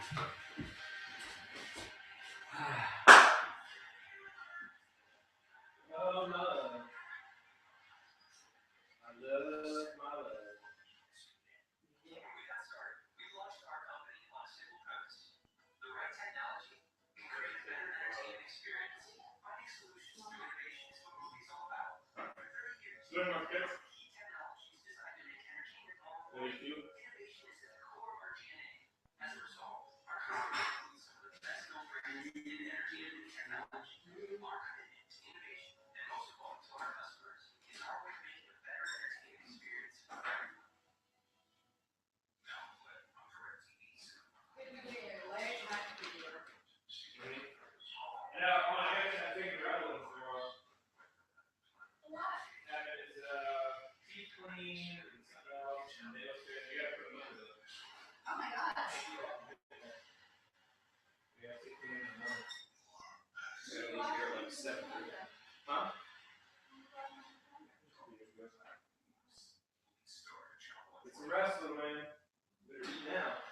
Oh, my love. I love my love. Learn my kids. Thank you. Yeah, on I think the red ones are teeth clean and something else, and nails good. You gotta put them under them. Oh my god. Yeah, 16 and 1. So these are like 7. Huh? It's a wrestler, man. Better eat now.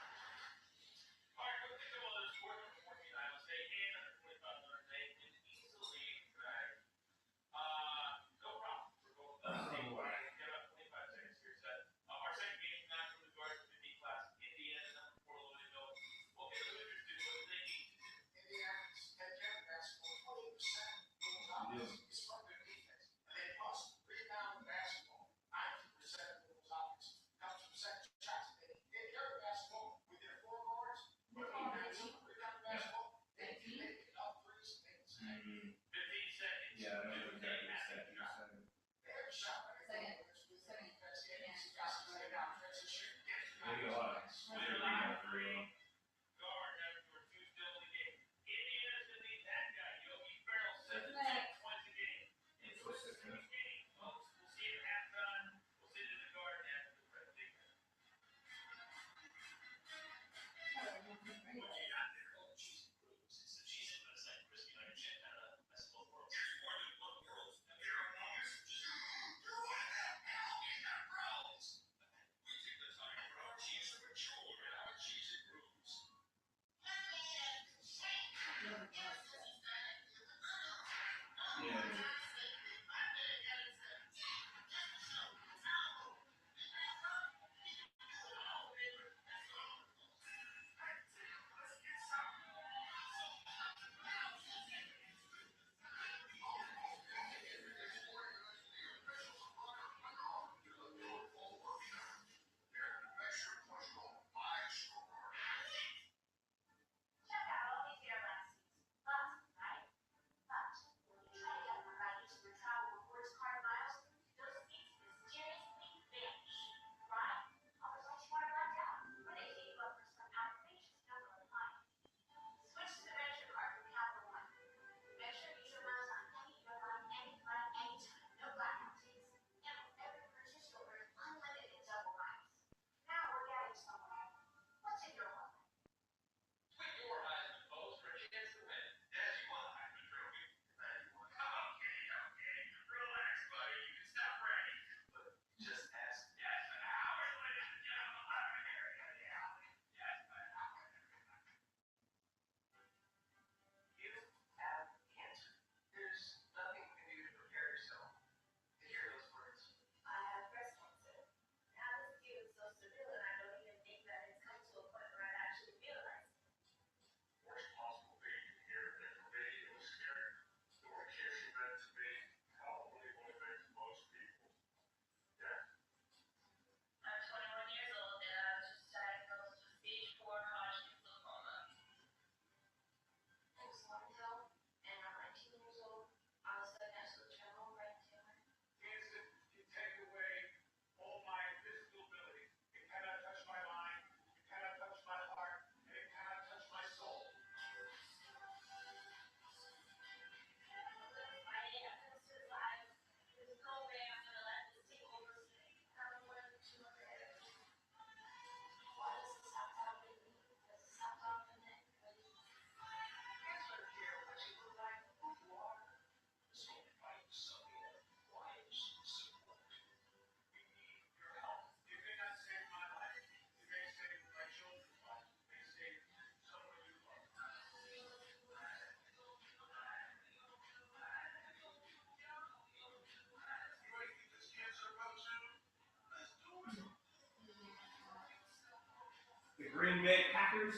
Green Bay Packers.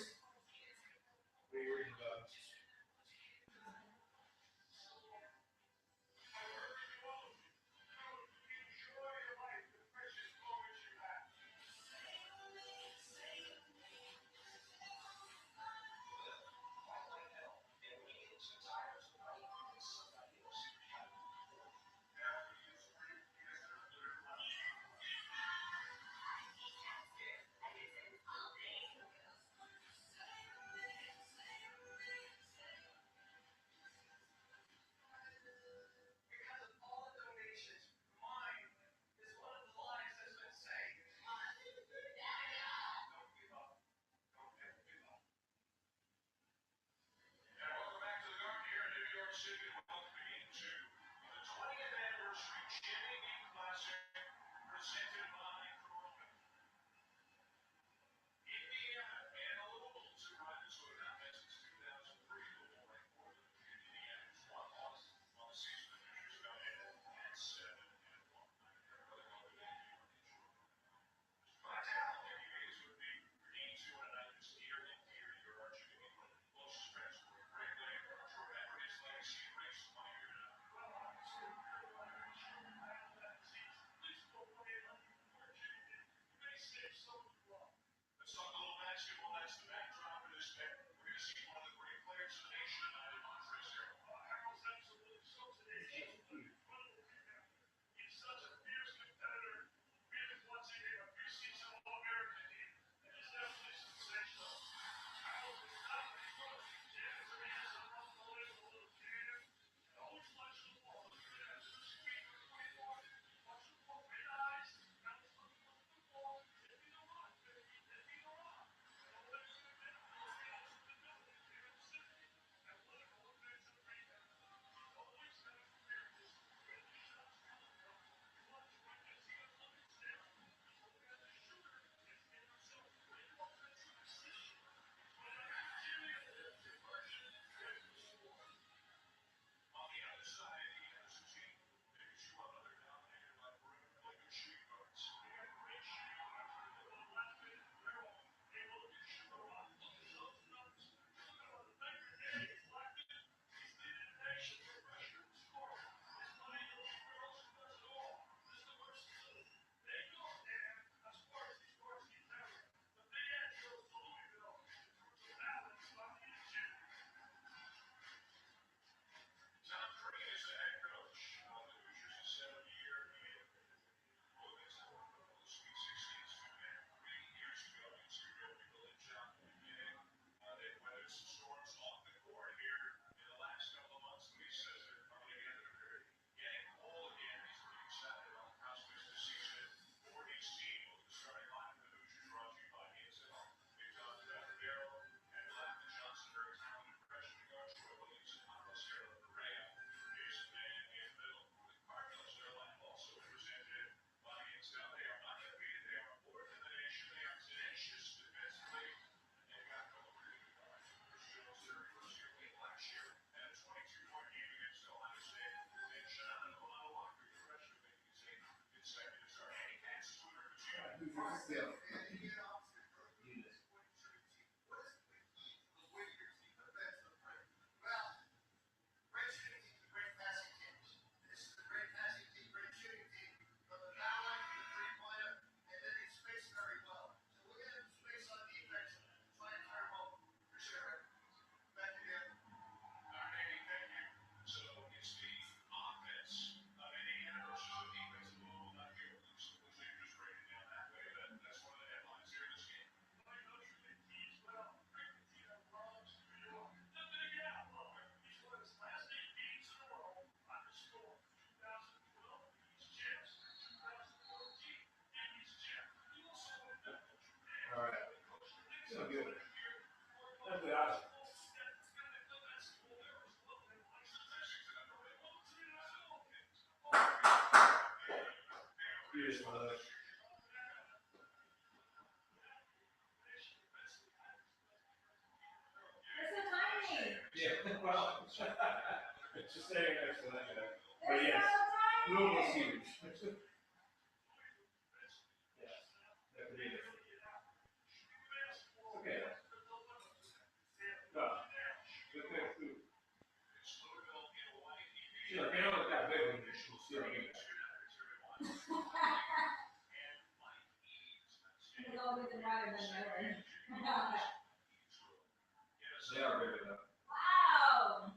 What are you worried about? It's just saying next to that guy. But yes, Louisville's huge. Yes, that could be it. Okay. They are really though. Wow.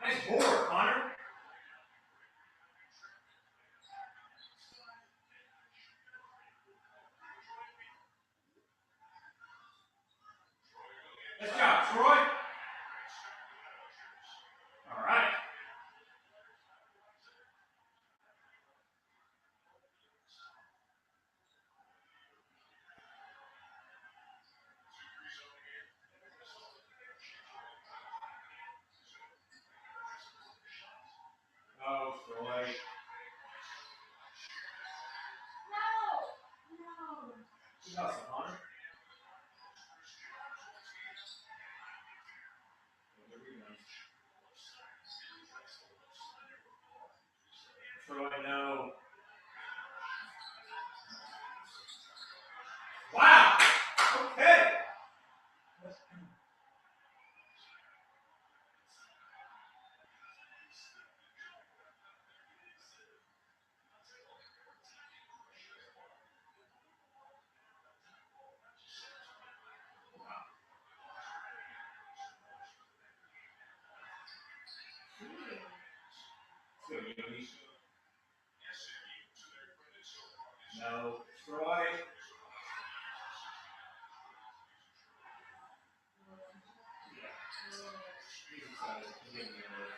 Nice board, Connor. Nice job, Troy. All right. Oh, Troy. No. Good hustle, Connor. Troy, no. Wow. Okay. So, Yogi. No. Troy. He's excited. He's getting the alert.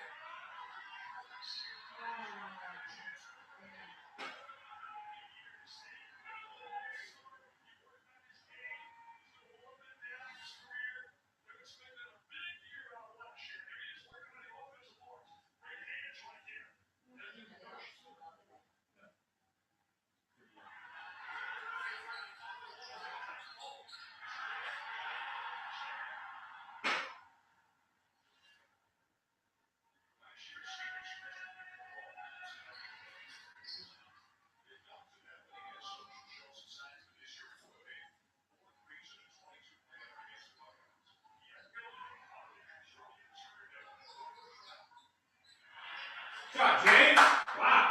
Good job, James. Wow.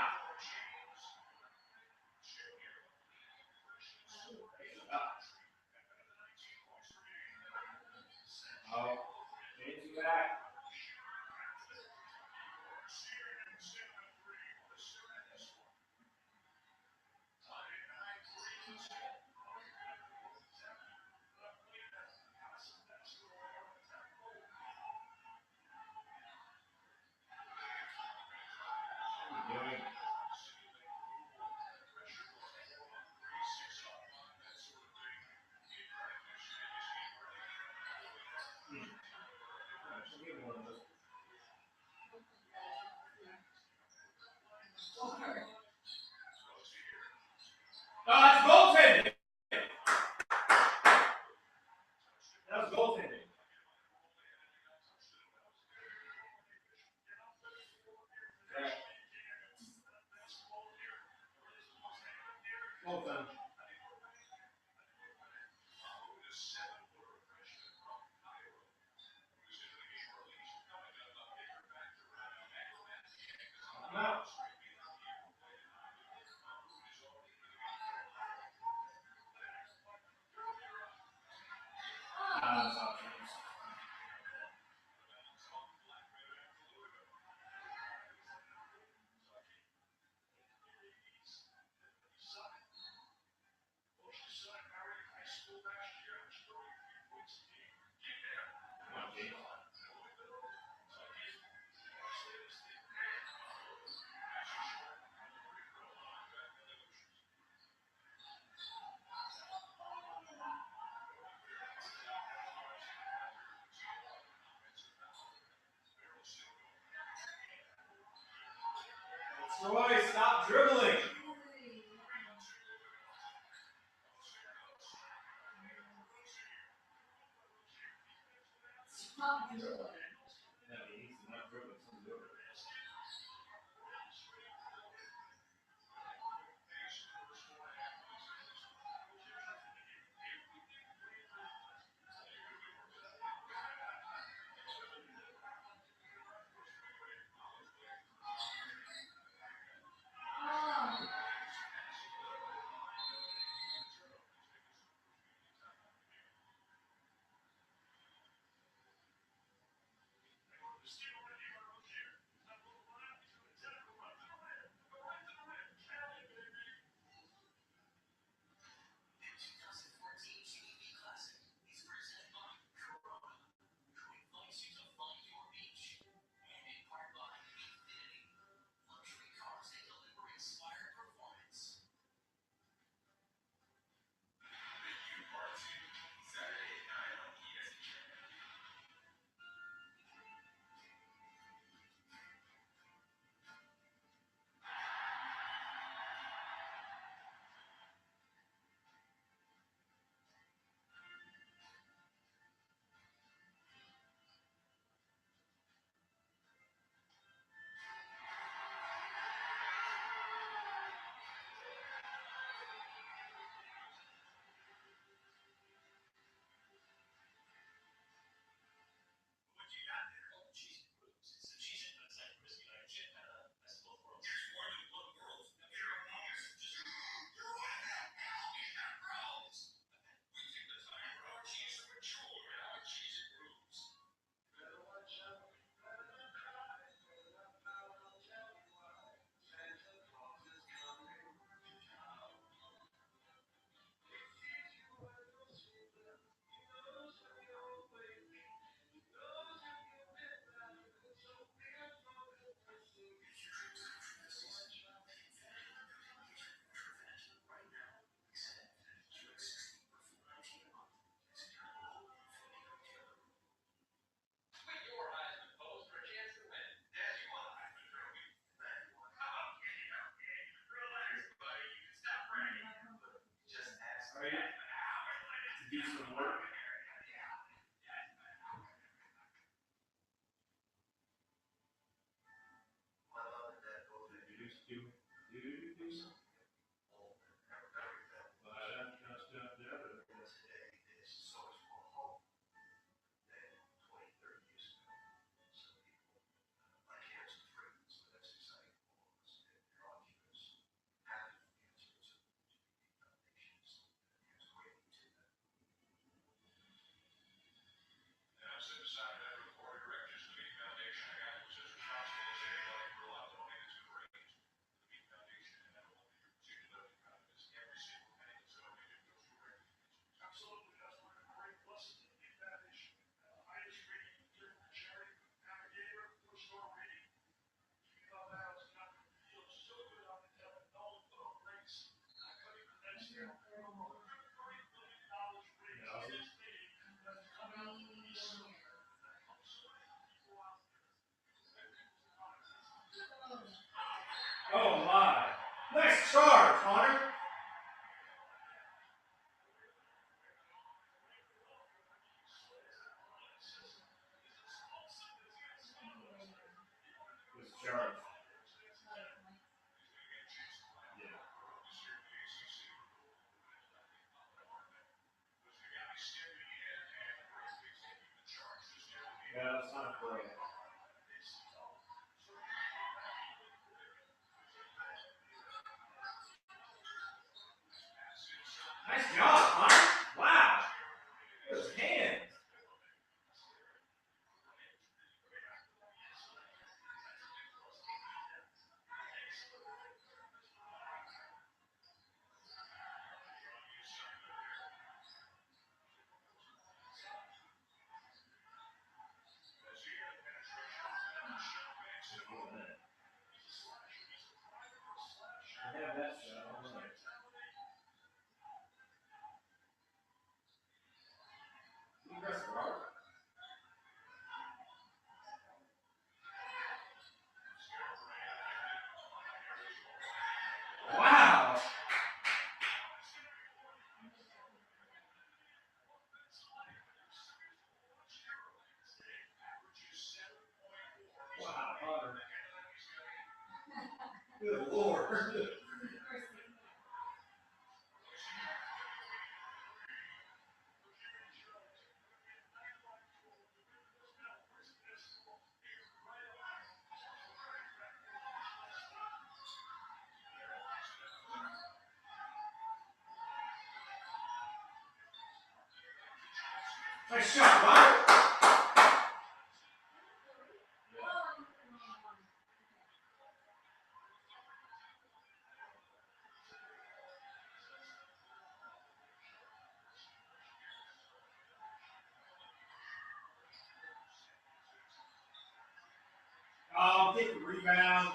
Oh, James, you back. What are you doing? Troy, stop dribbling. Do some work. Oh my. Nice charge, Connor. Good charge. Yeah, that's not great. Nice job, Connor. Wow. Those hands. Yeah, that's Good Lord. Nice shot, Robert. Get the rebound.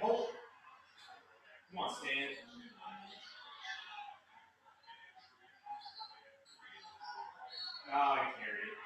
Oh. Come on, Stan. Oh, I carried it.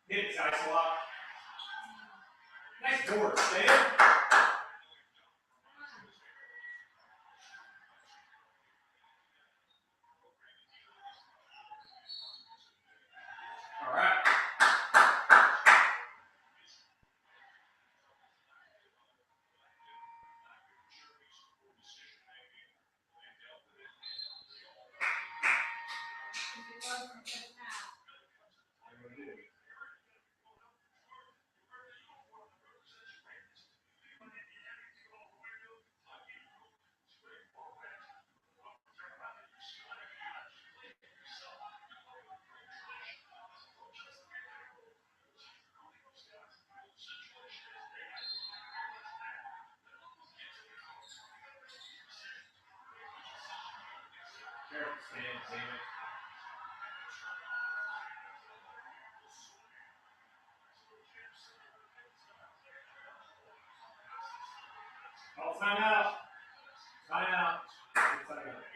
Hit it, Ice Lock. Nice board, Stan. All right. Careful, Stan. Damn it. Oh, time out. Time out. Time out.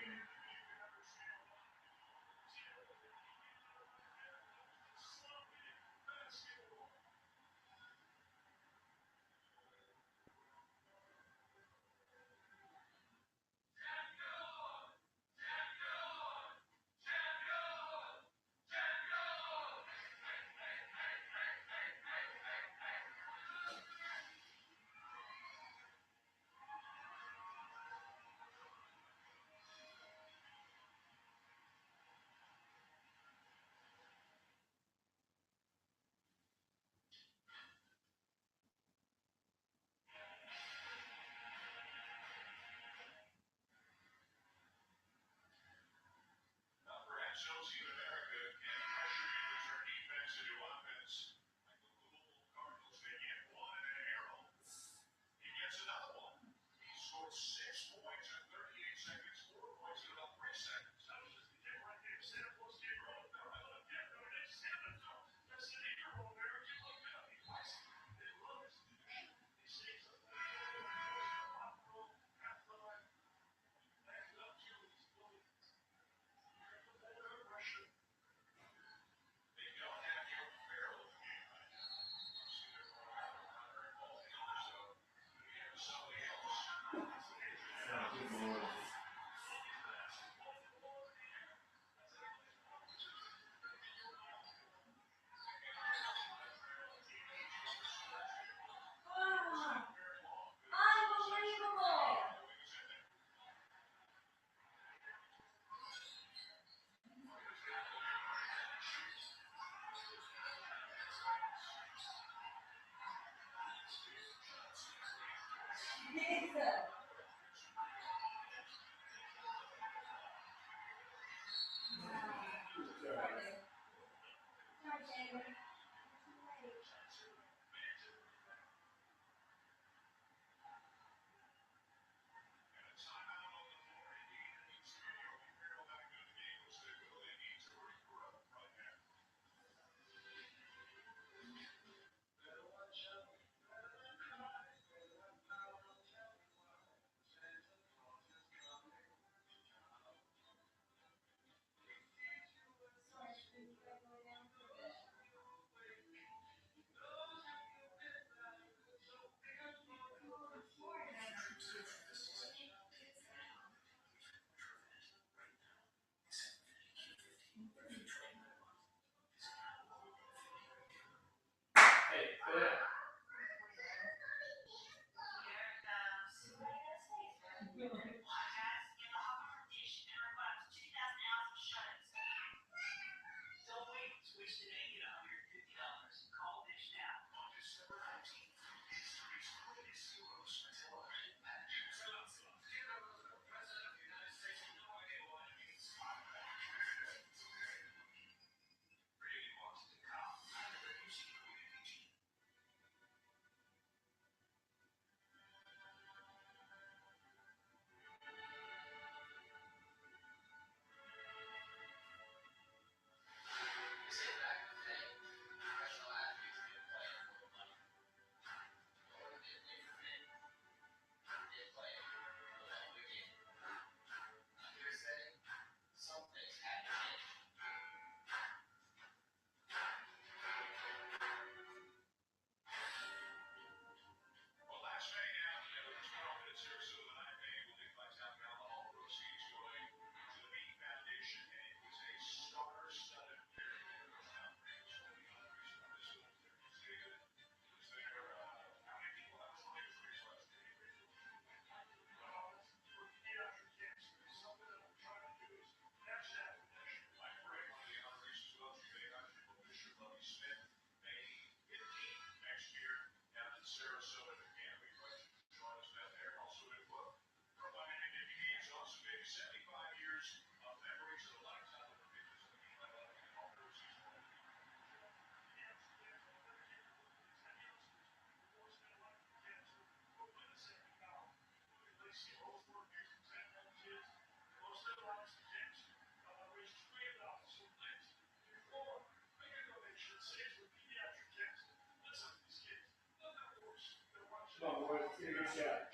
Come on, boys. Let's get a good shot.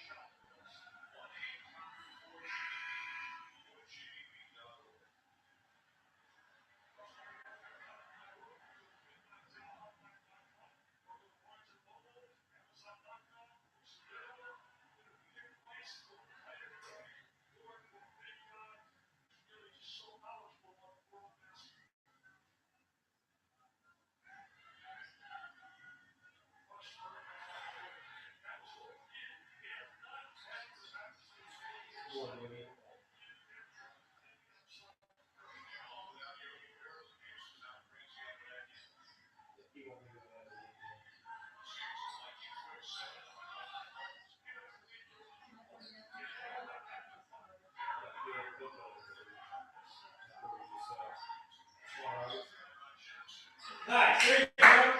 Nice. There you go.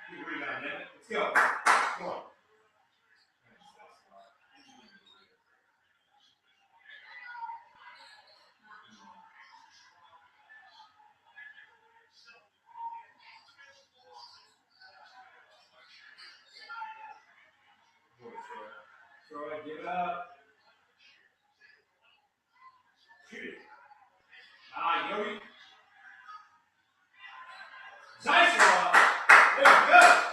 Good rebound, man. Let's go. Come on. Throw it, give it up. Shoot it. Yogi. Nice one. There you go.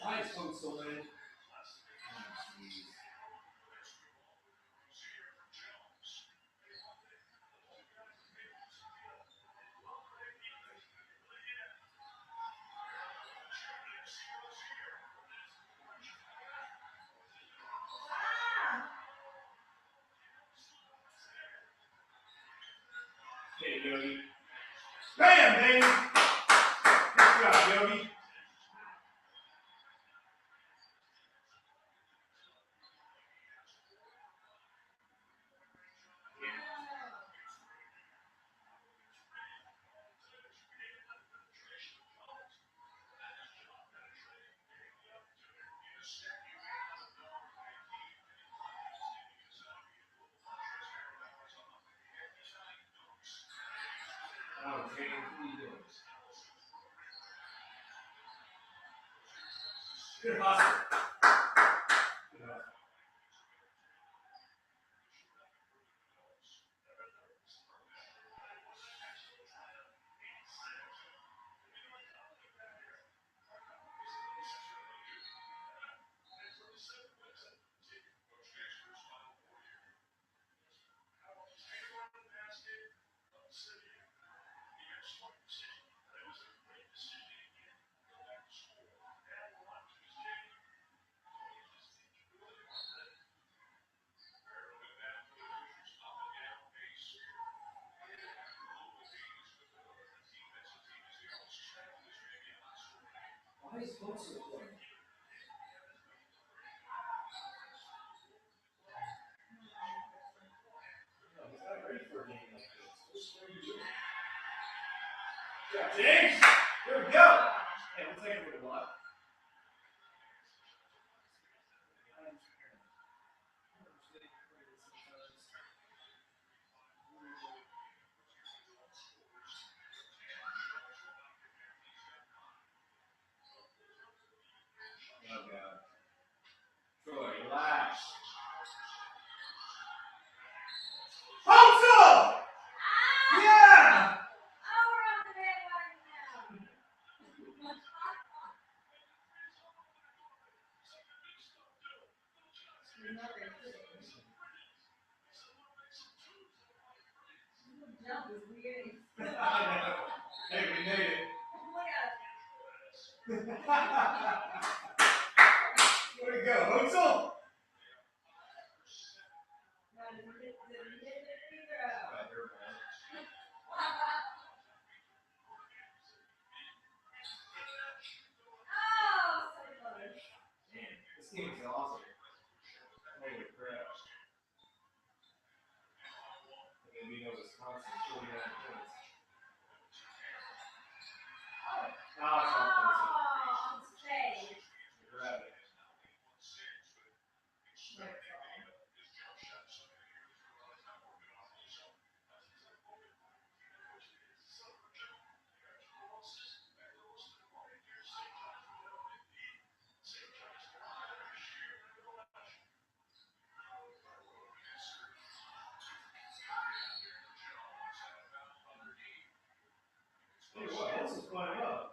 Why is Coach still in? Hey, Yogi. Bam, baby! Good job, Yogi. Oh, James, what are you doing? Good hustle. Good hustle. Why is Coach still playing? No, he's not ready for a game like this. Yeah, James! There we go! Hey, we'll take a little block. Oh, God. Troy, relax. Hustle! Yeah! Hey, we made it. Where'd it go? Hustle? This game is awesome. Holy crap. And then we know Wisconsin 49 points. Grab it. Hey, what? This is flying up.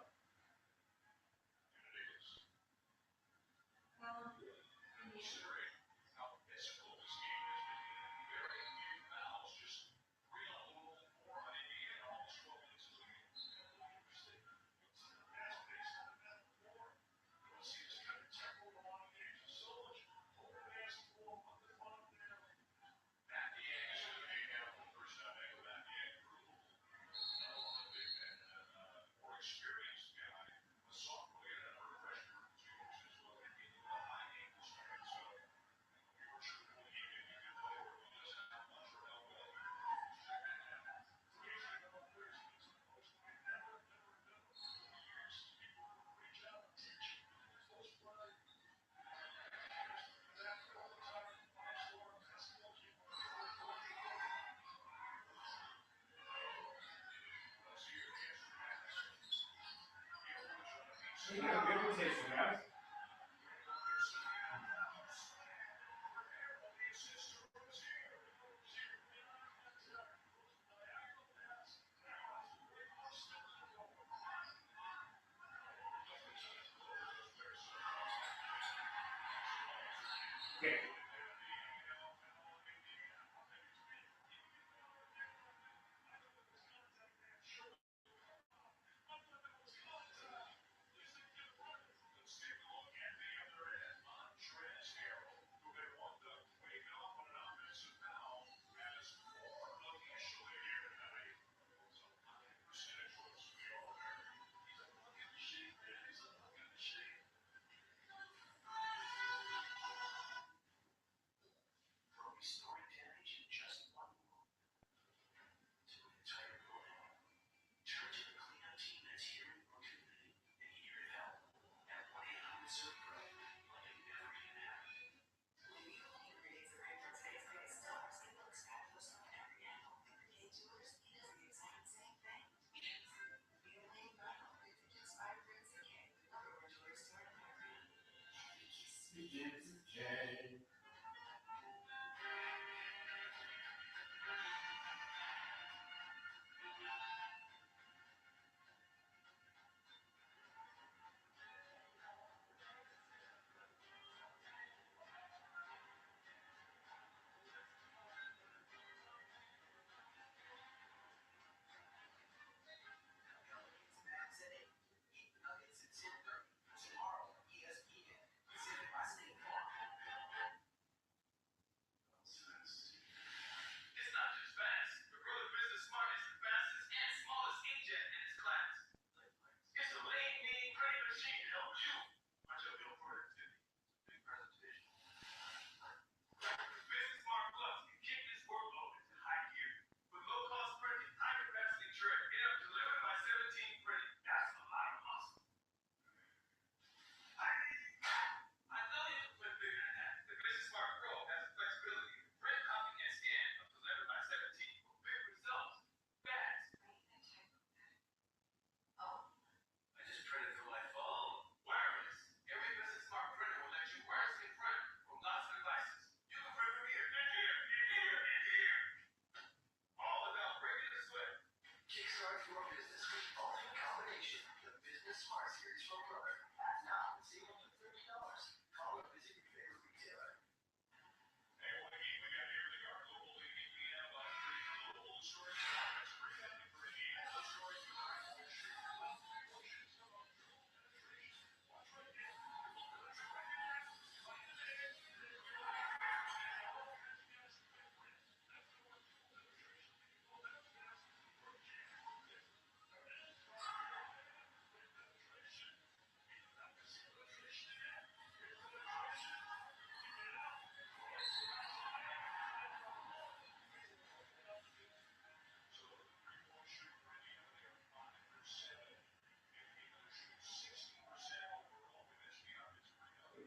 You got a good rotation, guys.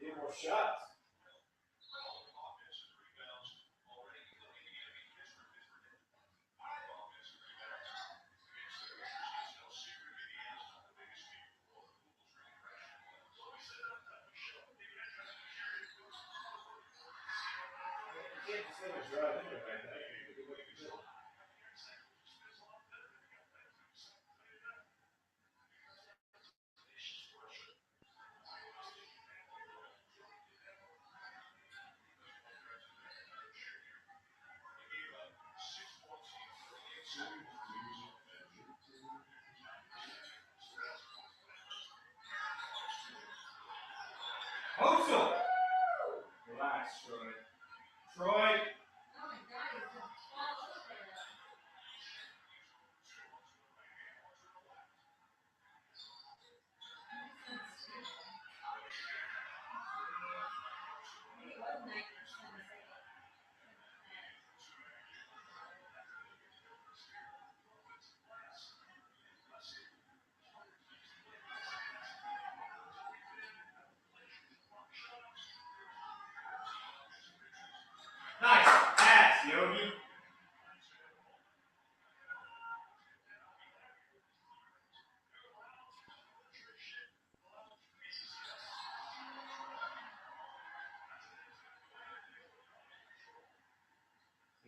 Get more shots. You can't just let him drive in there like that. Hustle! Relax, Troy. Troy! Nice pass, Yogi.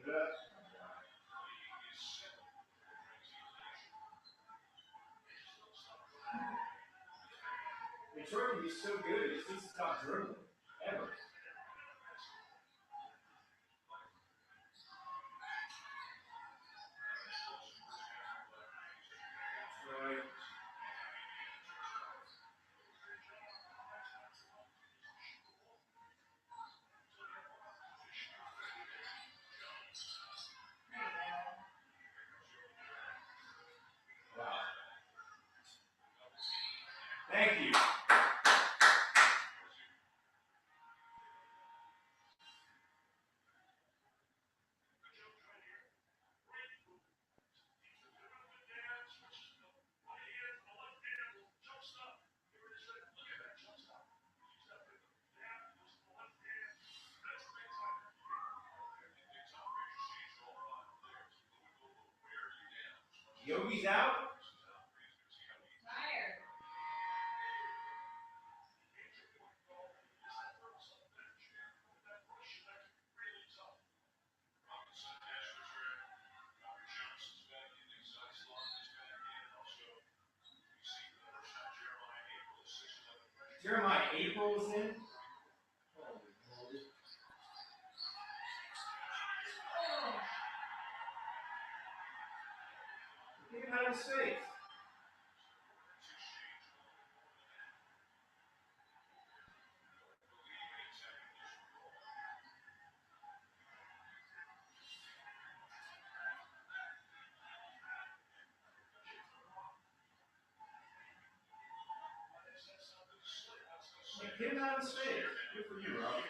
Good. Troy can be so good, he just needs to stop dribbling. Ever. Troy. Wow. Thank you. Yogi's out. Jeremiah, April was in. Get him out of his face. Get him out of his face. Good for you, Rob.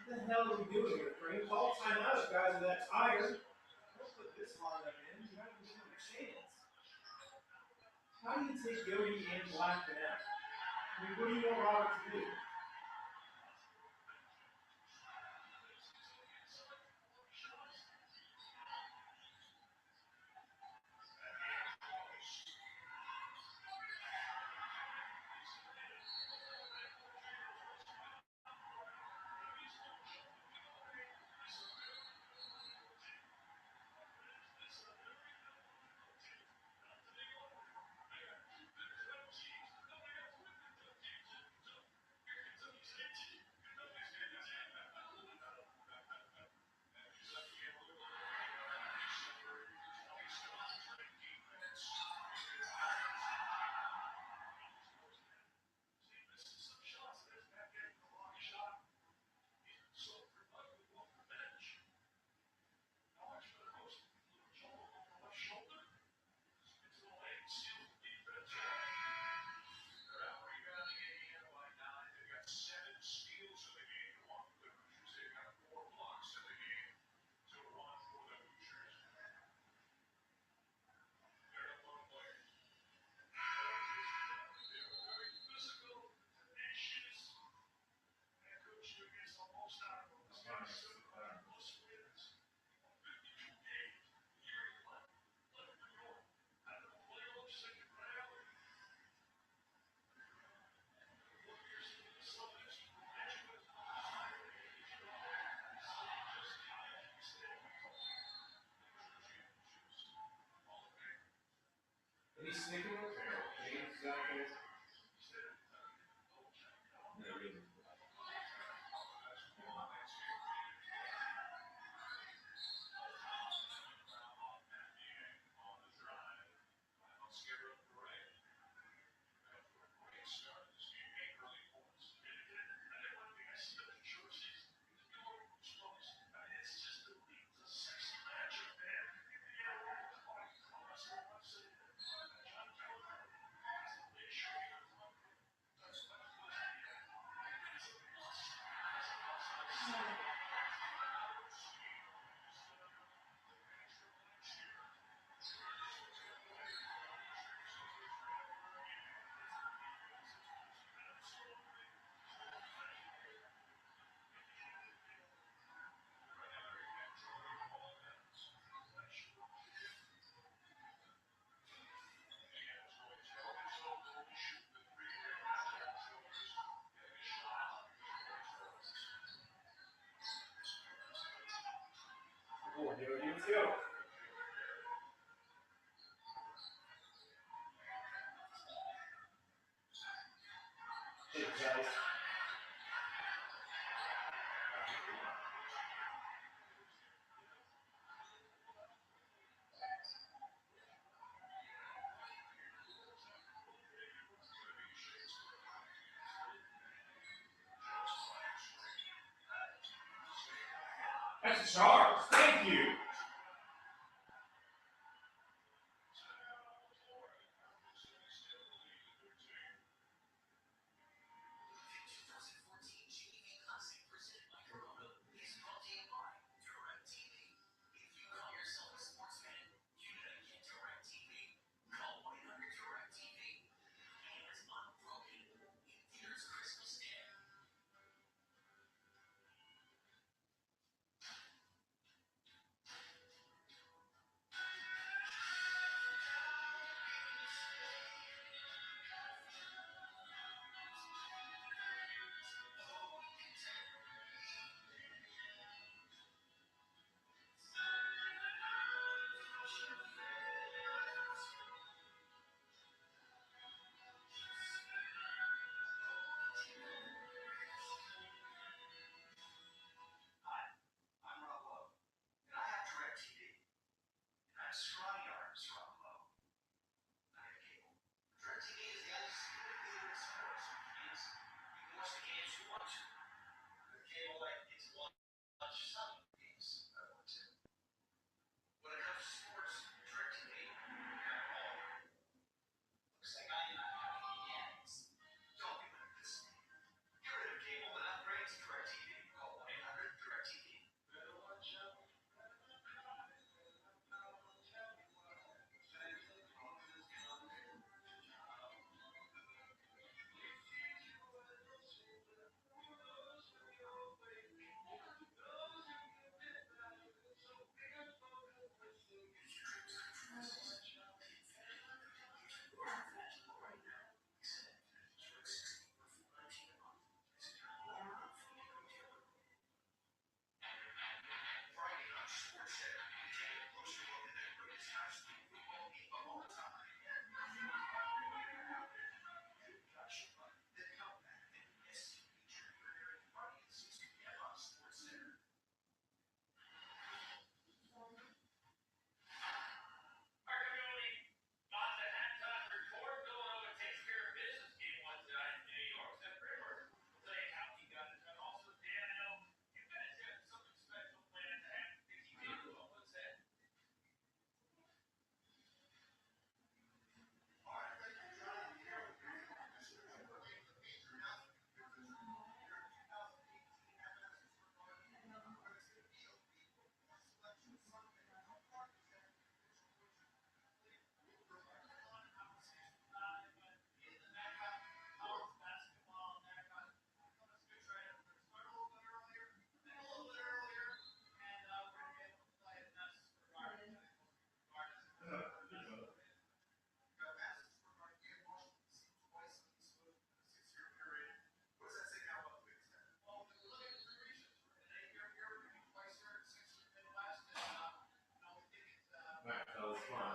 What the hell are we doing here, Frank? Call timeout if guys are that tired. Don't put this lineup in. You have to give them a chance. How do you take Yogi and Blackman out? I mean, what do you want Robert to do? Any sneaking up there? Exactly. No, really. Oh, here you go. Hey, guys. That's a charge. Thank you.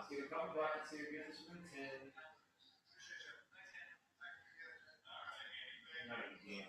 Let's get a couple buckets here. Get this one 10. Not even game.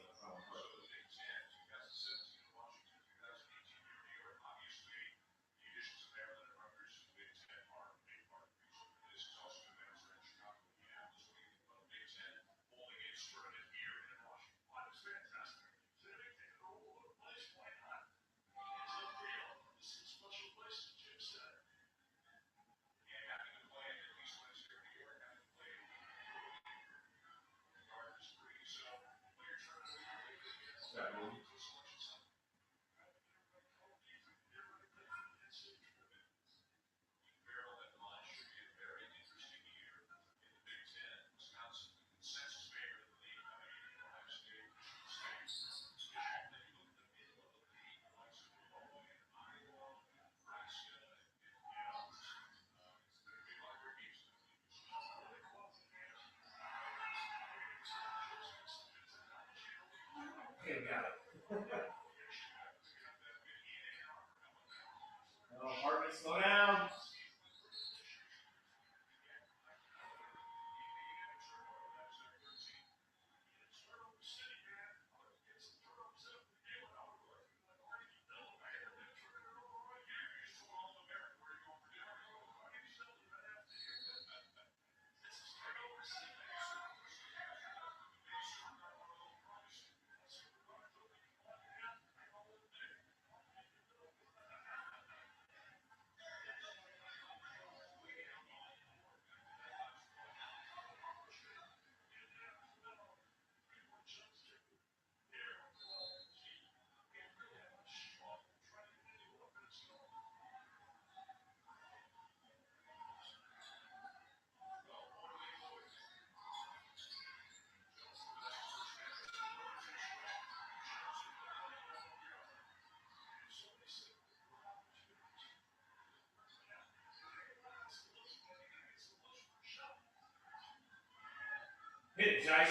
Hit it, Zeiss.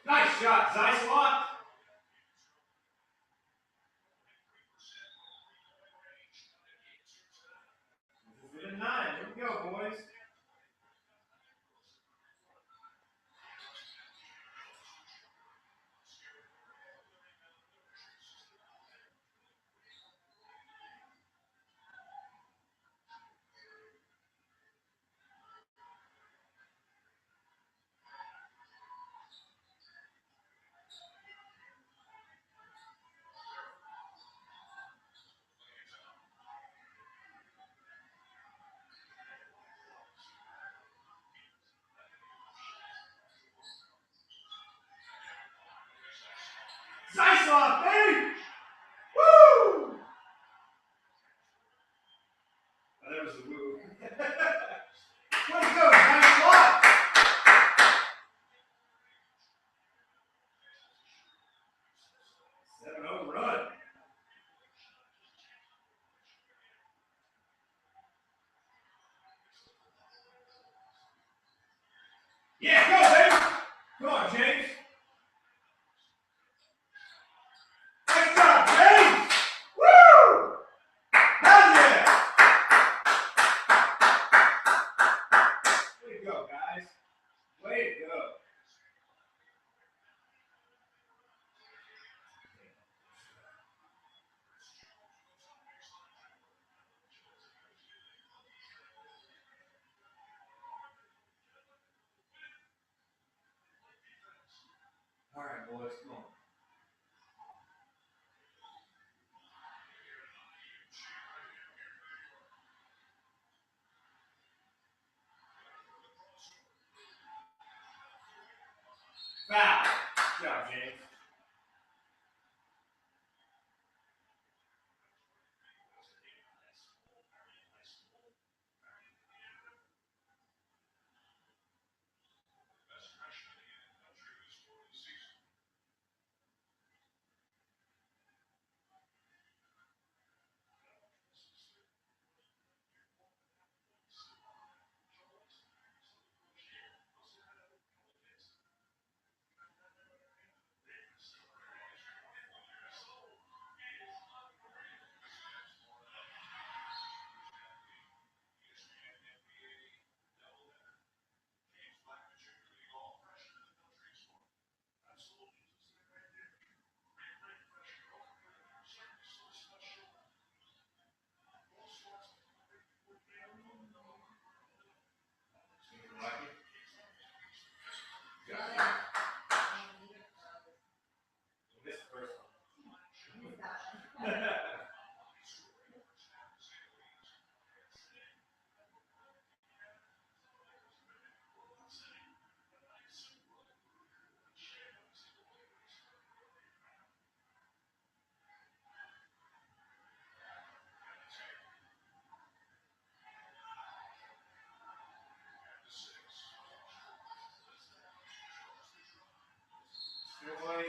Nice shot, Zeiss locked. This is 9. Here we go, boys. Zeiss off, baby! Woo! Oh, that was the woo. Way to go, nice block! 7-0 run. Yeah, go, baby! Come on, James. Nice job, James! Woo! Hell yeah! Way to go, guys. Way to go. All right, boys, come on. Foul. Good job, James. Good boy.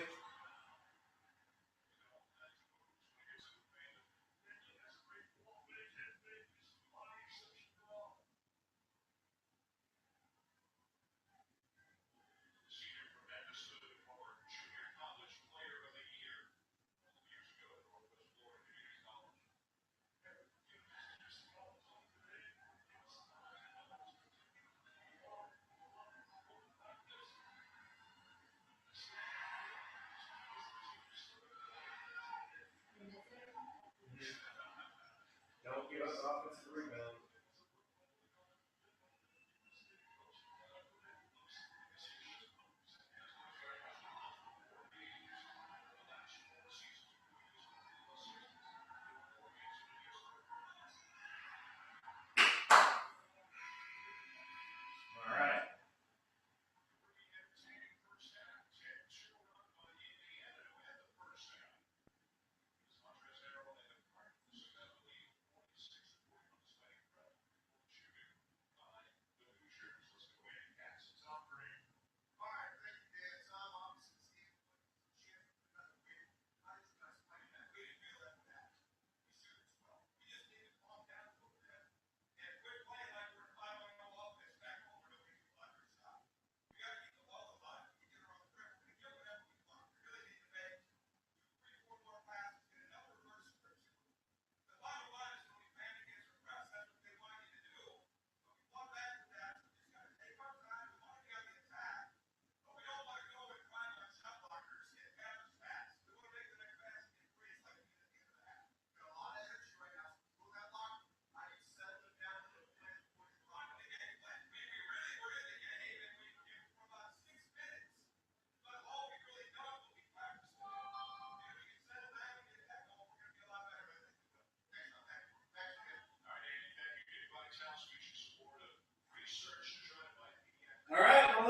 Don't give us offensive rebound. All right.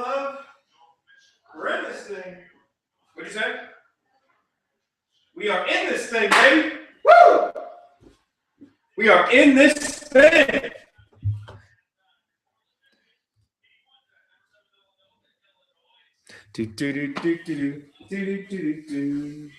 love. We're in this thing. What'd you say? We are in this thing, baby. Woo! We are in this thing. Do do do do do do do do do.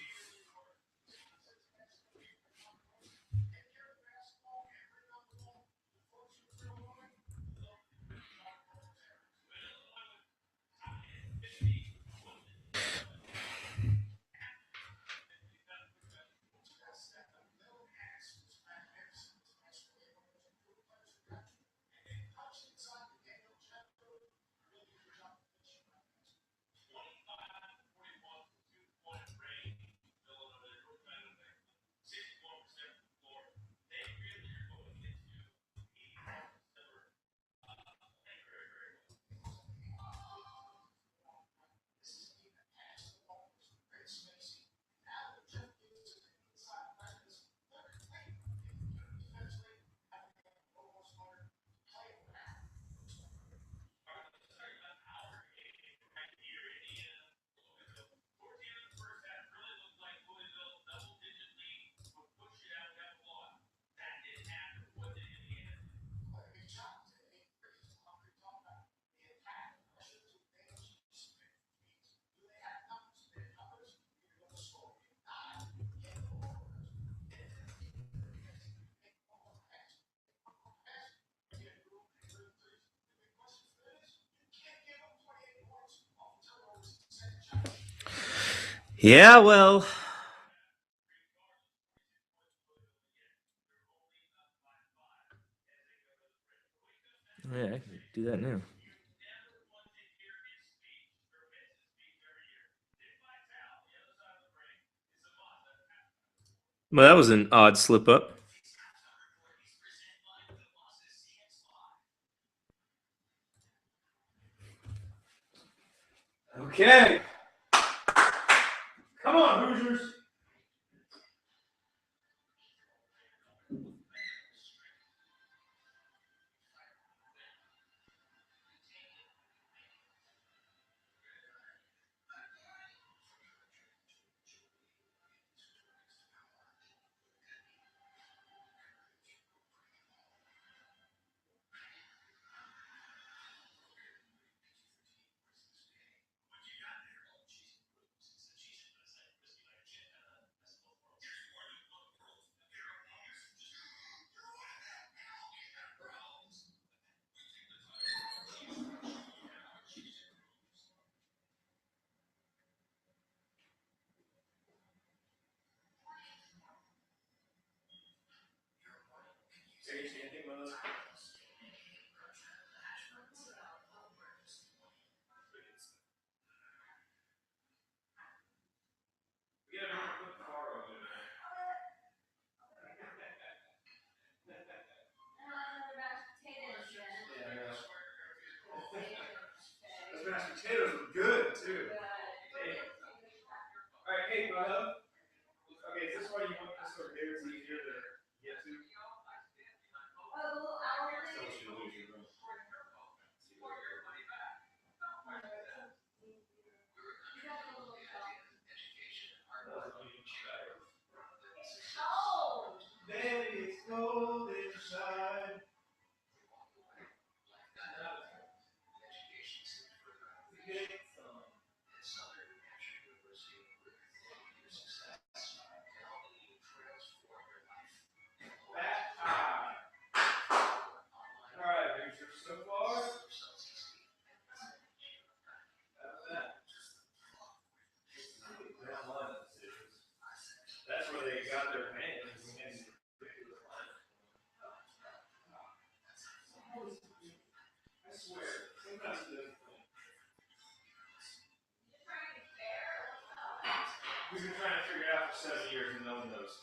Yeah, well. Yeah, I can do that now. Well, that was an odd slip up. Okay. Come on, Hoosiers. Those mashed potatoes were good too. All right, hey, my love. Okay, is this why you want this over here? It's easier to get to. Daddy, it's cold inside. All right, Hoosiers, so far. That's where they got their fans. I swear, sometimes we've been trying to figure it out for 7 years and no one knows.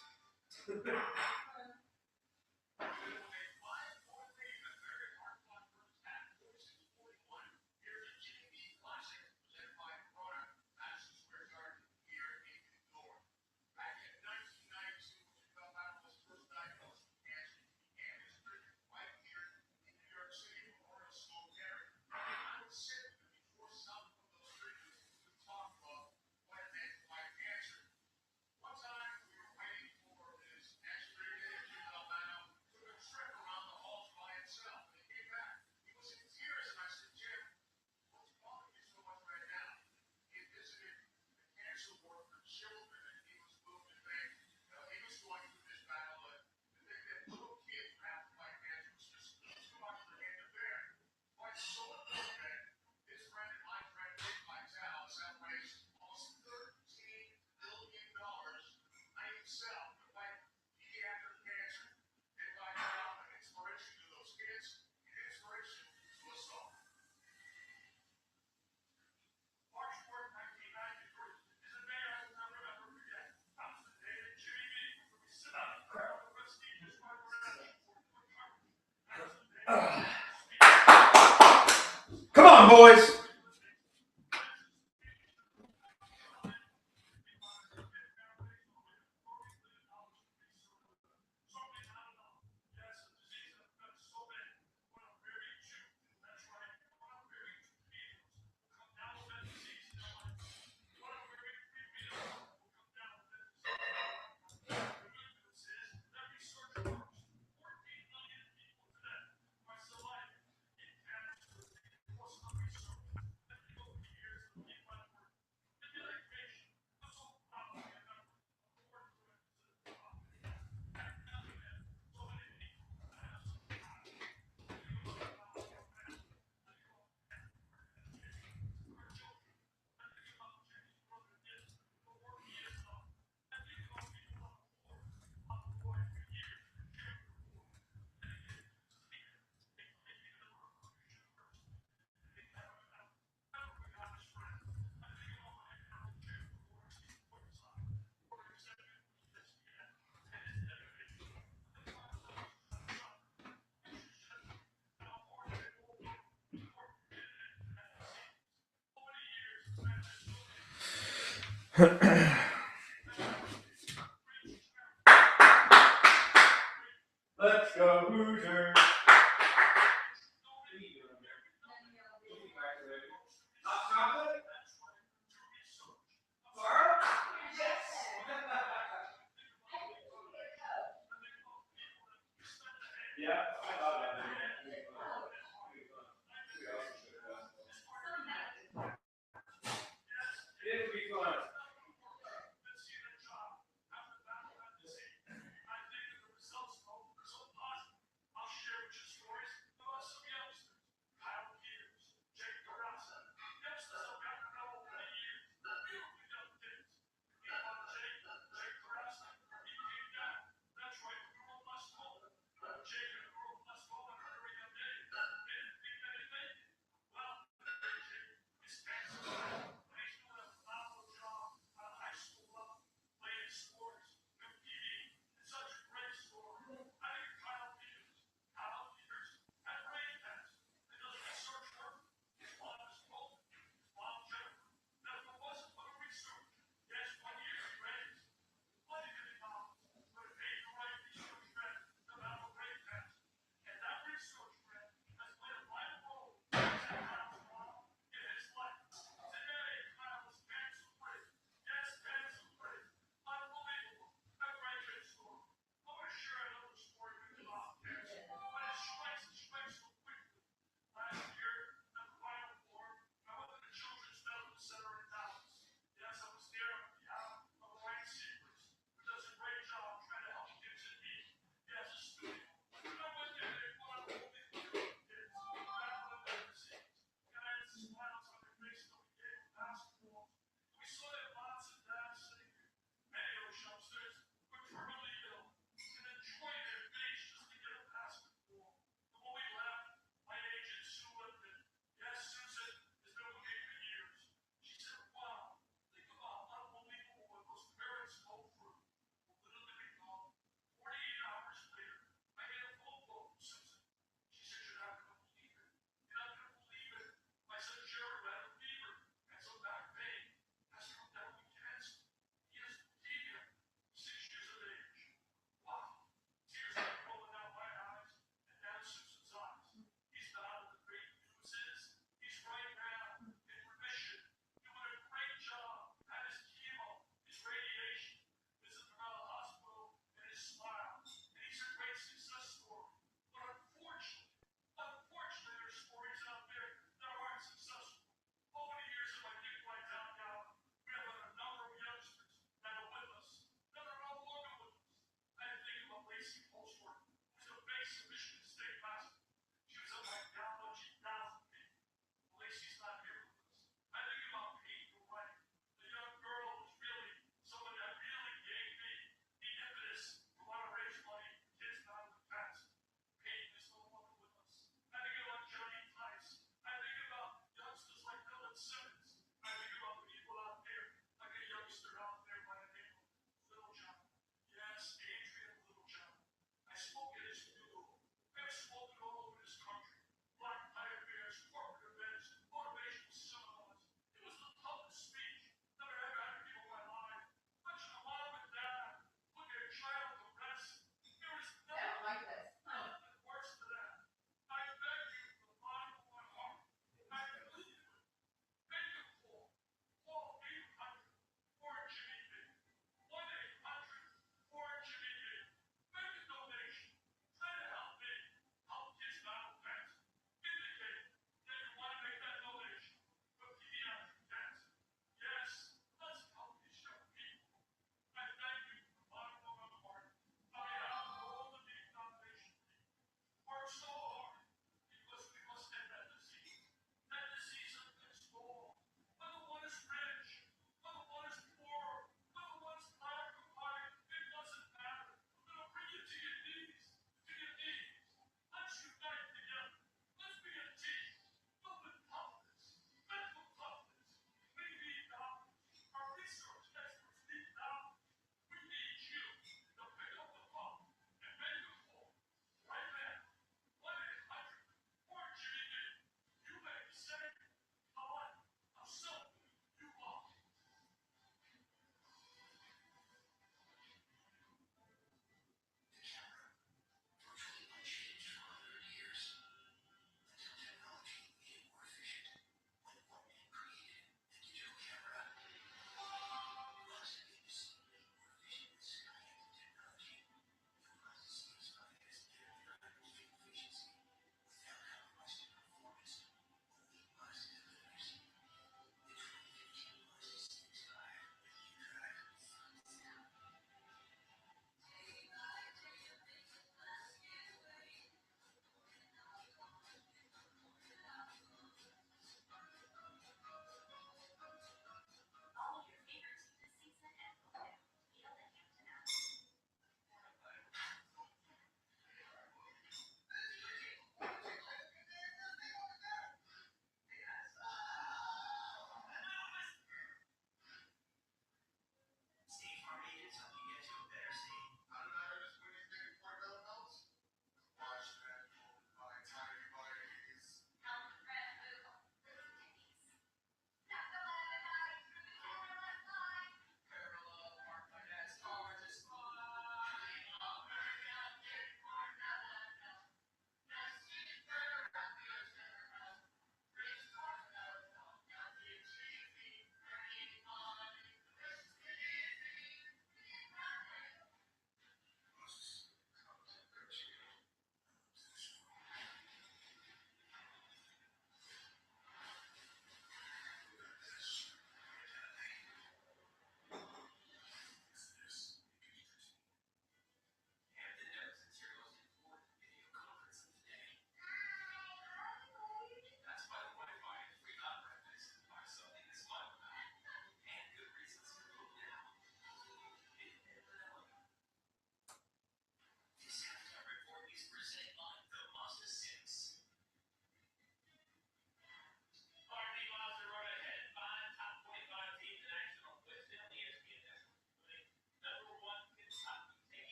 on, boys. Let's go, Hoosiers. Hot chocolate? Tomorrow? Yes. Yeah, I thought about that. It would be fun.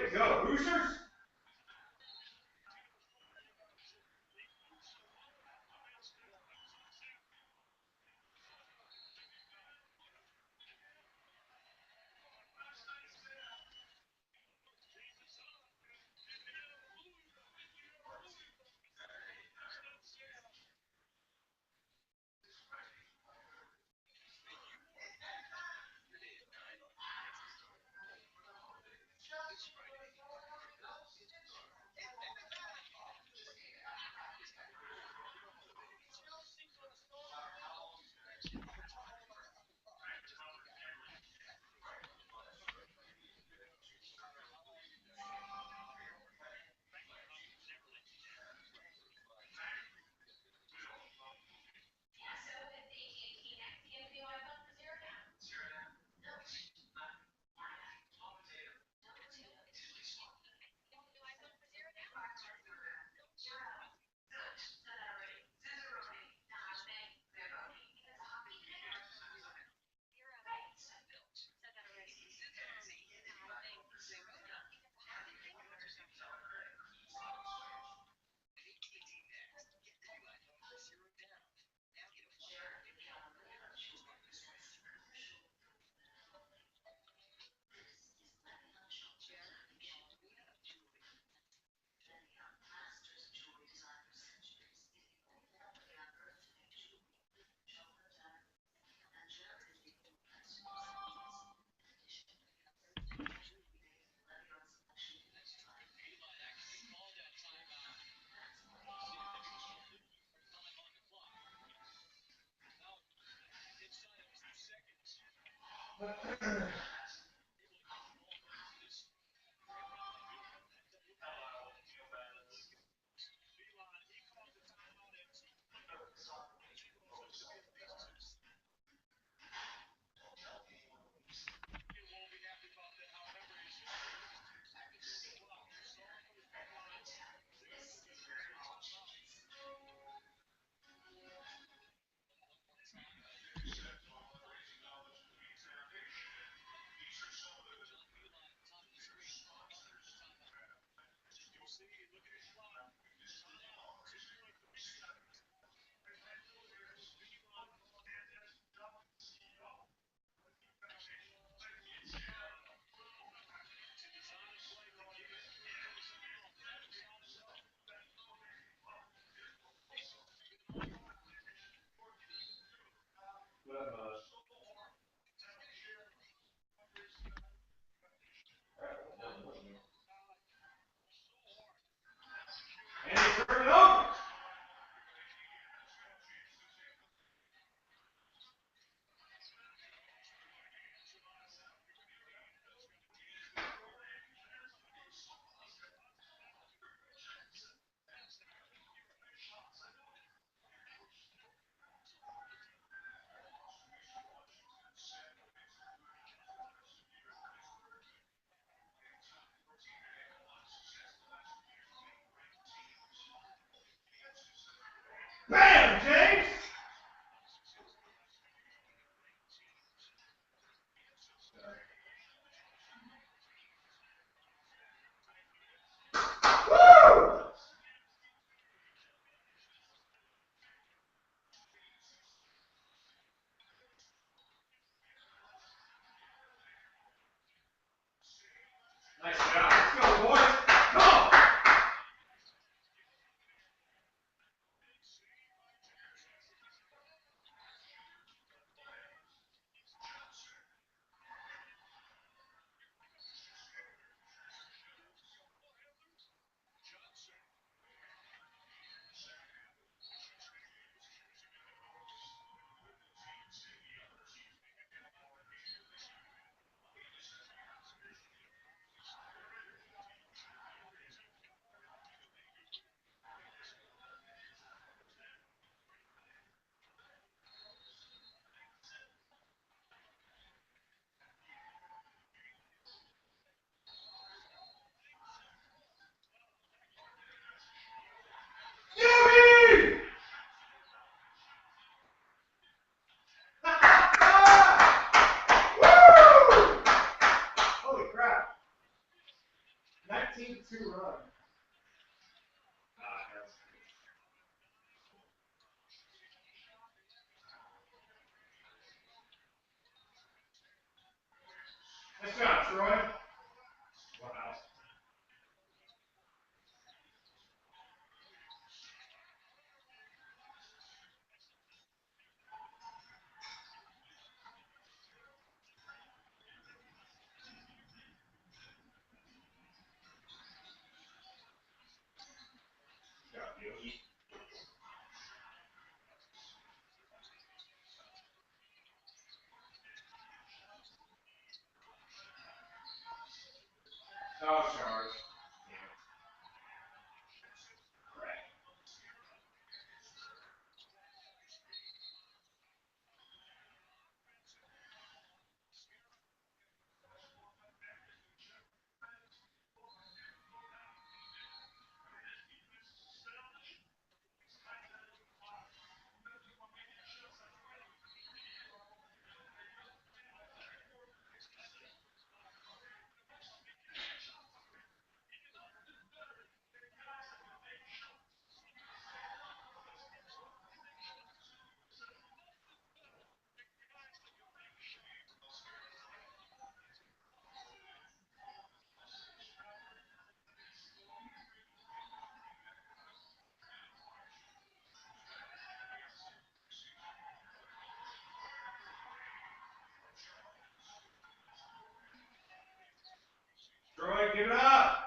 to go. Boosters? And they turn it over. Bam, James! Woo! Nice job. Let's go, boys. Go! 19-2 run. Nice job, Troy. One out. Oh, charge. Troy, give it up.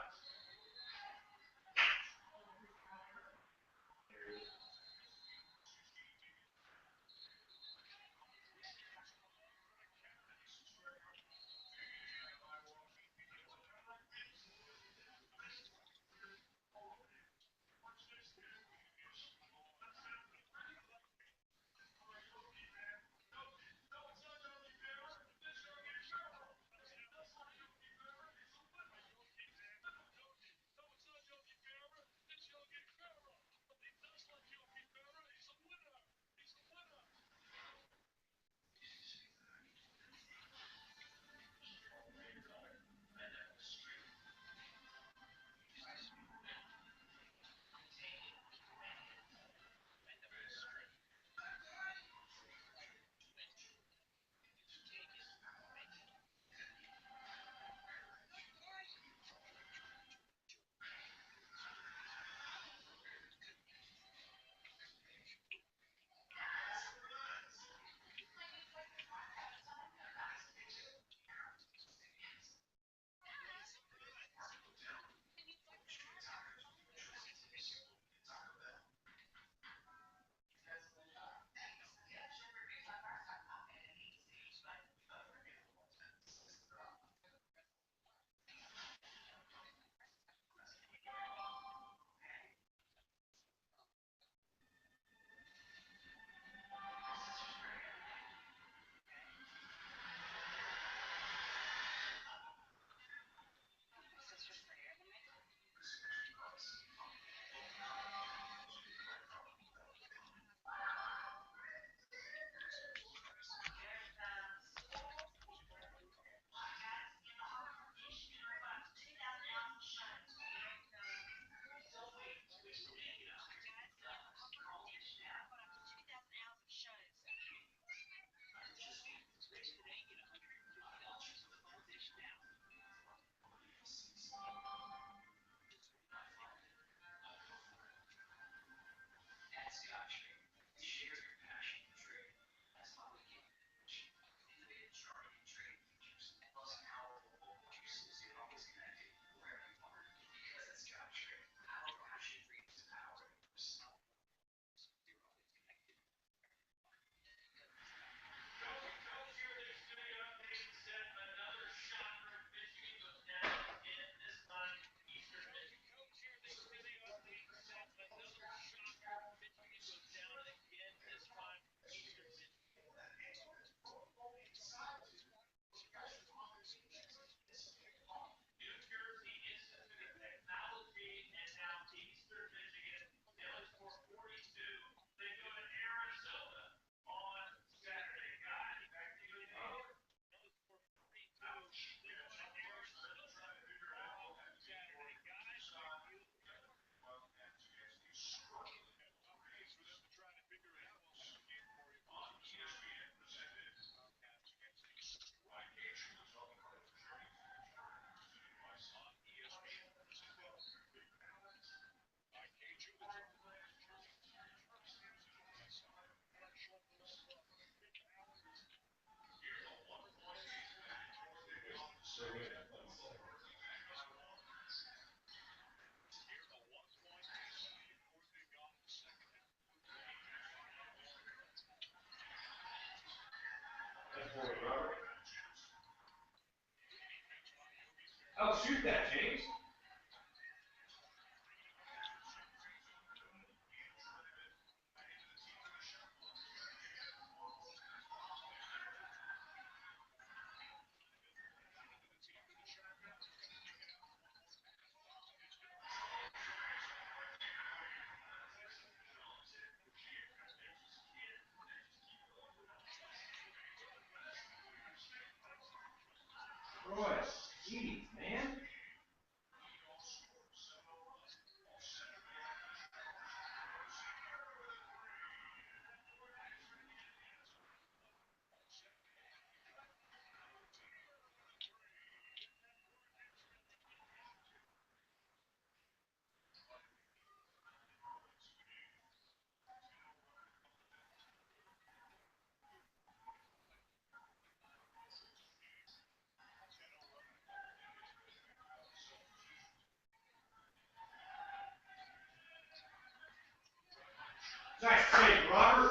Nice save, Robert.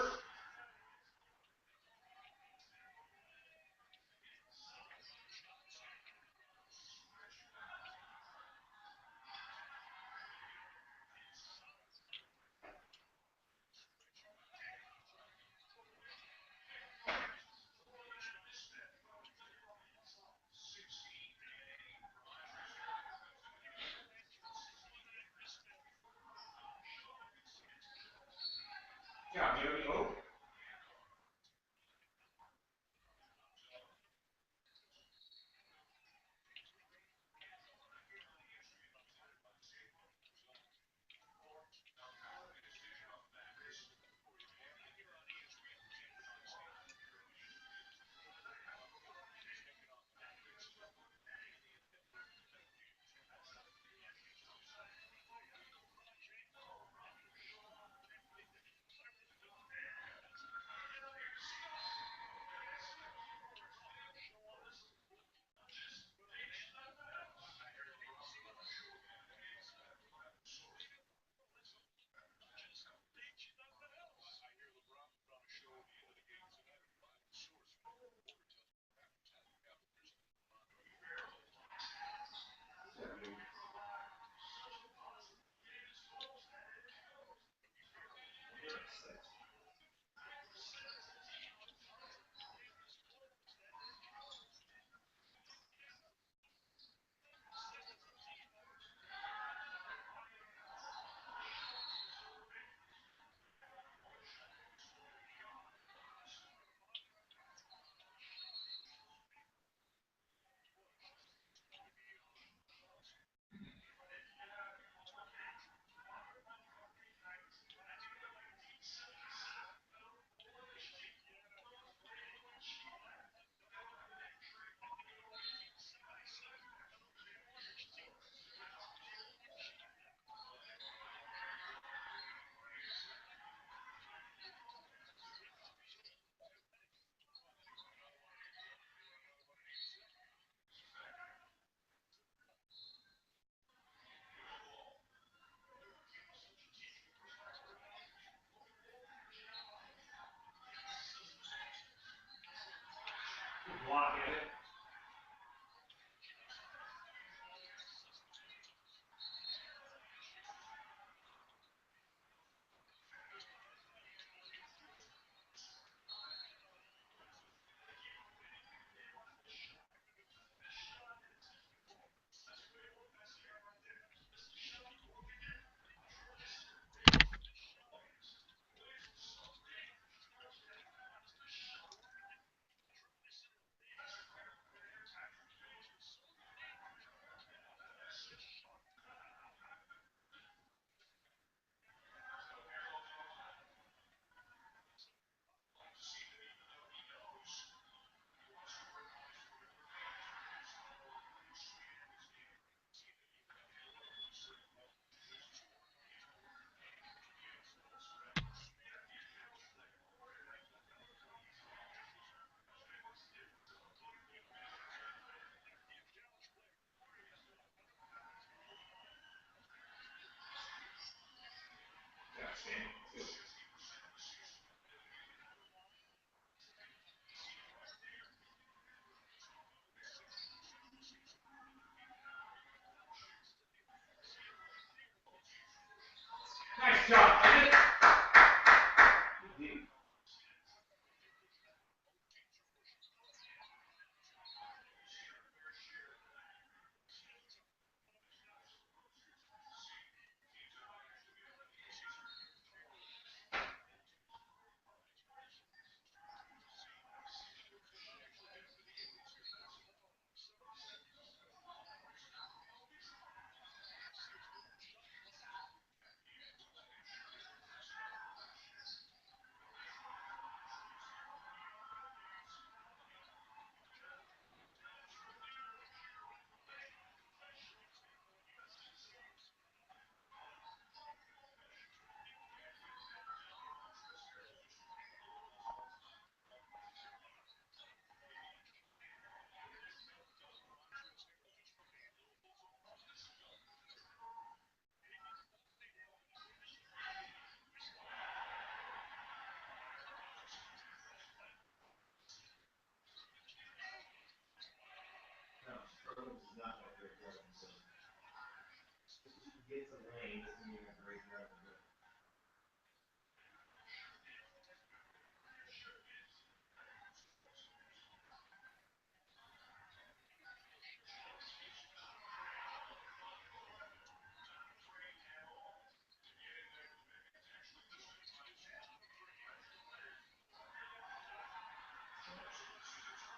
Yeah, there we go.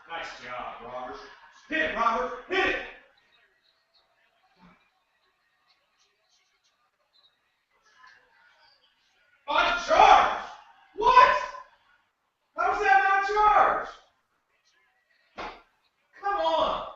Nice job, Robert. Hit it, Robert. Hit it. On charge. What? How's that not charge? Come on.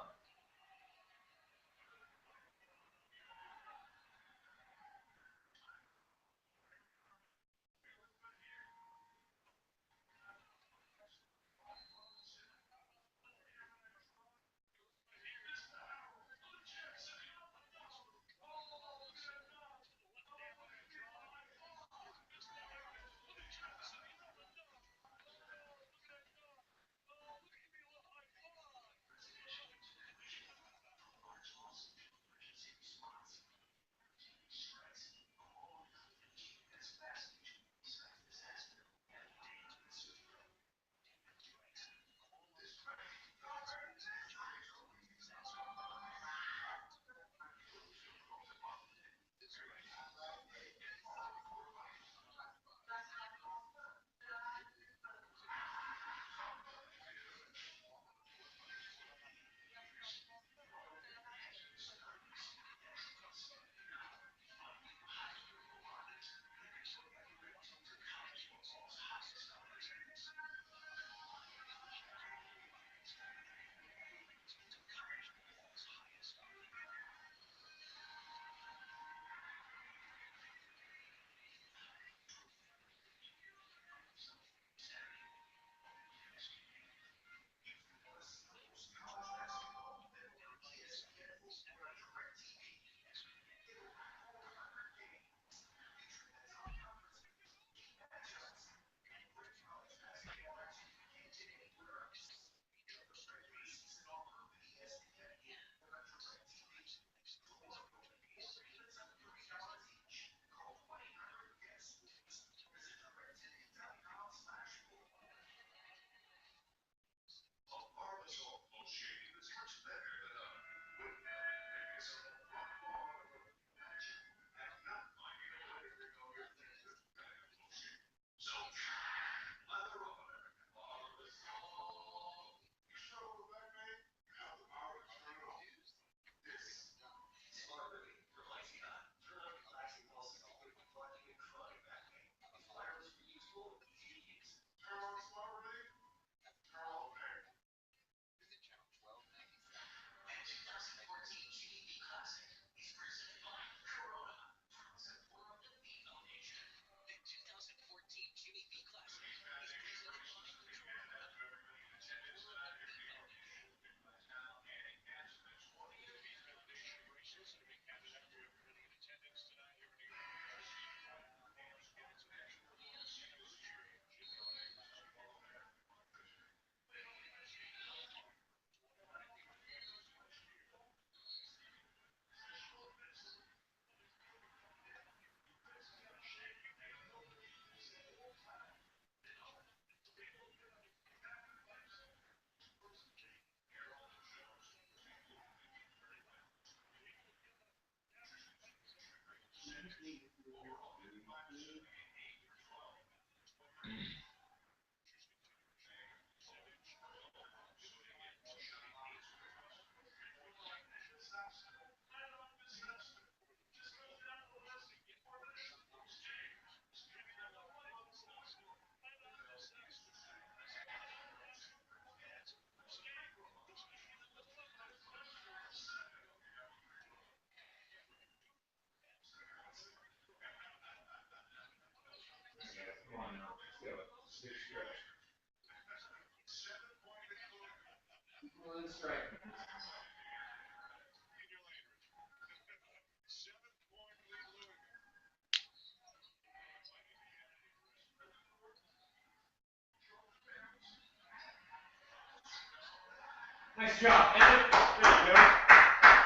Nice job. There you go.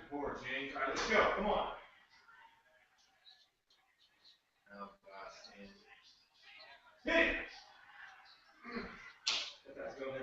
Forward, James. All right, let's go. Come on. Oh, God, Stan. Hit it! That's going.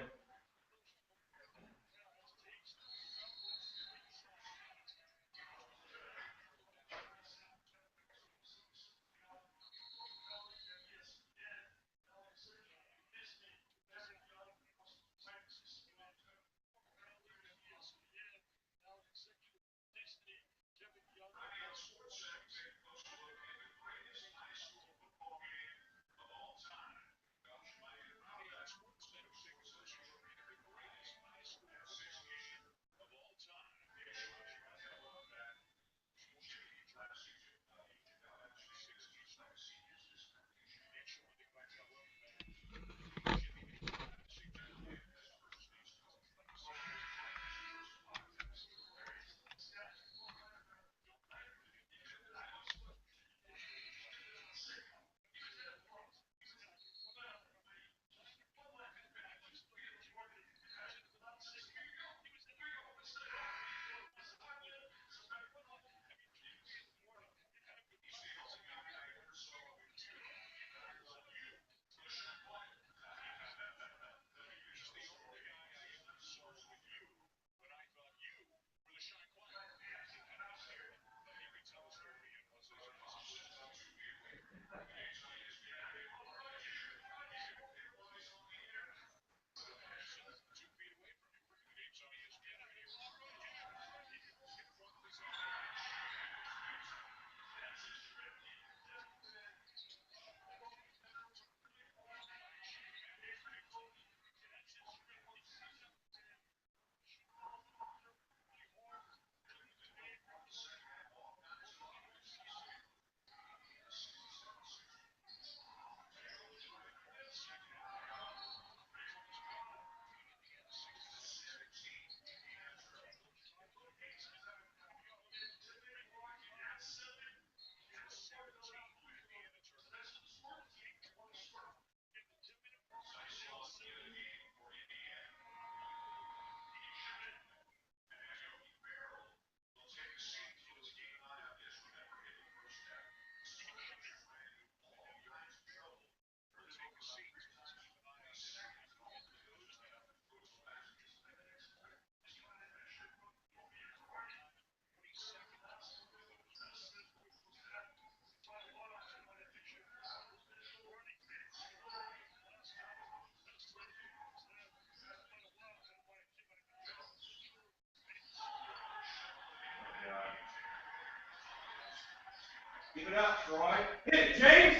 Give it up, Troy. Hit it, James!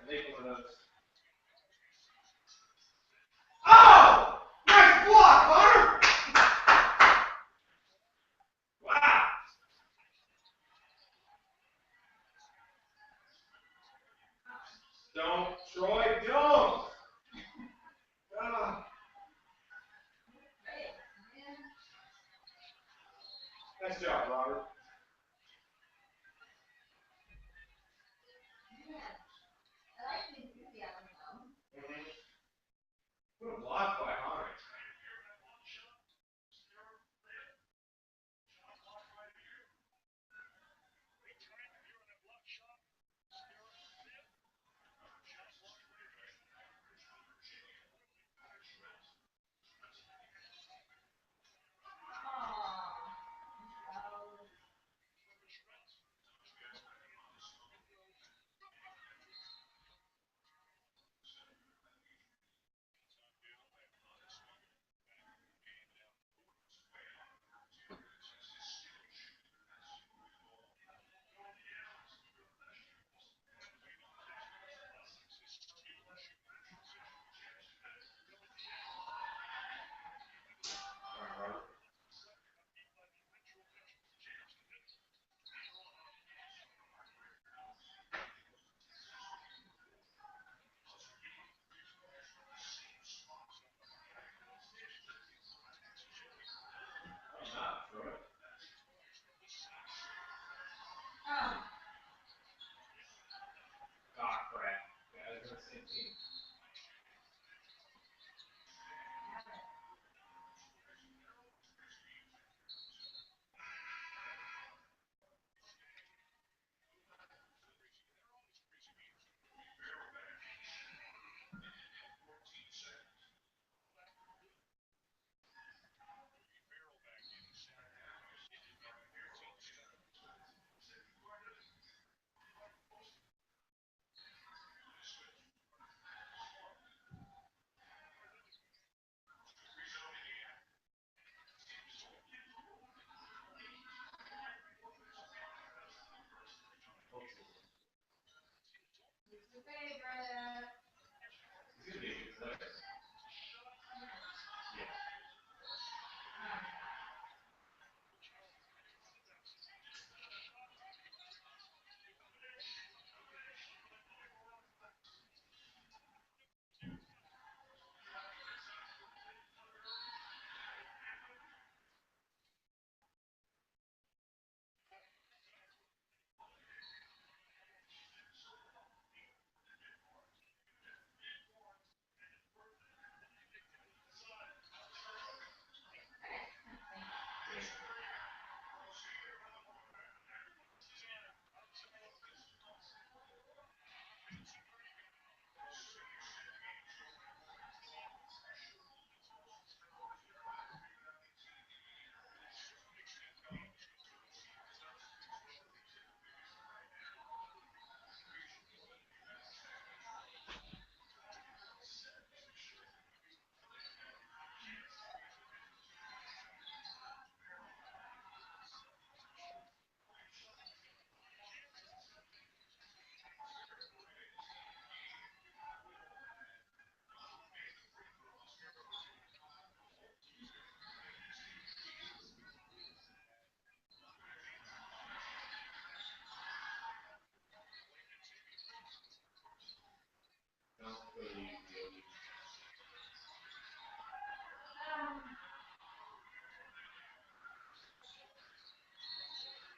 Make one of those. Oh! Nice block, Hunter! Wow! Don't, Troy, don't! Ah. Nice job, Robert. What a block by Hunter.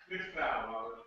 Good foul, Robert.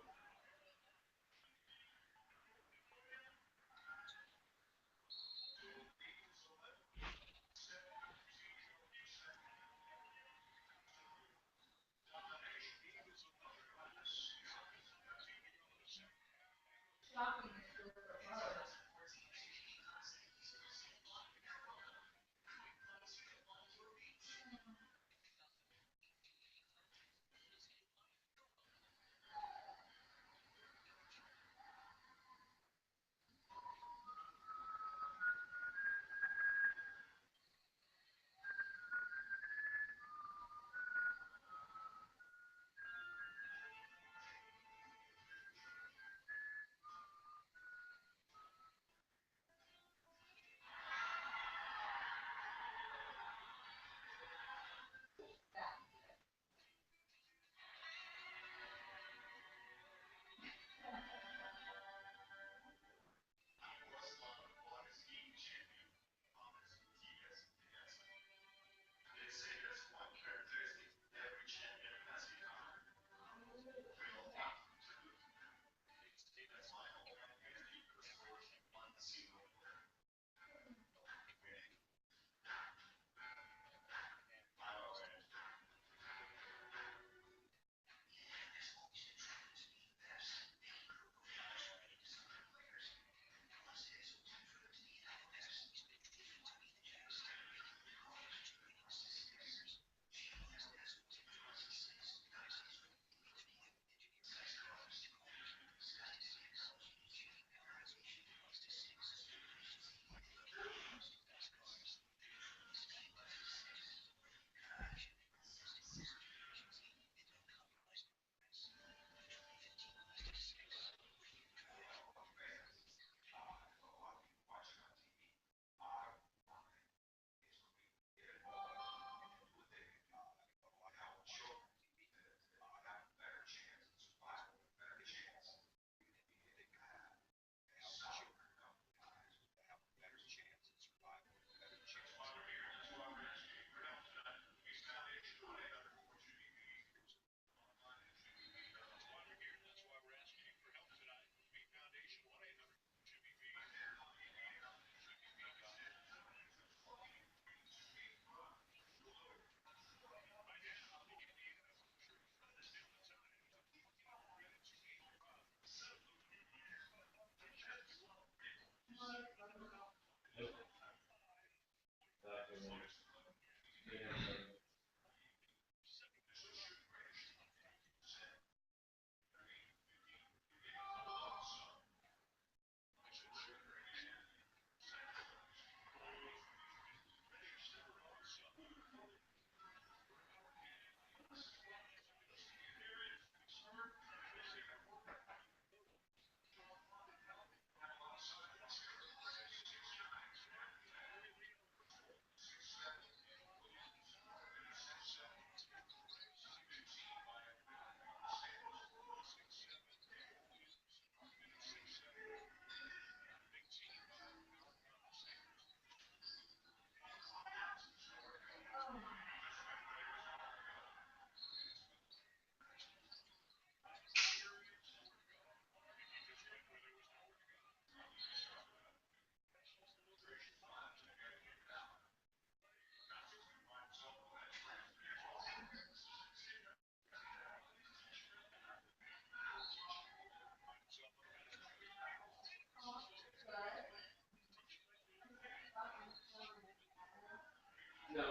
No.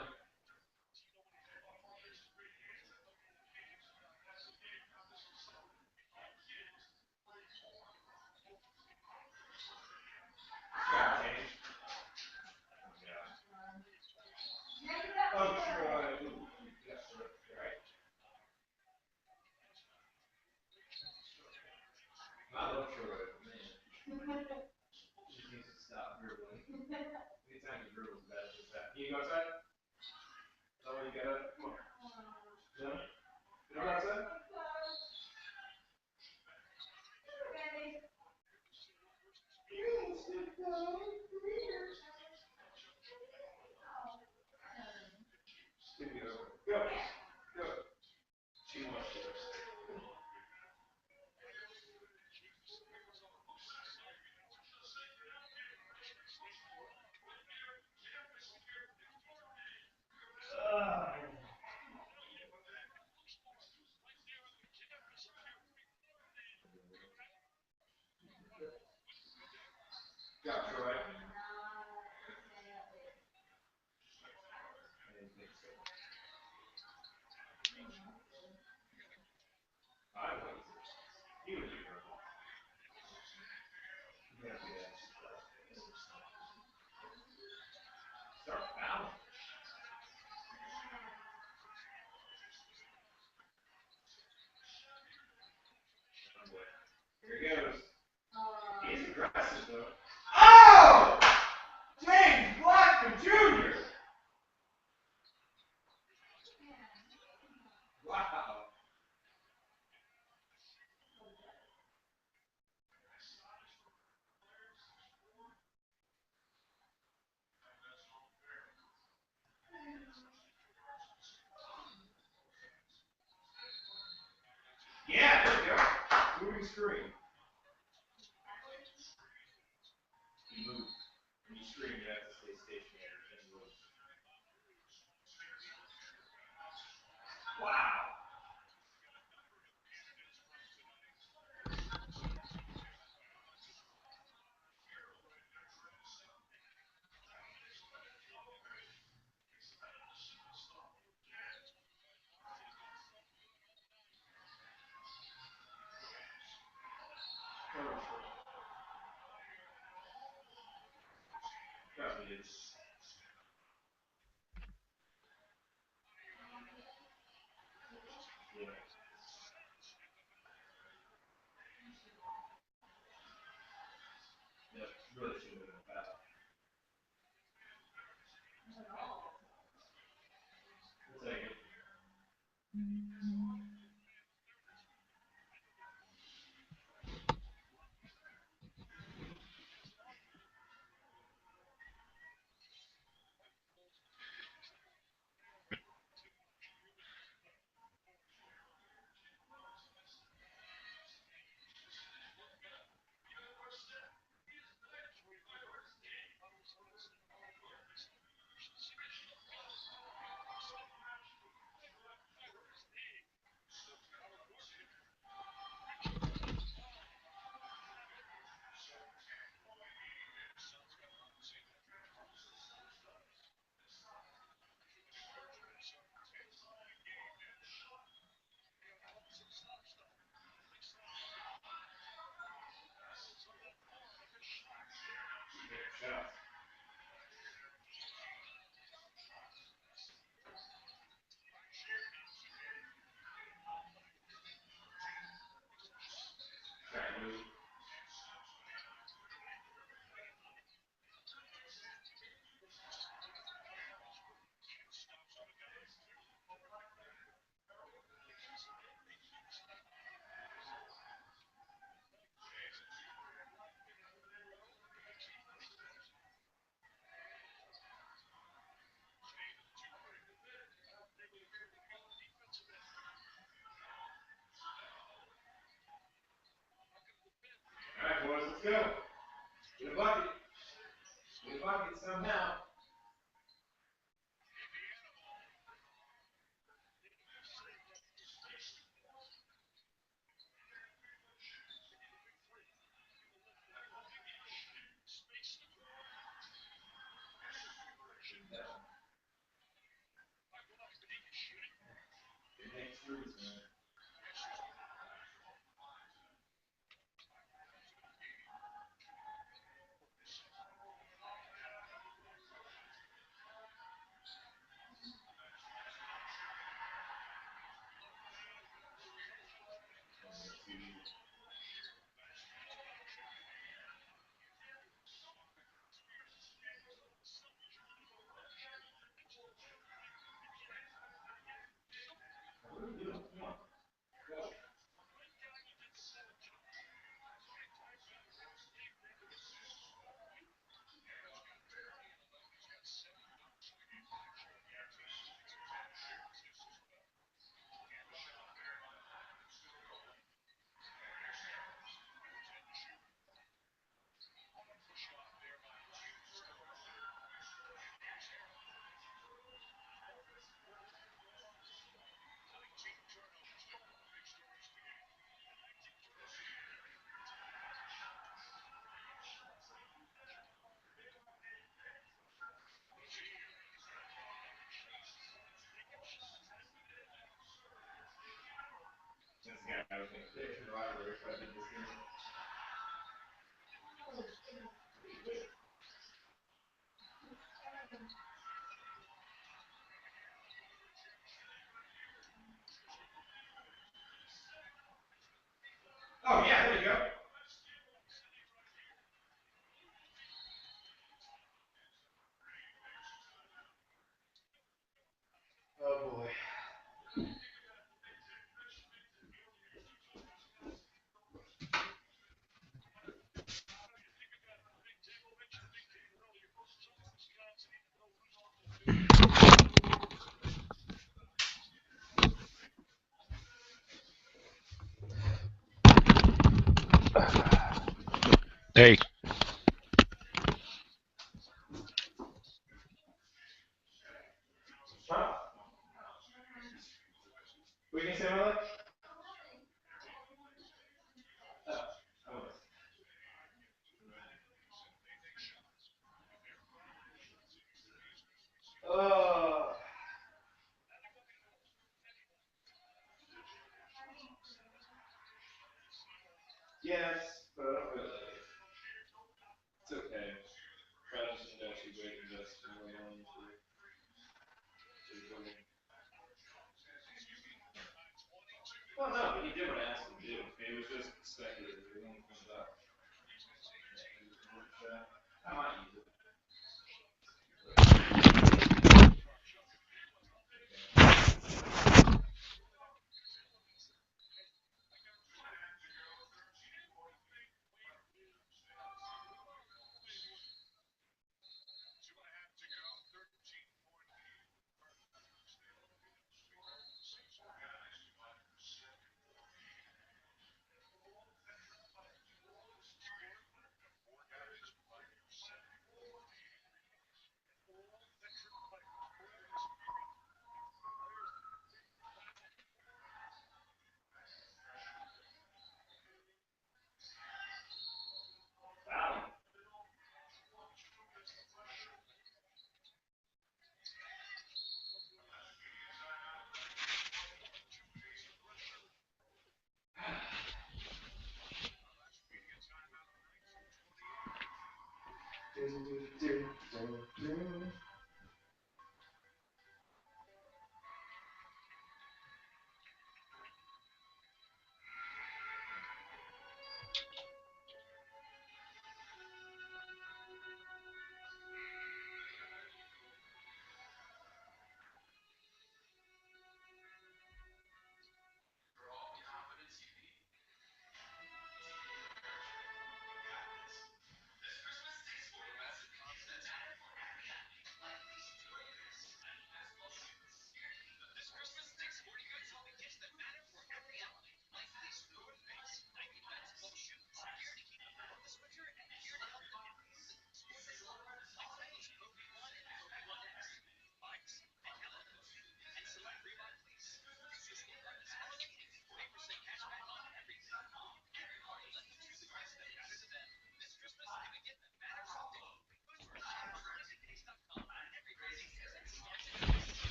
Oh, Jerod. Yes, right. I love Jerod, man. He just needs to stop dribbling. Anytime he dribbles, that's just that. Can you go outside? Is that what you got? Come on. No? You don't go outside? Go. Go. She wants to. Here he goes. He's aggressive, though. Oh! James Blackman Jr. Wow. Yeah, there you go. Moving screen. You move. When you screen, you have to stay stationary. Wow. Probably is. Yeah. Yep. Really should have been a foul. We'll take it. Shots. Try to move. All right, boys, let's go. Get a bucket. Get a bucket somehow. It makes threes, man. What are we doing? Come on. Oh, yeah, there you go. Oh, boy. Hey. Huh? What can you say about that? Yes, but I don't really like it. It's okay. Travis and Dusty waited us to wait on you too. Well, no, but he did what I asked him to do. It was just speculative. It only comes up. I might use it.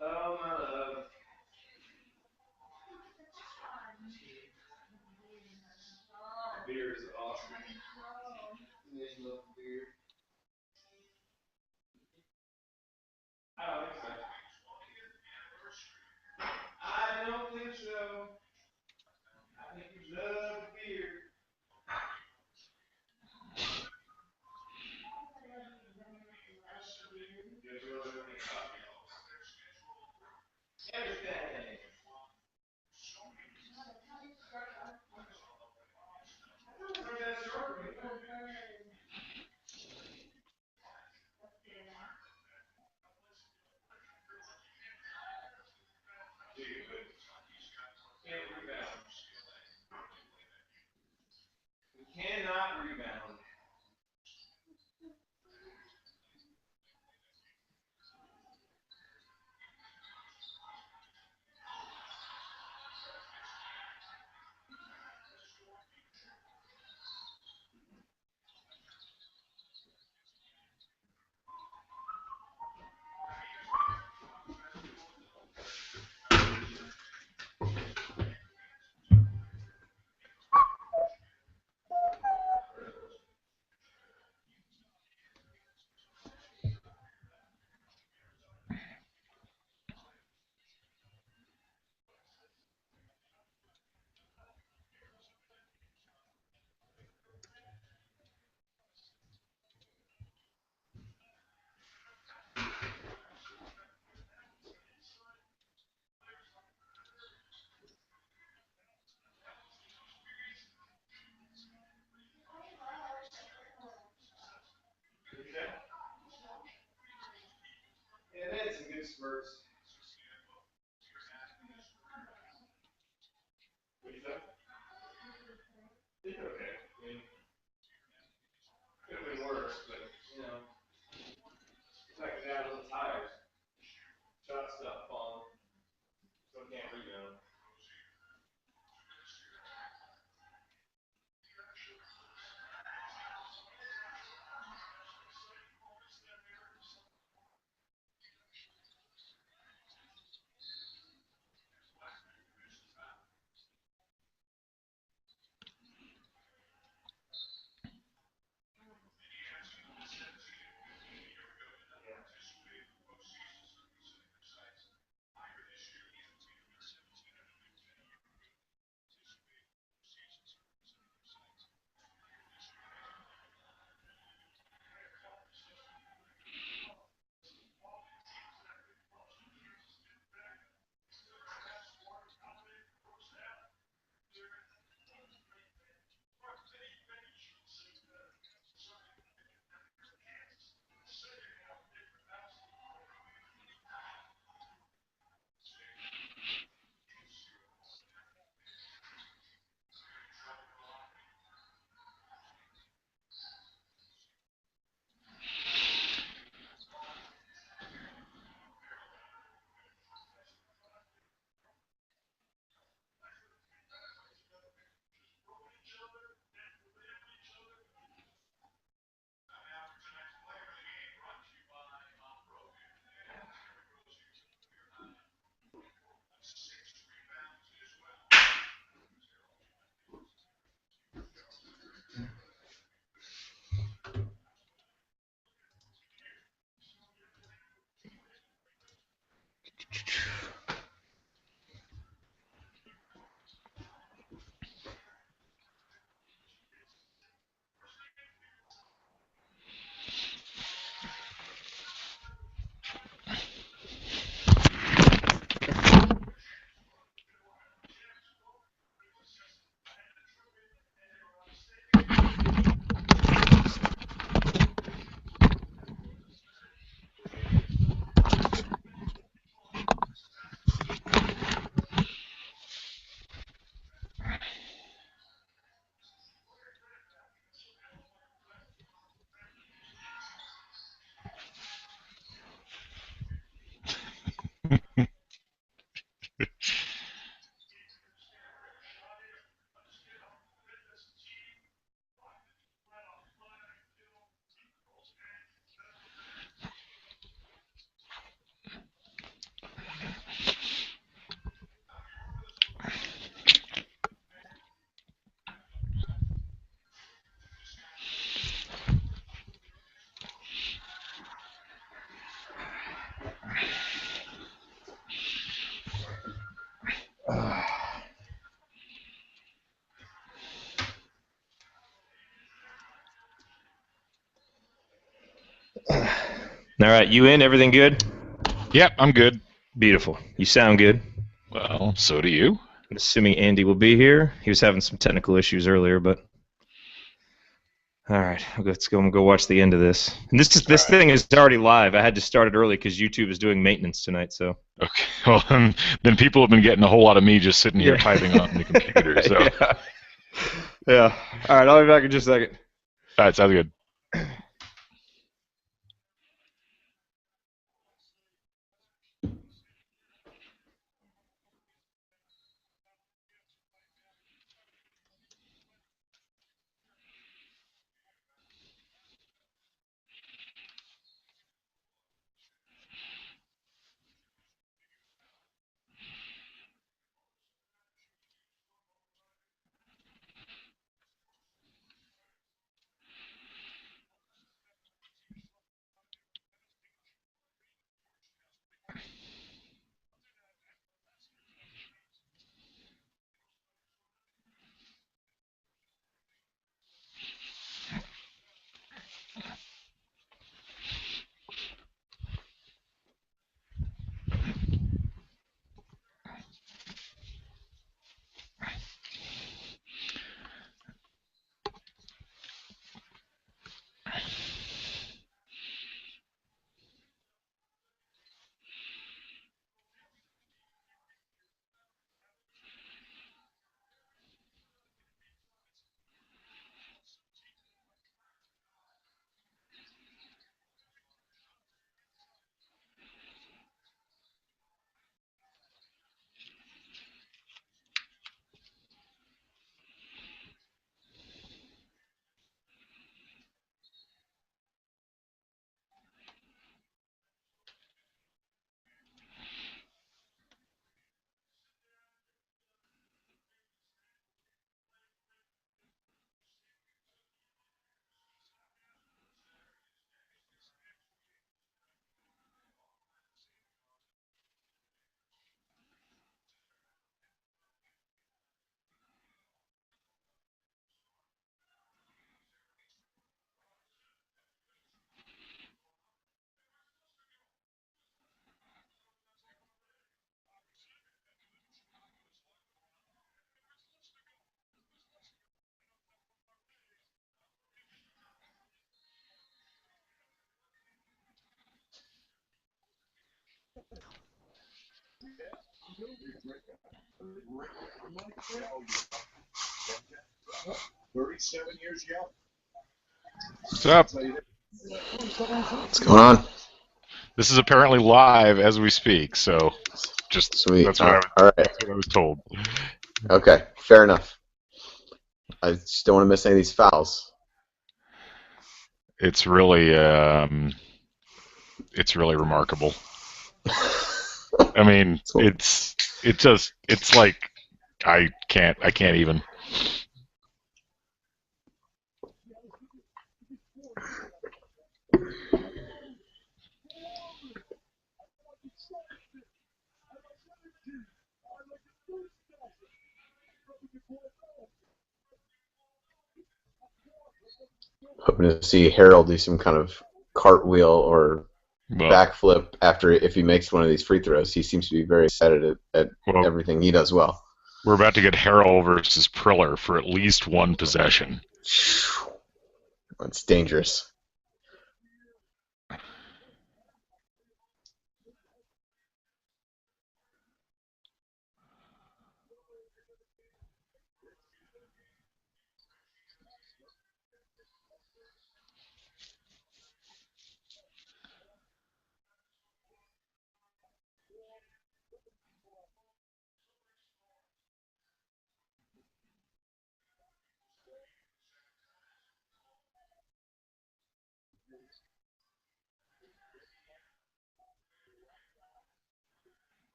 Oh, my love. Beer is awesome. You love beer. I don't think so. I don't think so. I think you love beer. Everything. Cannot rebound. Yeah, they had some good spurts. What do you think? Did okay. I mean, could have been worse, but, you know, it's like they got a little tired. Shot stuff falling. Still can't rebound. All right, you in? Everything good? Yep, I'm good. Beautiful. You sound good. Well, so do you. I'm assuming Andy will be here. He was having some technical issues earlier, but all right, let's go watch the end of this. And this thing is already live. I had to start it early because YouTube is doing maintenance tonight. So okay. Well, then people have been getting a whole lot of me just sitting here typing on the computer. So yeah. Yeah. All right, I'll be back in just a second. All right, sounds good. What's up? What's going on? This is apparently live as we speak, so just Sweet. that's All right. that's what I was told. Okay. Fair enough. I just don't want to miss any of these fouls. It's really remarkable. I mean, it's like I can't even. Hoping to see Harold do some kind of cartwheel or backflip if he makes one of these free throws. He seems to be very excited at everything he does well. We're about to get Harold versus Priller for at least one possession. That's dangerous.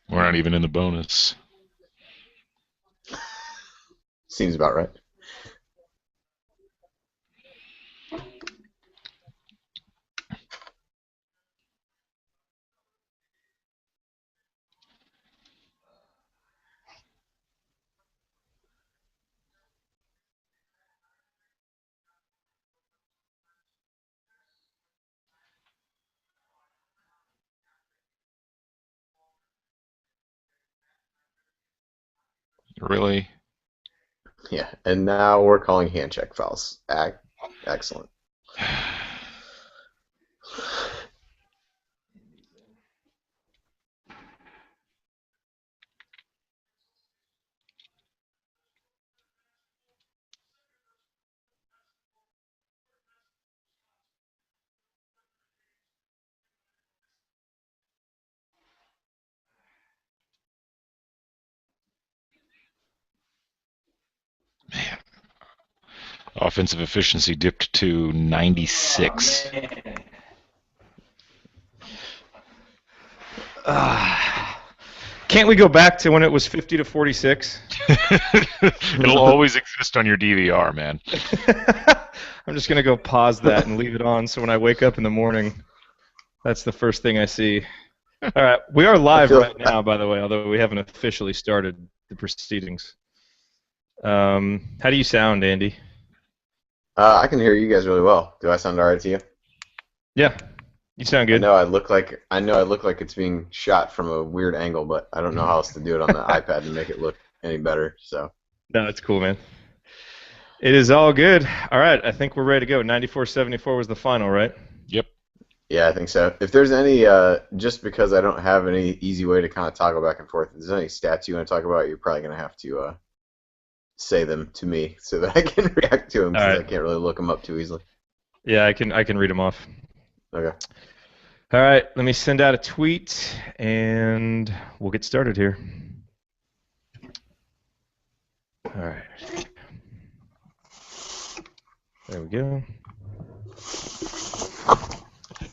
We're not even in the bonus. Seems about right. Really? Yeah, and now we're calling hand check fouls. Excellent. Man. Offensive efficiency dipped to 96. Can't we go back to when it was 50 to 46? It'll always exist on your DVR, man. I'm just going to go pause that and leave it on so when I wake up in the morning, that's the first thing I see. All right, we are live right now, by the way, although we haven't officially started the proceedings. How do you sound, Andy? I can hear you guys really well. Do I sound all right to you? Yeah, you sound good. I know I look like it's being shot from a weird angle, but I don't know how else to do it on the iPad to make it look any better. So. No, it's cool, man. It is all good. All right, I think we're ready to go. 94-74 was the final, right? Yep. Yeah, I think so. If there's any, just because I don't have any easy way to kind of toggle back and forth, if there's any stats you want to talk about, you're probably going to have to say them to me so that I can react to them because I can't really look them up too easily. Yeah, I can read them off. Okay. All right, let me send out a tweet, and we'll get started here. All right. There we go.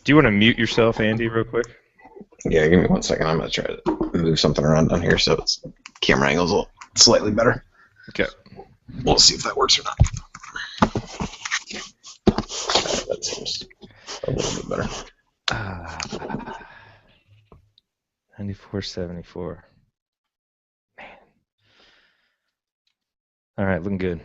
Do you want to mute yourself, Andy, real quick? Yeah, give me 1 second. I'm going to try to move something around down here so its camera angle's a little slightly better. Okay. We'll see if that works or not. That seems a little bit better. 94-74. Man. All right, looking good.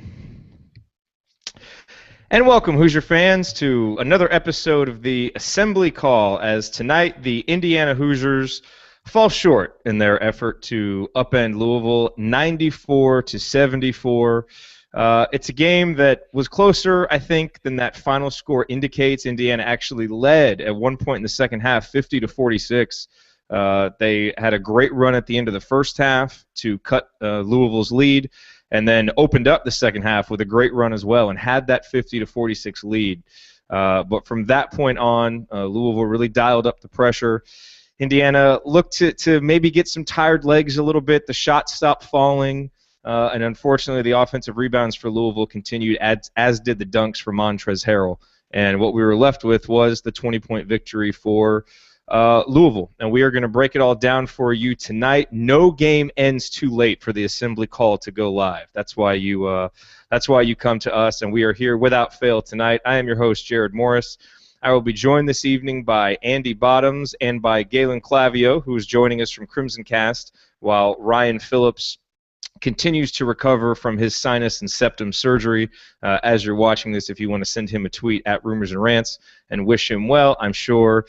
And welcome, Hoosier fans, to another episode of the Assembly Call, as tonight the Indiana Hoosiers fall short in their effort to upend Louisville 94-74. It's a game that was closer, I think, than that final score indicates. Indiana actually led at one point in the second half, 50-46. They had a great run at the end of the first half to cut Louisville's lead, and then opened up the second half with a great run as well and had that 50-46 lead. But from that point on, Louisville really dialed up the pressure. Indiana looked to maybe get some tired legs a little bit. The shots stopped falling, and unfortunately the offensive rebounds for Louisville continued, as did the dunks for Montrezl Harrell. And what we were left with was the 20-point victory for Louisville, and we are going to break it all down for you tonight. No game ends too late for the Assembly Call to go live. That's why you come to us, and we are here without fail tonight. I am your host, Jerod Morris. I will be joined this evening by Andy Bottoms and by Galen Clavio, who is joining us from Crimson Cast, while Ryan Phillips continues to recover from his sinus and septum surgery. As you're watching this, if you want to send him a tweet at Rumors and Rants and wish him well, I'm sure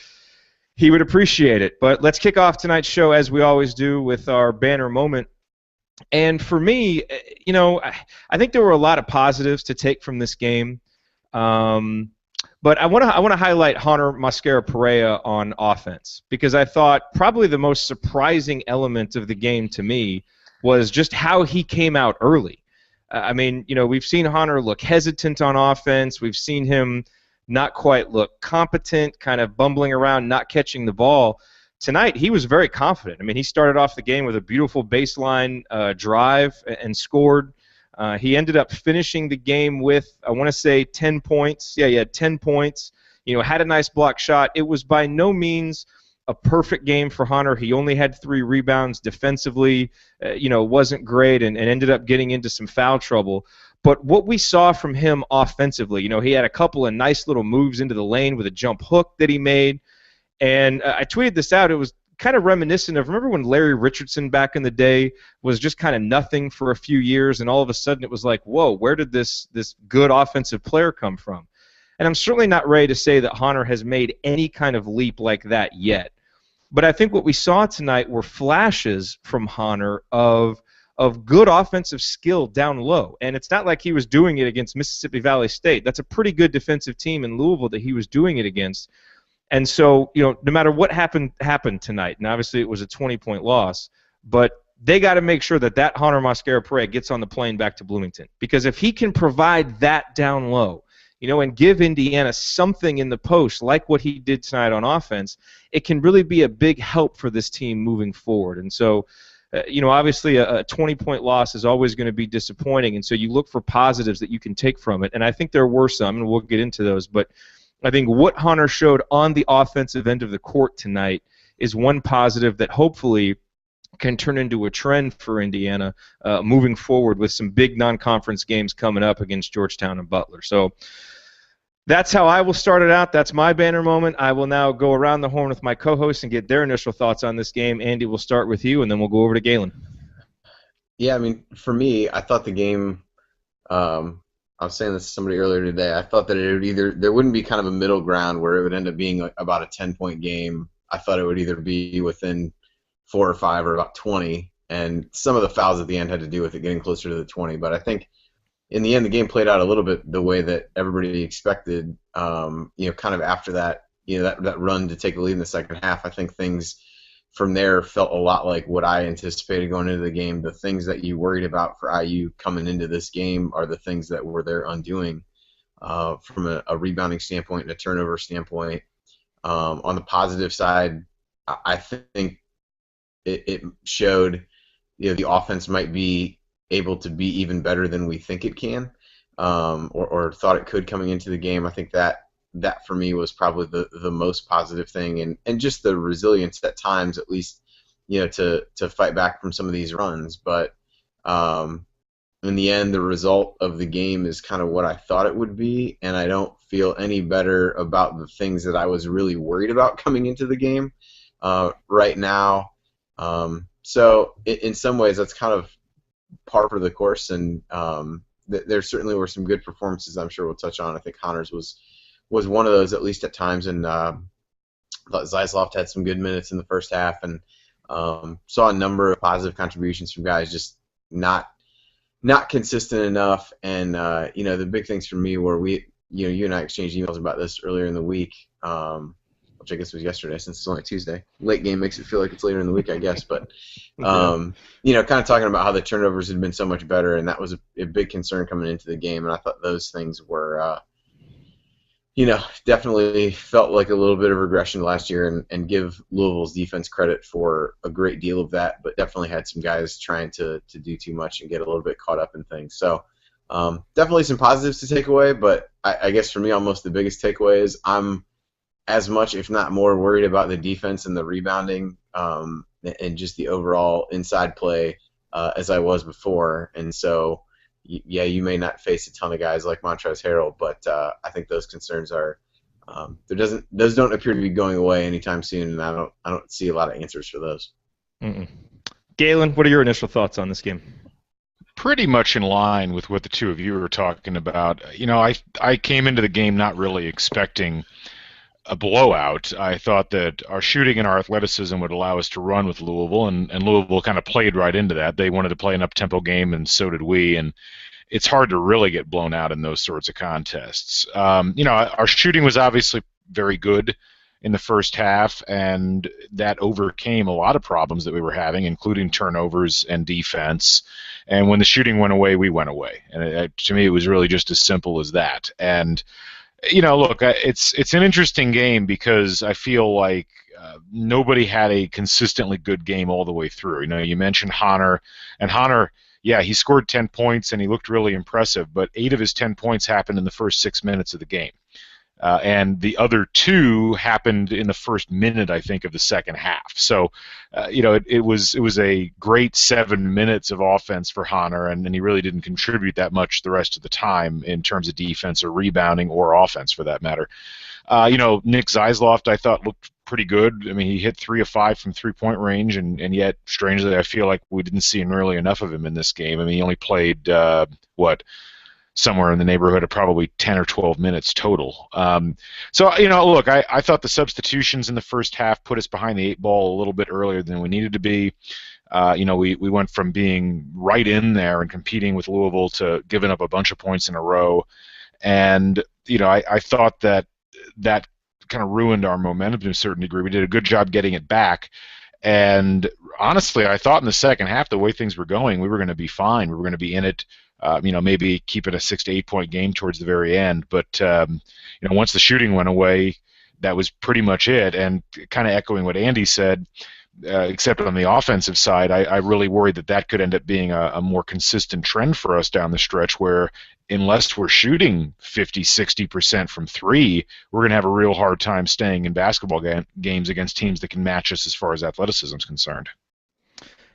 he would appreciate it. But let's kick off tonight's show, as we always do, with our banner moment. And for me, you know, I think there were a lot of positives to take from this game. But I want to highlight Hunter Mosquera-Perea on offense, because I thought probably the most surprising element of the game to me was just how he came out early. I mean, you know, we've seen Hunter look hesitant on offense. We've seen him not quite look competent, kind of bumbling around, not catching the ball. Tonight, he was very confident. I mean, he started off the game with a beautiful baseline drive and scored. He ended up finishing the game with, I want to say, 10 points. Yeah, he had 10 points. You know, had a nice block shot. It was by no means a perfect game for Hunter. He only had 3 rebounds defensively. You know, wasn't great and ended up getting into some foul trouble. But what we saw from him offensively, you know, he had a couple of nice little moves into the lane with a jump hook that he made. And I tweeted this out. It was kind of reminiscent of, remember when Larry Richardson back in the day was just kind of nothing for a few years, and all of a sudden it was like, whoa, where did this good offensive player come from? And I'm certainly not ready to say that Hunter has made any kind of leap like that yet. But I think what we saw tonight were flashes from Hunter of of good offensive skill down low. And it's not like he was doing it against Mississippi Valley State. That's a pretty good defensive team in Louisville that he was doing it against. And so, no matter what happened tonight, and obviously it was a 20-point loss, but they got to make sure that Hunter Mosquera-Perea gets on the plane back to Bloomington. Because if he can provide that down low, and give Indiana something in the post like what he did tonight on offense, it can really be a big help for this team moving forward. And so, obviously a 20-point loss is always going to be disappointing, and so you look for positives that you can take from it. And I think there were some, and we'll get into those, but I think what Hunter showed on the offensive end of the court tonight is one positive that hopefully can turn into a trend for Indiana moving forward with some big non-conference games coming up against Georgetown and Butler. So that's how I will start it out. That's my banner moment. I will now go around the horn with my co-hosts and get their initial thoughts on this game. Andy, we'll start with you, and then we'll go over to Galen. Yeah, I mean, for me, I thought the game I was saying this to somebody earlier today, I thought that there wouldn't be kind of a middle ground where it would end up being like about a 10-point game. I thought it would either be within 4 or 5 or about 20, and some of the fouls at the end had to do with it getting closer to the 20. But I think in the end, the game played out a little bit the way that everybody expected. Kind of after that, that run to take the lead in the second half, I think things from there felt a lot like what I anticipated going into the game. The things that you worried about for IU coming into this game are the things that were their undoing from a rebounding standpoint and a turnover standpoint. On the positive side, I think it showed the offense might be able to be even better than we think it can, or thought it could coming into the game. I think that for me was probably the most positive thing, and just the resilience at times, at least, to fight back from some of these runs. But in the end, the result of the game is kind of what I thought it would be, and I don't feel any better about the things that I was really worried about coming into the game right now. So in some ways, that's kind of par for the course, and there certainly were some good performances I'm sure we'll touch on. I think Hunter's was one of those, at least at times, and I thought Zeisloft had some good minutes in the first half, and saw a number of positive contributions from guys just not consistent enough. And the big things for me were you and I exchanged emails about this earlier in the week, which I guess was yesterday since it's only Tuesday. Late game makes it feel like it's later in the week, I guess. But, kind of talking about how the turnovers had been so much better, and that was a big concern coming into the game. And I thought those things were, definitely felt like a little bit of regression last year, and give Louisville's defense credit for a great deal of that, but definitely had some guys trying to do too much and get a little bit caught up in things. So definitely some positives to take away, but I guess for me almost the biggest takeaway is I'm as much, if not more, worried about the defense and the rebounding and just the overall inside play as I was before. And so, yeah, you may not face a ton of guys like Montrezl Harrell, but I think those concerns are those don't appear to be going away anytime soon, and I don't see a lot of answers for those. Galen, what are your initial thoughts on this game? Pretty much in line with what the two of you were talking about. I came into the game not really expecting a blowout. I thought that our shooting and our athleticism would allow us to run with Louisville, and Louisville kind of played right into that. They wanted to play an up-tempo game, and so did we, and it's hard to really get blown out in those sorts of contests. Our shooting was obviously very good in the first half, and that overcame a lot of problems that we were having, including turnovers and defense. And when the shooting went away, we went away. And to me, it was really just as simple as that. And look, it's an interesting game because I feel like nobody had a consistently good game all the way through. You mentioned Hunter, and Hunter, yeah, he scored 10 points and he looked really impressive, but 8 of his 10 points happened in the first 6 minutes of the game. And the other 2 happened in the first minute, I think, of the second half. So, it was a great 7 minutes of offense for Hunter, and he really didn't contribute that much the rest of the time in terms of defense or rebounding or offense, for that matter. Nick Zeisloft, I thought, looked pretty good. I mean, he hit 3 of 5 from three-point range, and yet, strangely, I feel like we didn't see nearly enough of him in this game. I mean, he only played, somewhere in the neighborhood of probably 10 or 12 minutes total. So, look, I thought the substitutions in the first half put us behind the 8 ball a little bit earlier than we needed to be. We went from being right in there and competing with Louisville to giving up a bunch of points in a row. And, I thought that kind of ruined our momentum to a certain degree. We did a good job getting it back. And honestly, I thought in the second half, the way things were going, we were going to be fine. We were going to be in it, maybe keep it a 6 to 8 point game towards the very end. But, once the shooting went away, that was pretty much it. And kind of echoing what Andy said, except on the offensive side, I really worried that could end up being a more consistent trend for us down the stretch where unless we're shooting 50, 60% from three, we're going to have a real hard time staying in basketball games against teams that can match us as far as athleticism is concerned.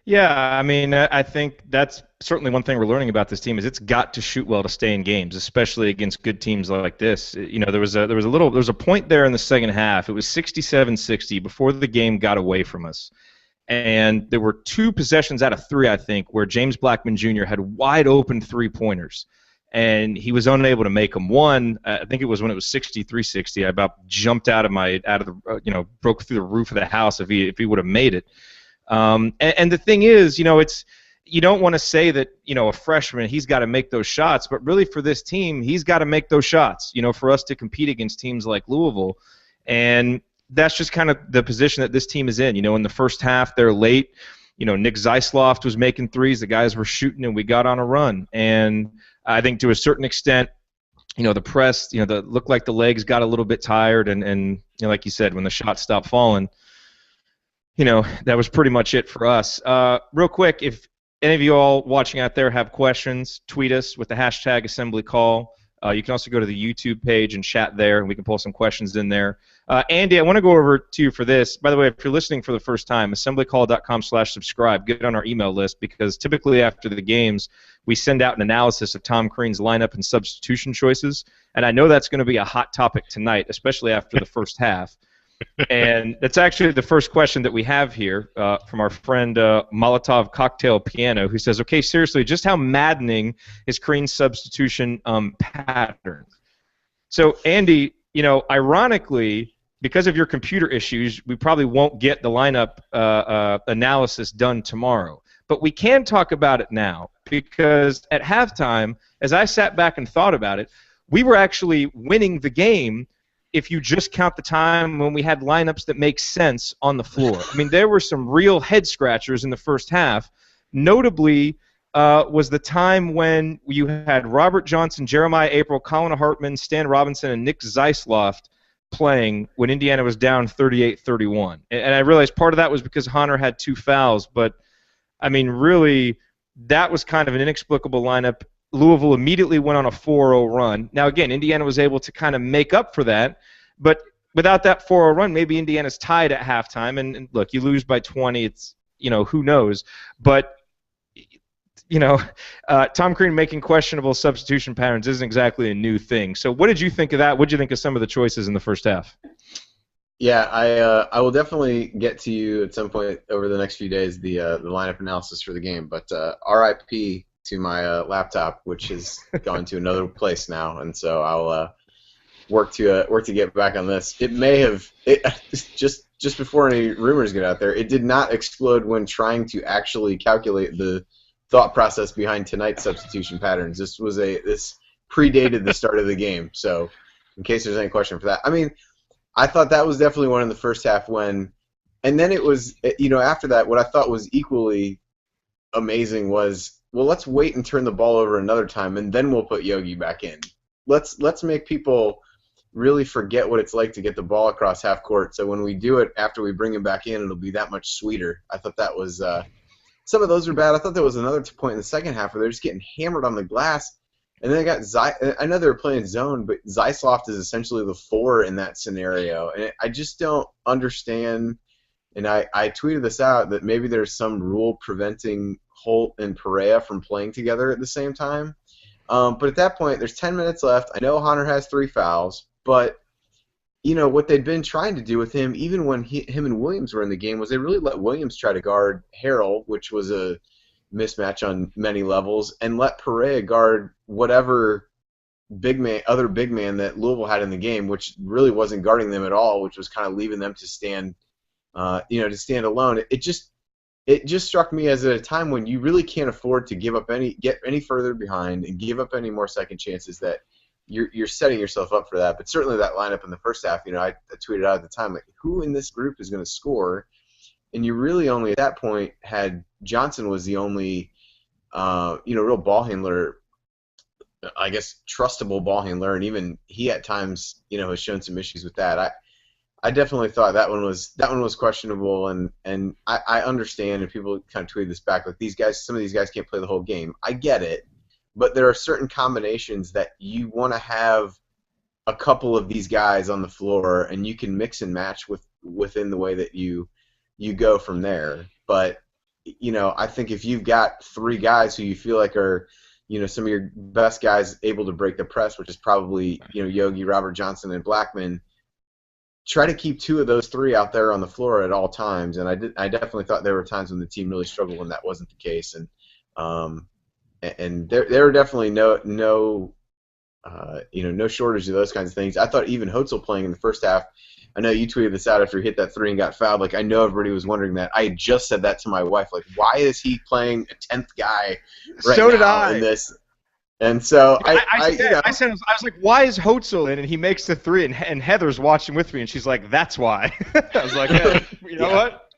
Yeah, I mean, I think that's certainly one thing we're learning about this team is it's got to shoot well to stay in games, especially against good teams like this. There was a point there in the second half. It was 67-60 before the game got away from us. And there were 2 possessions out of 3, I think, where James Blackman Jr. had wide open 3-pointers. And he was unable to make them. One, I think it was when it was 63-60. I about jumped out of the broke through the roof of the house if he would have made it. And the thing is, you don't want to say that a freshman he's got to make those shots, but really for this team he's got to make those shots. For us to compete against teams like Louisville, and that's just kind of the position that this team is in. In the first half they're late. Nick Zeisloft was making threes. The guys were shooting, and we got on a run. And I think to a certain extent, the press, looked like the legs got a little bit tired, and like you said, when the shots stopped falling, that was pretty much it for us. Real quick, if any of you all watching out there have questions, tweet us with the hashtag AssemblyCall. You can also go to the YouTube page and chat there, and we can pull some questions in there. Andy, I want to go over to you for this. By the way, if you're listening for the first time, assemblycall.com/subscribe. Get on our email list because typically after the games, we send out an analysis of Tom Crean's lineup and substitution choices. And I know that's going to be a hot topic tonight, especially after the first half. And that's actually the first question that we have here from our friend Molotov Cocktail Piano, who says, okay, seriously, just how maddening is Crean's substitution pattern? So, Andy, ironically, because of your computer issues, we probably won't get the lineup analysis done tomorrow. But we can talk about it now because at halftime, as I sat back and thought about it, we were actually winning the game if you just count the time when we had lineups that make sense on the floor. I mean, there were some real head-scratchers in the first half. Notably was the time when you had Robert Johnson, Jeremiah April, Colin Hartman, Stan Robinson, and Nick Zeisloft playing when Indiana was down 38-31. And I realized part of that was because Hunter had 2 fouls, but, I mean, really, that was kind of an inexplicable lineup. Louisville immediately went on a 4-0 run. Now, again, Indiana was able to kind of make up for that, but without that 4-0 run, maybe Indiana's tied at halftime. And look, you lose by 20, it's, who knows. But, Tom Crean making questionable substitution patterns isn't exactly a new thing. So what did you think of that? What did you think of some of the choices in the first half? Yeah, I will definitely get to you at some point over the next few days, the lineup analysis for the game. But RIP to my laptop, which has gone to another place now, and so I'll work to get back on this. It may have just before any rumors get out there, it did not explode when trying to actually calculate the thought process behind tonight's substitution patterns. This predated the start of the game, so in case there's any question for that, I mean, I thought that was definitely one in the first half and then it was after that, what I thought was equally amazing was, well, let's wait and turn the ball over another time, and then we'll put Yogi back in. Let's make people really forget what it's like to get the ball across half court. So when we do it after we bring him back in, it'll be that much sweeter. I thought that was some of those were bad. I thought there was another point in the second half where they're just getting hammered on the glass, and then they got I know they were playing zone, but Zeisloft is essentially the 4 in that scenario, and I just don't understand. And I tweeted this out that maybe there's some rule preventing Holt and Perea from playing together at the same time. But at that point, there's 10 minutes left. I know Hunter has 3 fouls, but what they'd been trying to do with him, even when him and Williams were in the game, was they really let Williams try to guard Harrell, which was a mismatch on many levels, and let Perea guard whatever other big man that Louisville had in the game, which really wasn't guarding them at all, which was kind of leaving them to stand, to stand alone. It just struck me as at a time when you really can't afford to get any further behind and give up any more second chances, that you're setting yourself up for that. But certainly that lineup in the first half, I tweeted out at the time, like, who in this group is going to score? And you really only at that point had Johnson was the only, real ball handler, I guess trustable ball handler, and even he at times, has shown some issues with that. I definitely thought that one was questionable, and I understand, and people kind of tweeted this back, like some of these guys can't play the whole game. I get it, but there are certain combinations that you want to have a couple of these guys on the floor, and you can mix and match within the way that you go from there. But I think if you've got three guys who you feel like are some of your best guys able to break the press, which is probably Yogi, Robert Johnson, and Blackman, try to keep two of those three out there on the floor at all times. And I definitely thought there were times when the team really struggled when that wasn't the case. And there were definitely no shortage of those kinds of things. I thought even Hotzel playing in the first half. I know you tweeted this out after he hit that three and got fouled. Like, I know everybody was wondering that. I had just said that to my wife. Like, why is he playing a 10th guy right so now did I. in this? And so I was like, why is Hotzel in? And he makes the three, and Heather's watching with me, and she's like, that's why. I was like, hey, you know what?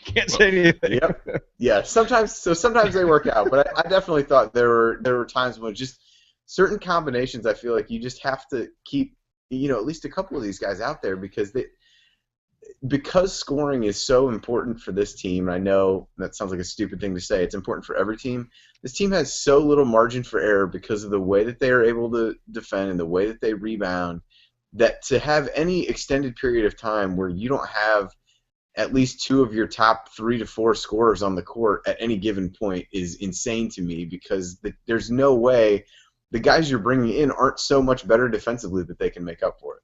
Can't say anything. Yep. Yeah. Sometimes they work out, but I definitely thought there were times when just certain combinations, I feel like you just have to keep at least a couple of these guys out there, because scoring is so important for this team. I know that sounds like a stupid thing to say. It's important for every team. This team has so little margin for error because of the way that they are able to defend and the way that they rebound, that to have any extended period of time where you don't have at least two of your top 3 to 4 scorers on the court at any given point is insane to me, because there's no way the guys you're bringing in aren't so much better defensively that they can make up for it.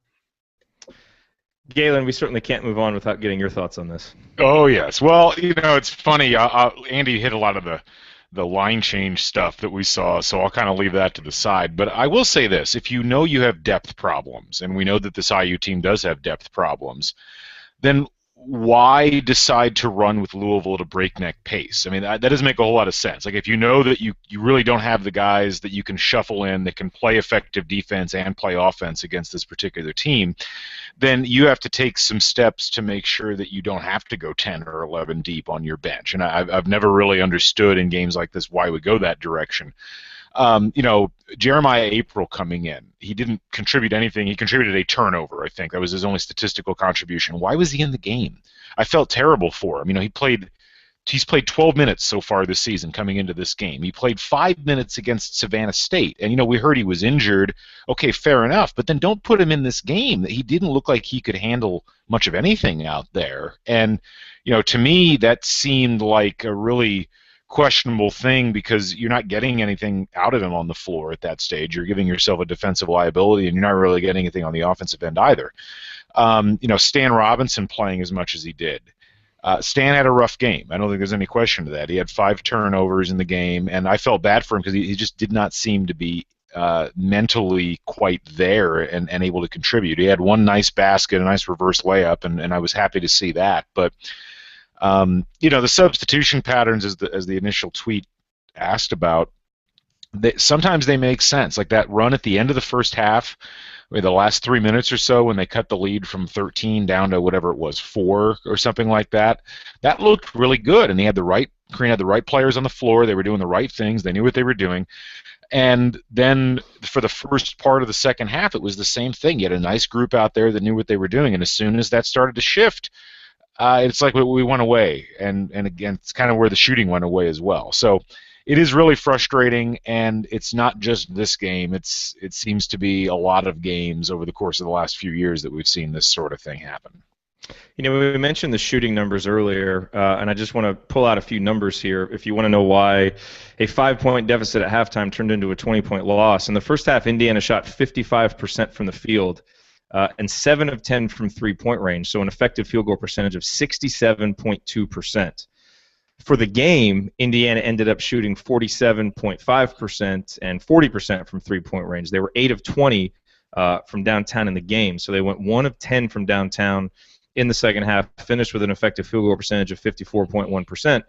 Galen, we certainly can't move on without getting your thoughts on this. Oh, yes. Well, it's funny. Andy hit a lot of the line change stuff that we saw, so I'll kind of leave that to the side. But I will say this. If you know you have depth problems, and we know that this IU team does have depth problems, then why decide to run with Louisville at a breakneck pace? I mean, that doesn't make a whole lot of sense. Like, if you know that you really don't have the guys that you can shuffle in that can play effective defense and play offense against this particular team, then you have to take some steps to make sure that you don't have to go 10 or 11 deep on your bench. And I've never really understood in games like this why we go that direction. Jeremiah April coming in, he didn't contribute anything. He contributed a turnover, I think. That was his only statistical contribution. Why was he in the game? I felt terrible for him. He's played 12 minutes so far this season coming into this game. He played 5 minutes against Savannah State. And, we heard he was injured. Okay, fair enough. But then don't put him in this game. He didn't look like he could handle much of anything out there. And, to me, that seemed like a really questionable thing, because you're not getting anything out of him on the floor at that stage. You're giving yourself a defensive liability, and you're not really getting anything on the offensive end either. Stan Robinson playing as much as he did. Stan had a rough game. I don't think there's any question to that. He had 5 turnovers in the game, and I felt bad for him because he just did not seem to be mentally quite there and able to contribute. He had one nice basket, a nice reverse layup, and I was happy to see that. But the substitution patterns, as the initial tweet asked about, sometimes they make sense. Like that run at the end of the first half, or the last 3 minutes or so, when they cut the lead from 13 down to whatever it was, 4 or something like that. That looked really good, and Korean had the right players on the floor. They were doing the right things. They knew what they were doing. And then for the first part of the second half, it was the same thing. You had a nice group out there that knew what they were doing, and as soon as that started to shift, it's like we went away, and again, it's kind of where the shooting went away as well. So it is really frustrating, and it's not just this game. It seems to be a lot of games over the course of the last few years that we've seen this sort of thing happen. We mentioned the shooting numbers earlier, and I just want to pull out a few numbers here if you want to know why a 5-point deficit at halftime turned into a 20-point loss. In the first half, Indiana shot 55% from the field, and 7 of 10 from three-point range, so an effective field goal percentage of 67.2%. For the game, Indiana ended up shooting 47.5% and 40% from three-point range. They were 8 of 20 from downtown in the game, so they went 1 of 10 from downtown in the second half, finished with an effective field goal percentage of 54.1%.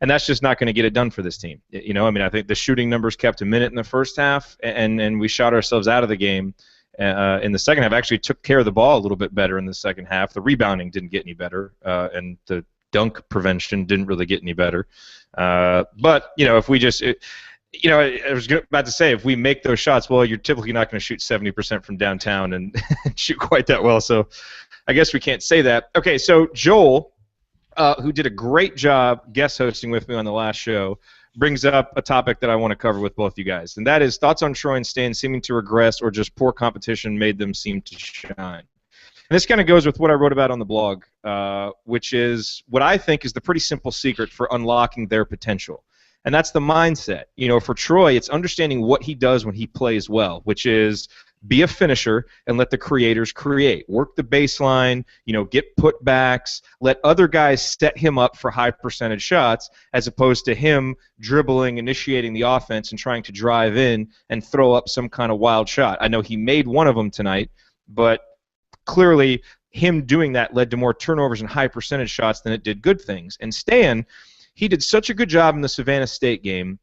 And that's just not going to get it done for this team. You know, I mean, I think the shooting numbers kept a minute in the first half, and we shot ourselves out of the game in the second half. Actually took care of the ball a little bit better in the second half. The rebounding didn't get any better, and the dunk prevention didn't really get any better. But, you know, if we just you know, I was about to say, if we make those shots, well, you're typically not going to shoot 70% from downtown and shoot quite that well. So I guess we can't say that. Okay, so Joel, who did a great job guest hosting with me on the last show, brings up a topic that I want to cover with both you guys, and that is thoughts on Troy and Stan seeming to regress or just poor competition made them seem to shine. And this kind of goes with what I wrote about on the blog, which is what I think is the pretty simple secret for unlocking their potential. And that's the mindset. You know, for Troy, it's understanding what he does when he plays well, which is be a finisher and let the creators create. Work the baseline, you know, get putbacks, let other guys set him up for high percentage shots as opposed to him dribbling, initiating the offense, and trying to drive in and throw up some kind of wild shot. I know he made one of them tonight, but clearly him doing that led to more turnovers and high percentage shots than it did good things. And Stan, he did such a good job in the Savannah State game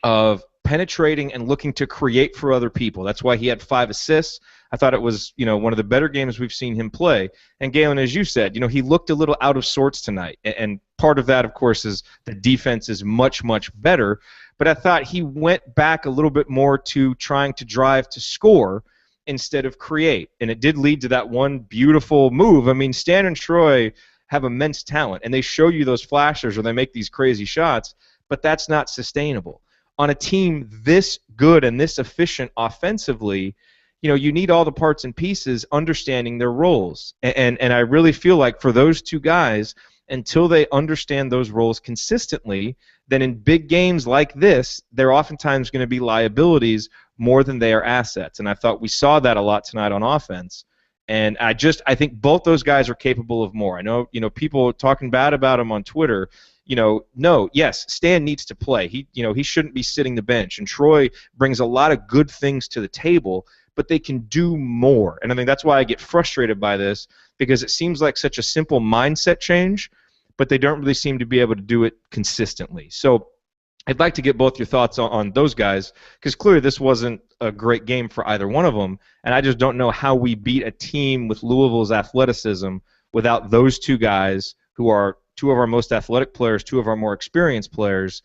of penetrating and looking to create for other people. That's why he had 5 assists. I thought it was, you know, one of the better games we've seen him play. And Galen, as you said, you know, he looked a little out of sorts tonight. And part of that, of course, is the defense is much, much better. But I thought he went back a little bit more to trying to drive to score instead of create. And it did lead to that one beautiful move. I mean, Stan and Troy have immense talent, and they show you those flashes or they make these crazy shots, but that's not sustainable. On a team this good and this efficient offensively, you know, you need all the parts and pieces understanding their roles. And I really feel like for those two guys, until they understand those roles consistently, then in big games like this, they're oftentimes going to be liabilities more than they are assets. And I thought we saw that a lot tonight on offense. And I think both those guys are capable of more. I know, you know, people talking bad about him on Twitter. You know, no, yes, Stan needs to play. He shouldn't be sitting the bench. And Troy brings a lot of good things to the table, but they can do more. And I think that's why I get frustrated by this, because it seems like such a simple mindset change, but they don't really seem to be able to do it consistently. So I'd like to get both your thoughts on those guys, because clearly this wasn't a great game for either one of them, and I just don't know how we beat a team with Louisville's athleticism without those two guys, who are two of our most athletic players, two of our more experienced players,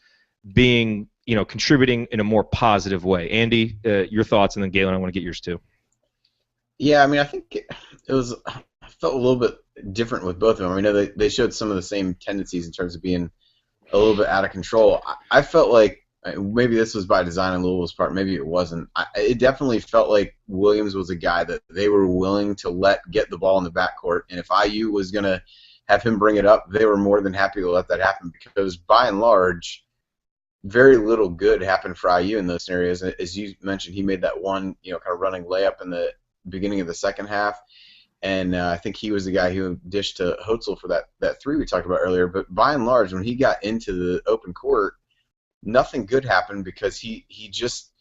being, you know, contributing in a more positive way. Andy, your thoughts, and then Galen, I want to get yours too. Yeah, I mean, I think it was. I felt a little bit different with both of them. I know they showed some of the same tendencies in terms of being a little bit out of control. I felt like maybe this was by design on Louisville's part. Maybe it wasn't. It definitely felt like Williams was a guy that they were willing to let get the ball in the backcourt, and if IU was going to have him bring it up, they were more than happy to let that happen, because by and large, very little good happened for IU in those scenarios. As you mentioned, he made that one, you know, kind of running layup in the beginning of the second half, and I think he was the guy who dished to Hotzel for that three we talked about earlier. But by and large, when he got into the open court, nothing good happened, because he just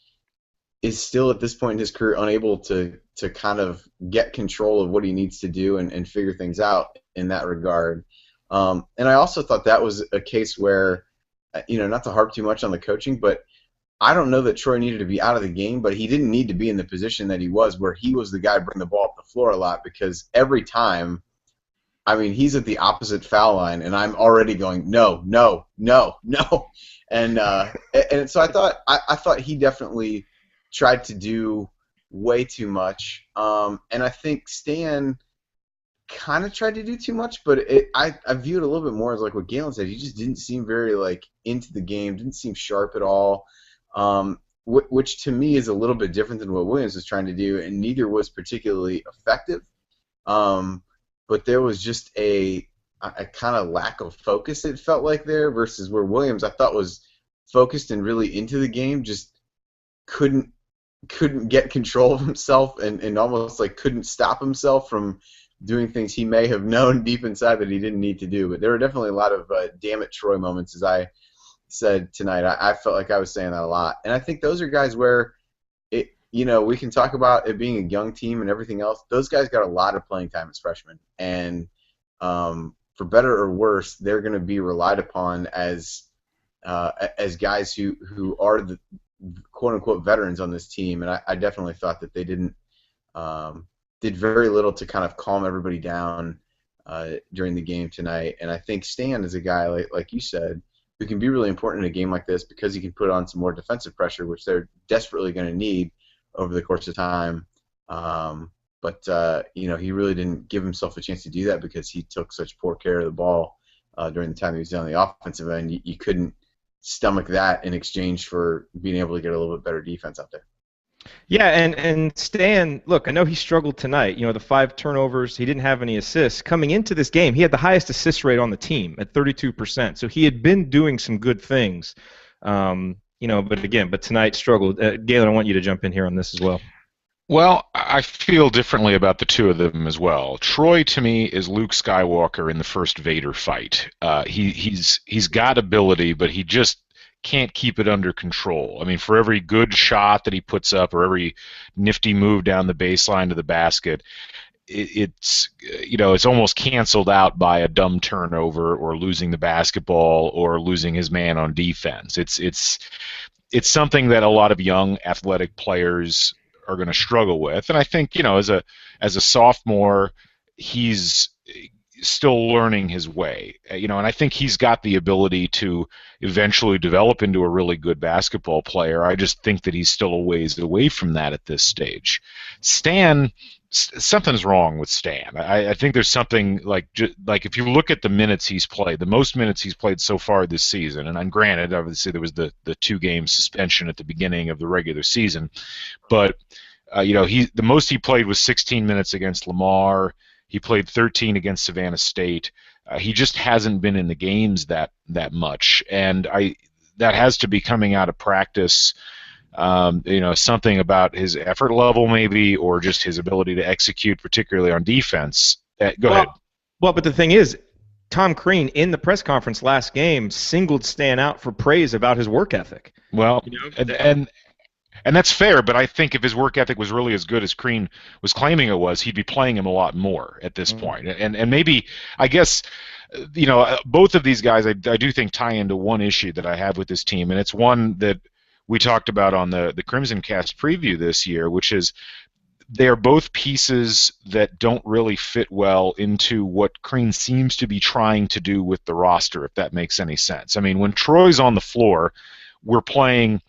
is still at this point in his career unable to kind of get control of what he needs to do and figure things out in that regard. And I also thought that was a case where, you know, not to harp too much on the coaching, but I don't know that Troy needed to be out of the game, but he didn't need to be in the position that he was, where he was the guy bringing the ball up the floor a lot, because every time, I mean, he's at the opposite foul line, and I'm already going, no, no, no, no. And so I thought he definitely tried to do way too much. And I think Stan kind of tried to do too much, but I view it a little bit more as like what Galen said. He just didn't seem very like into the game, didn't seem sharp at all, which to me is a little bit different than what Williams was trying to do, and neither was particularly effective. But there was just a kind of lack of focus, it felt like, there, versus where Williams, I thought, was focused and really into the game, just couldn't get control of himself and almost like couldn't stop himself from doing things he may have known deep inside that he didn't need to do. But there were definitely a lot of damn it Troy moments, as I said tonight. I felt like I was saying that a lot. And I think those are guys where we can talk about it being a young team and everything else. Those guys got a lot of playing time as freshmen. And for better or worse, they're going to be relied upon as guys who are the quote-unquote veterans on this team. And I definitely thought that they did very little to kind of calm everybody down during the game tonight. And I think Stan is a guy, like you said, who can be really important in a game like this because he can put on some more defensive pressure, which they're desperately going to need over the course of time. But he really didn't give himself a chance to do that because he took such poor care of the ball during the time he was on the offensive end. You couldn't stomach that in exchange for being able to get a little bit better defense out there. Yeah, and Stan, look, I know he struggled tonight. The 5 turnovers, he didn't have any assists. Coming into this game, he had the highest assist rate on the team at 32%. So he had been doing some good things. But tonight struggled. Galen, I want you to jump in here on this as well. Well, I feel differently about the two of them as well. Troy, to me, is Luke Skywalker in the first Vader fight. He's got ability, but he just can't keep it under control. I mean, for every good shot that he puts up or every nifty move down the baseline to the basket, it's almost canceled out by a dumb turnover or losing the basketball or losing his man on defense. It's something that a lot of young athletic players are going to struggle with, and I think as a sophomore, he's still learning his way, and I think he's got the ability to eventually develop into a really good basketball player. I just think that he's still a ways away from that at this stage. Stan, something's wrong with Stan. I think there's something like if you look at the minutes he's played, the most minutes he's played so far this season, and granted, obviously there was the 2-game suspension at the beginning of the regular season, but the most he played was 16 minutes against Lamar. He played 13 against Savannah State. He just hasn't been in the games that much, and that has to be coming out of practice. Something about his effort level maybe, or just his ability to execute, particularly on defense. Go ahead. Well, but the thing is, Tom Crean in the press conference last game singled Stan out for praise about his work ethic. Well, and that's fair, but I think if his work ethic was really as good as Crean was claiming it was, he'd be playing him a lot more at this point. And maybe, I guess, both of these guys I do think tie into one issue that I have with this team, and it's one that we talked about on the Crimson Cast preview this year, which is they are both pieces that don't really fit well into what Crean seems to be trying to do with the roster, if that makes any sense. I mean, when Troy's on the floor, we're playing,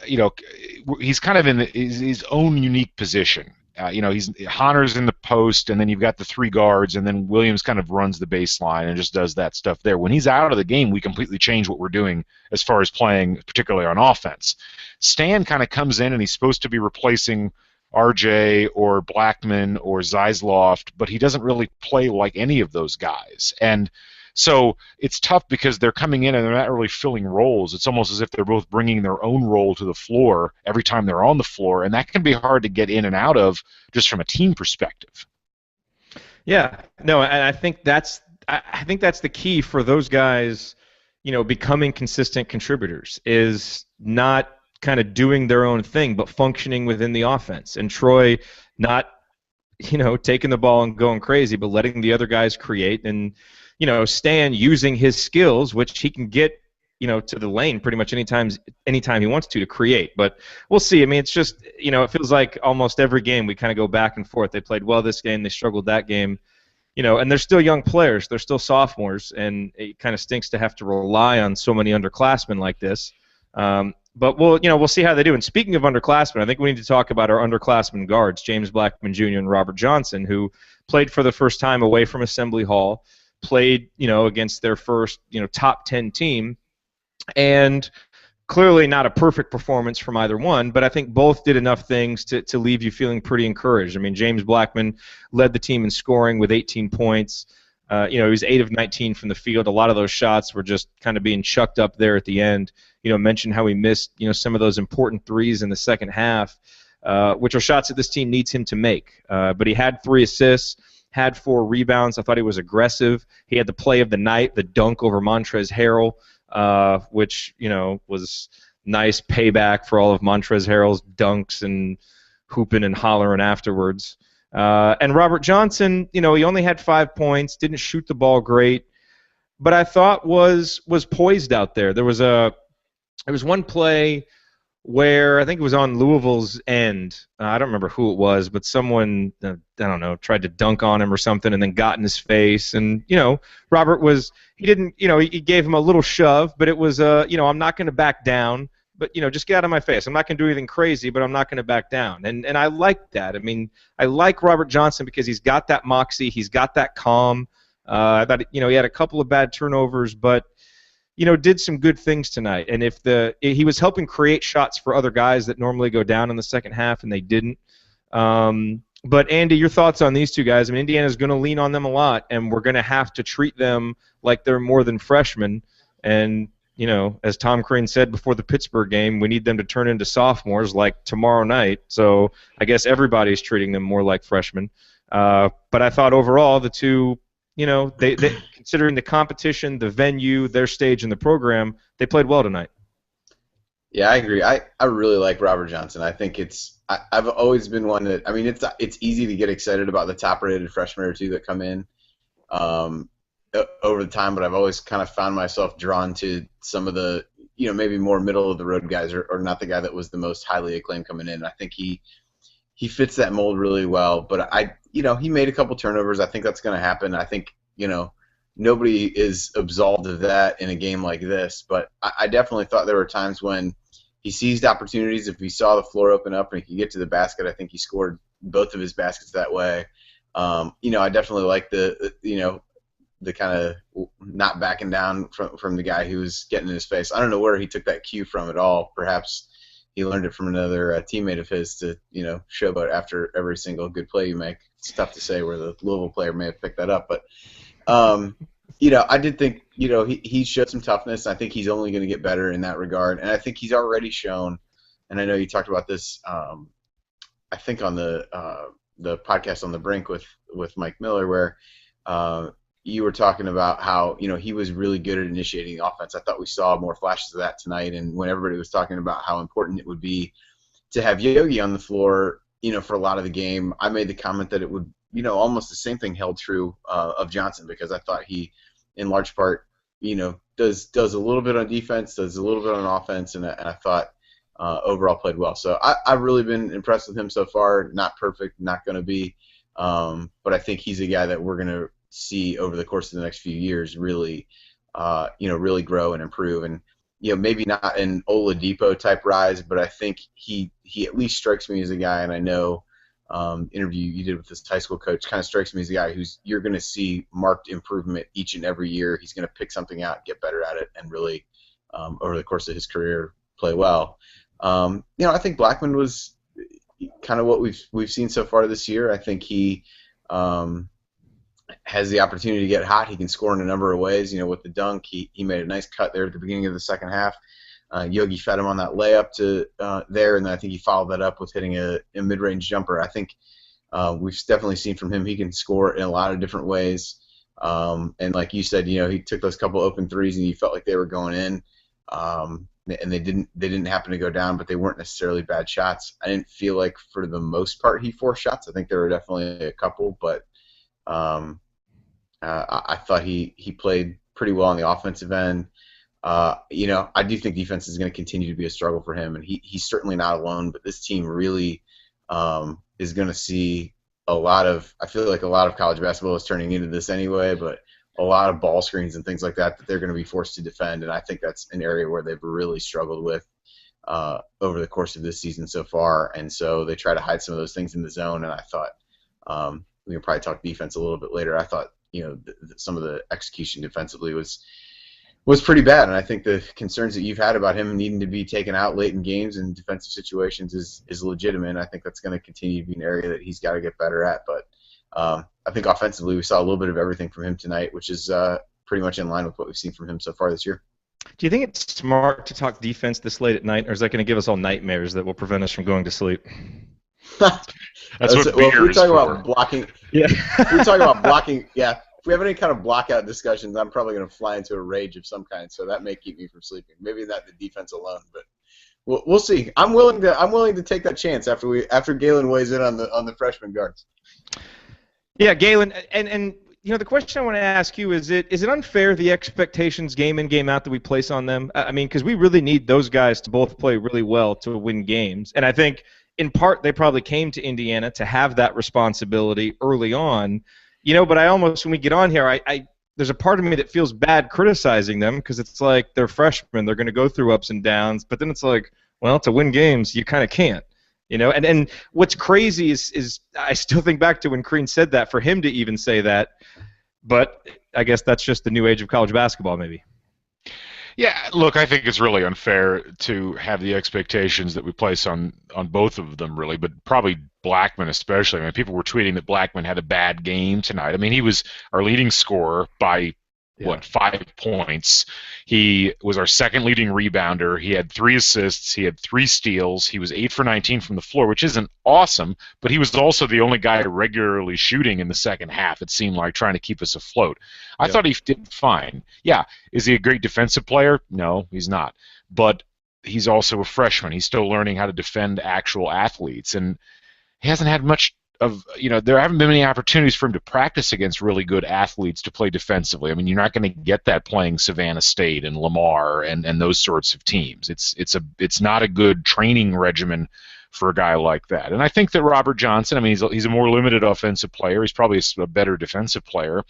he's kind of in his own unique position. Honnor's in the post, and then you've got the 3 guards, and then Williams kind of runs the baseline and just does that stuff there. When he's out of the game, we completely change what we're doing as far as playing, particularly on offense. Stan kind of comes in, and he's supposed to be replacing RJ or Blackman or Zeisloft, but he doesn't really play like any of those guys. And so it's tough because they're coming in and they're not really filling roles. It's almost as if they're both bringing their own role to the floor every time they're on the floor, and that can be hard to get in and out of just from a team perspective. Yeah, no, and I think that's the key for those guys, becoming consistent contributors, is not kind of doing their own thing, but functioning within the offense. And Troy not, taking the ball and going crazy, but letting the other guys create, and Stan using his skills, which he can get, to the lane pretty much anytime he wants to create. But we'll see. I mean, it's just, it feels like almost every game we kind of go back and forth. They played well this game, they struggled that game, and they're still young players. They're still sophomores, and it kind of stinks to have to rely on so many underclassmen like this. But we'll see how they do. And speaking of underclassmen, I think we need to talk about our underclassmen guards, James Blackman Jr. and Robert Johnson, who played for the first time away from Assembly Hall, played, against their first, top 10 team, and clearly not a perfect performance from either one, but I think both did enough things to leave you feeling pretty encouraged. I mean, James Blackman led the team in scoring with 18 points. He was 8 of 19 from the field. A lot of those shots were just kind of being chucked up there at the end. Mentioned how he missed, some of those important threes in the second half, which are shots that this team needs him to make. But he had 3 assists. had 4 rebounds. I thought he was aggressive. He had the play of the night, the dunk over Montrezl Harrell, which, was nice payback for all of Montrezl Harrell's dunks and hooping and hollering afterwards. And Robert Johnson, he only had 5 points, didn't shoot the ball great, but I thought was poised out there. There was one play where I think it was on Louisville's end. I don't remember who it was, but someone, I don't know, tried to dunk on him or something and then got in his face. And, Robert he didn't, he gave him a little shove, but it was, I'm not going to back down, but, just get out of my face. I'm not going to do anything crazy, but I'm not going to back down. And I like that. I mean, I like Robert Johnson because he's got that moxie, he's got that calm. I thought, he had a couple of bad turnovers, but did some good things tonight. And he was helping create shots for other guys that normally go down in the second half, and they didn't. But, Andy, your thoughts on these two guys? I mean, Indiana's going to lean on them a lot, and we're going to have to treat them like they're more than freshmen. And, as Tom Crean said before the Pittsburgh game, we need them to turn into sophomores like tomorrow night. So I guess everybody's treating them more like freshmen. But I thought overall the two, they considering the competition, the venue, their stage in the program, they played well tonight. Yeah, I agree. I really like Robert Johnson. I think I've always been one that, I mean, it's easy to get excited about the top-rated freshman or two that come in over the time, but I've always kind of found myself drawn to some of the, maybe more middle-of-the-road guys or not the guy that was the most highly acclaimed coming in. I think he fits that mold really well, but he made a couple turnovers. I think that's going to happen. I think, nobody is absolved of that in a game like this, but I definitely thought there were times when he seized opportunities. If he saw the floor open up and he could get to the basket, I think he scored both of his baskets that way. I definitely like the kind of not backing down from the guy who was getting in his face. I don't know where he took that cue from at all. Perhaps he learned it from another teammate of his to, showboat after every single good play you make. It's tough to say where the Louisville player may have picked that up, but I did think, he showed some toughness. I think he's only going to get better in that regard, and I think he's already shown. And I know you talked about this, I think on the podcast on the Brink with Mike Miller, where you were talking about how he was really good at initiating the offense. I thought we saw more flashes of that tonight, and when everybody was talking about how important it would be to have Yogi on the floor, for a lot of the game, I made the comment that it would, almost the same thing held true of Johnson, because I thought he, in large part, does a little bit on defense, does a little bit on offense, and I thought overall played well. So I've really been impressed with him so far. Not perfect, not going to be, but I think he's a guy that we're going to see over the course of the next few years really, really grow and improve. And maybe not an Oladipo type rise, but I think he at least strikes me as a guy, and I know interview you did with this high school coach kind of strikes me as a guy you're going to see marked improvement each and every year. He's going to pick something out, get better at it, and really over the course of his career play well. I think Blackman was kind of what we've seen so far this year. I think he has the opportunity to get hot. He can score in a number of ways. With the dunk, he made a nice cut there at the beginning of the second half. Yogi fed him on that layup to there, and then I think he followed that up with hitting a mid-range jumper. I think we've definitely seen from him he can score in a lot of different ways. And like you said, he took those couple open threes and you felt like they were going in, and they didn't happen to go down, but they weren't necessarily bad shots. I didn't feel like for the most part he forced shots. I think there were definitely a couple, but I thought he played pretty well on the offensive end. I do think defense is going to continue to be a struggle for him, and he's certainly not alone, but this team really is going to see I feel like a lot of college basketball is turning into this anyway, but a lot of ball screens and things like that they're going to be forced to defend, and I think that's an area where they've really struggled with over the course of this season so far, and so they try to hide some of those things in the zone, and I thought we can probably talk defense a little bit later. I thought some of the execution defensively was pretty bad, and I think the concerns that you've had about him needing to be taken out late in games and defensive situations is legitimate. I think that's going to continue to be an area that he's got to get better at. But I think offensively we saw a little bit of everything from him tonight, which is pretty much in line with what we've seen from him so far this year. Do you think it's smart to talk defense this late at night, or is that going to give us all nightmares that will prevent us from going to sleep? That's what Well, if beer we is talk for. about blocking, Yeah. if we talk about blocking, yeah. If we have any kind of blockout discussions, I'm probably going to fly into a rage of some kind. So that may keep me from sleeping. Maybe not the defense alone, but we'll see. I'm willing to take that chance after Galen weighs in on the freshman guards. Yeah, Galen, and the question I want to ask you is it unfair, the expectations game in, game out that we place on them? I mean, because we really need those guys to both play really well to win games. And I think in part they probably came to Indiana to have that responsibility early on. But I almost, when we get on here, I there's a part of me that feels bad criticizing them because it's like they're freshmen, they're going to go through ups and downs, but then it's like, well, to win games, you kind of can't. And what's crazy is I still think back to when Crean said that, for him to even say that, but I guess that's just the new age of college basketball, maybe. Yeah, look, I think it's really unfair to have the expectations that we place on both of them, really, but probably Blackman especially. I mean, people were tweeting that Blackman had a bad game tonight. I mean, he was our leading scorer by, 5 points. He was our second leading rebounder. He had 3 assists. He had 3 steals. He was 8 for 19 from the floor, which isn't awesome, but he was also the only guy regularly shooting in the second half, it seemed like, trying to keep us afloat. I thought he did fine. Yeah, is he a great defensive player? No, he's not. But he's also a freshman. He's still learning how to defend actual athletes, and he hasn't had much of, there haven't been many opportunities for him to practice against really good athletes to play defensively. I mean, you're not going to get that playing Savannah State and Lamar and those sorts of teams. It's not a good training regimen for a guy like that. And I think that Robert Johnson, I mean, he's a more limited offensive player. He's probably a better defensive player.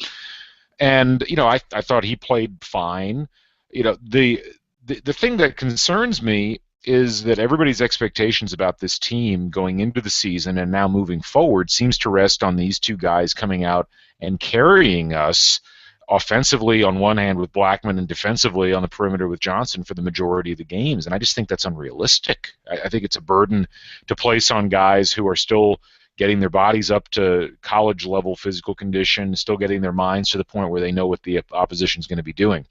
And, I thought he played fine. The thing that concerns me is that everybody's expectations about this team going into the season and now moving forward seems to rest on these two guys coming out and carrying us offensively on one hand with Blackman and defensively on the perimeter with Johnson for the majority of the games. And I just think that's unrealistic. I think it's a burden to place on guys who are still getting their bodies up to college-level physical condition, still getting their minds to the point where they know what the opposition is going to be doing.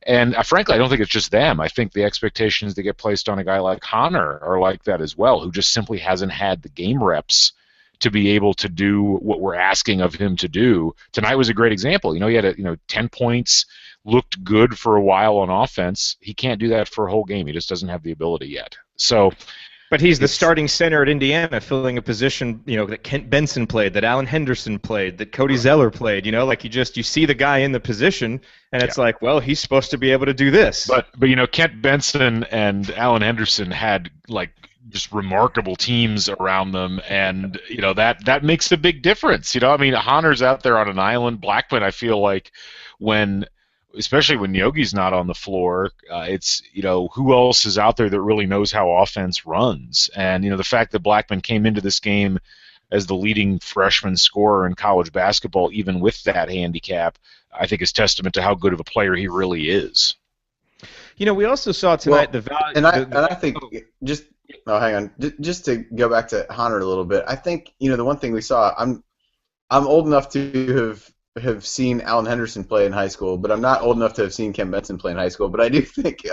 And frankly, I don't think it's just them. I think the expectations that get placed on a guy like Honor are like that as well, who just simply hasn't had the game reps to be able to do what we're asking of him to do. Tonight was a great example. He had 10 points, looked good for a while on offense. He can't do that for a whole game. He just doesn't have the ability yet. So. But he's the starting center at Indiana, filling a position, that Kent Benson played, that Alan Henderson played, that Cody Zeller played. You see the guy in the position, and it's like, well, he's supposed to be able to do this. But Kent Benson and Alan Henderson had just remarkable teams around them, and that makes a big difference. I mean, Honor's out there on an island. Blackman, I feel like especially when Yogi's not on the floor, it's, who else is out there that really knows how offense runs? And, the fact that Blackman came into this game as the leading freshman scorer in college basketball, even with that handicap, I think is testament to how good of a player he really is. We also saw tonight the value. And I think hang on, just to go back to Hunter a little bit. I think the one thing we saw. I'm old enough to have seen Alan Henderson play in high school, but I'm not old enough to have seen Kent Benson play in high school. But I do think